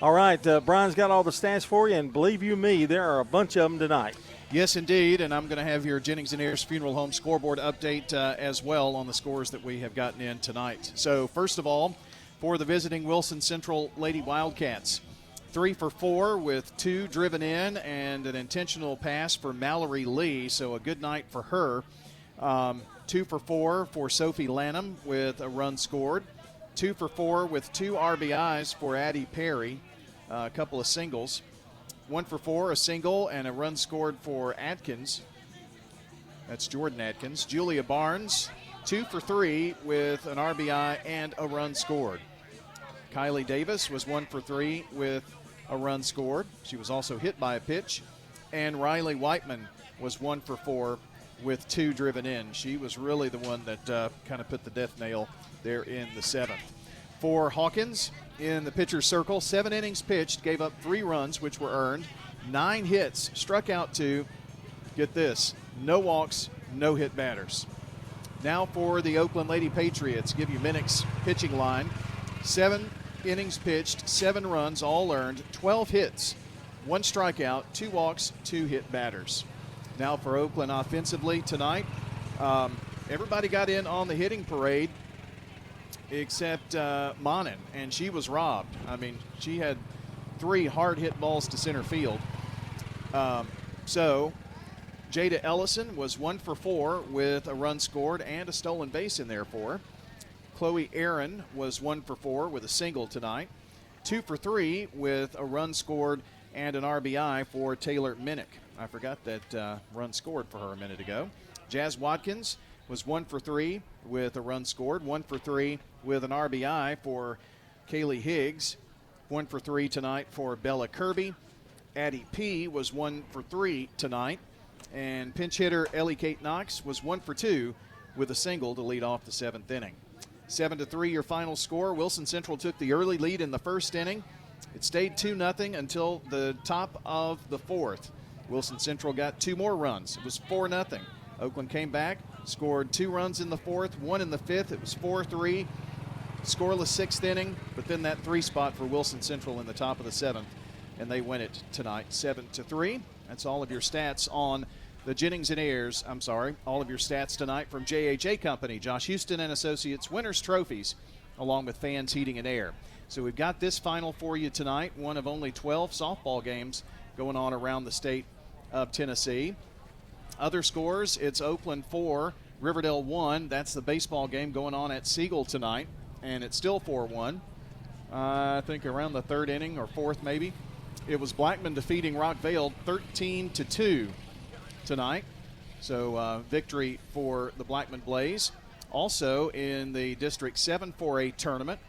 All right, Brian's got all the stats for you, and believe you me, there are a bunch of them tonight. Yes, indeed, and I'm going to have your Jennings & Ayers Funeral Home scoreboard update as well on the scores that we have gotten in tonight. So, first of all, for the visiting Wilson Central Lady Wildcats, 3 for 4 with 2 driven in and an intentional pass for Mallory Lee, so a good night for her. 2 for 4 for Sophie Lanham with a run scored. 2 for 4 with 2 RBIs for Addie Perry, a couple of singles. 1 for 4, a single, and a run scored for Atkins. That's Jordan Atkins. Julia Barnes, 2 for 3 with an RBI and a run scored. Kylie Davis was 1 for 3 with a run scored. She was also hit by a pitch. And Riley Whiteman was 1 for 4 with 2 driven in. She was really the one that kind of put the death nail there in the 7th. For Hawkins, in the pitcher's circle, 7 innings pitched, gave up 3 runs, which were earned, 9 hits, struck out 2. Get this, no walks, no hit batters. Now for the Oakland Lady Patriots, give you Minnick's pitching line. 7 innings pitched, 7 runs, all earned, 12 hits, 1 strikeout, 2 walks, 2 hit batters. Now for Oakland offensively tonight, everybody got in on the hitting parade except Monin, and she was robbed. I mean, she had 3 hard hit balls to center field. So Jada Ellison was 1 for 4 with a run scored and a stolen base in there for her. Chloe Aaron was 1 for 4 with a single tonight. 2 for 3 with a run scored and an RBI for Taylor Minnick. I forgot that run scored for her a minute ago. Jazz Watkins was 1 for 3 with a run scored. 1 for 3 with an RBI for Kaylee Higgs. 1 for 3 tonight for Bella Kirby. Addie P was 1 for 3 tonight. And pinch hitter Ellie Kate Knox was 1 for 2 with a single to lead off the 7th inning. 7-3 your final score. Wilson Central took the early lead in the first inning. It stayed 2-0 until the top of the 4th. Wilson Central got 2 more runs. It was 4-0. Oakland came back, scored 2 runs in the 4th, 1 in the 5th. It was 4-3. Scoreless 6th inning, but then that 3 spot for Wilson Central in the top of the 7th, and they win it tonight 7-3. That's all of your stats on the Jennings and Ayers, all of your stats tonight from JHA Company, Josh Houston and Associates Winners Trophies, along with Fans Heating and Air. So we've got this final for you tonight, one of only 12 softball games going on around the state of Tennessee. Other scores, it's Oakland 4, Riverdale 1. That's the baseball game going on at Siegel tonight, and it's still 4-1. I think around the 3rd inning or 4th maybe. It was Blackman defeating Rockvale 13-2 tonight. So victory for the Blackman Blaze. Also in the District 7 4A tournament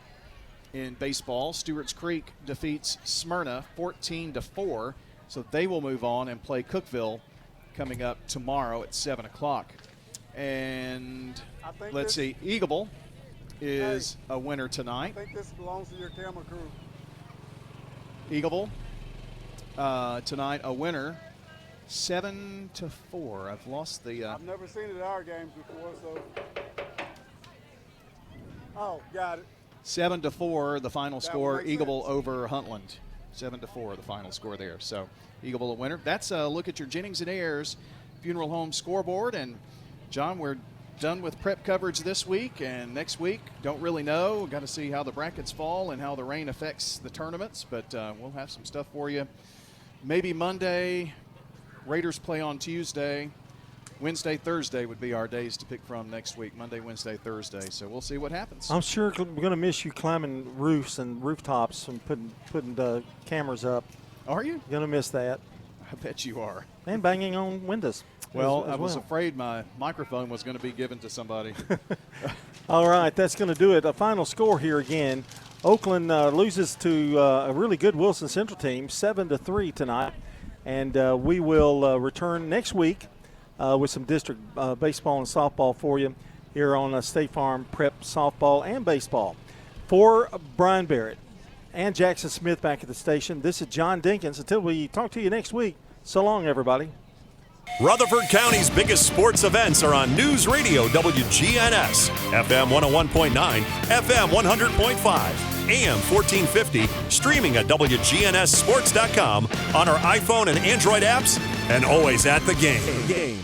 in baseball, Stewart's Creek defeats Smyrna 14-4. So they will move on and play Cookeville coming up tomorrow at 7 o'clock. And let's see, Eagleville is a winner tonight. I think this belongs to your camera crew. Eagleville tonight a winner 7-4. I've lost the. I've never seen it at our games before, so. Oh, got it. 7-4, the final score. Eagleville over Huntland. 7-4, the final score there. So Eagleville a winner. That's a look at your Jennings and Ayers Funeral Home scoreboard. And John, we're done with prep coverage this week, and next week don't really know. We've got to see how the brackets fall and how the rain affects the tournaments. But we'll have some stuff for you. Maybe Monday. Raiders play on Tuesday. Wednesday, Thursday would be our days to pick from next week. Monday, Wednesday, Thursday. So we'll see what happens. I'm sure we're going to miss you climbing roofs and rooftops and putting the cameras up. Are you? Going to miss that. I bet you are. And banging on windows. Well, I was afraid my microphone was going to be given to somebody. All right, that's going to do it. A final score here again. Oakland loses to a really good Wilson Central team, 7-3 tonight. And we will return next week with some district baseball and softball for you here on State Farm Prep Softball and Baseball. For Brian Barrett and Jackson Smith back at the station, this is John Dinkins. Until we talk to you next week, so long, everybody. Rutherford County's biggest sports events are on News Radio WGNS, FM 101.9, FM 100.5. AM 1450, streaming at WGNSSports.com on our iPhone and Android apps, and always at the game.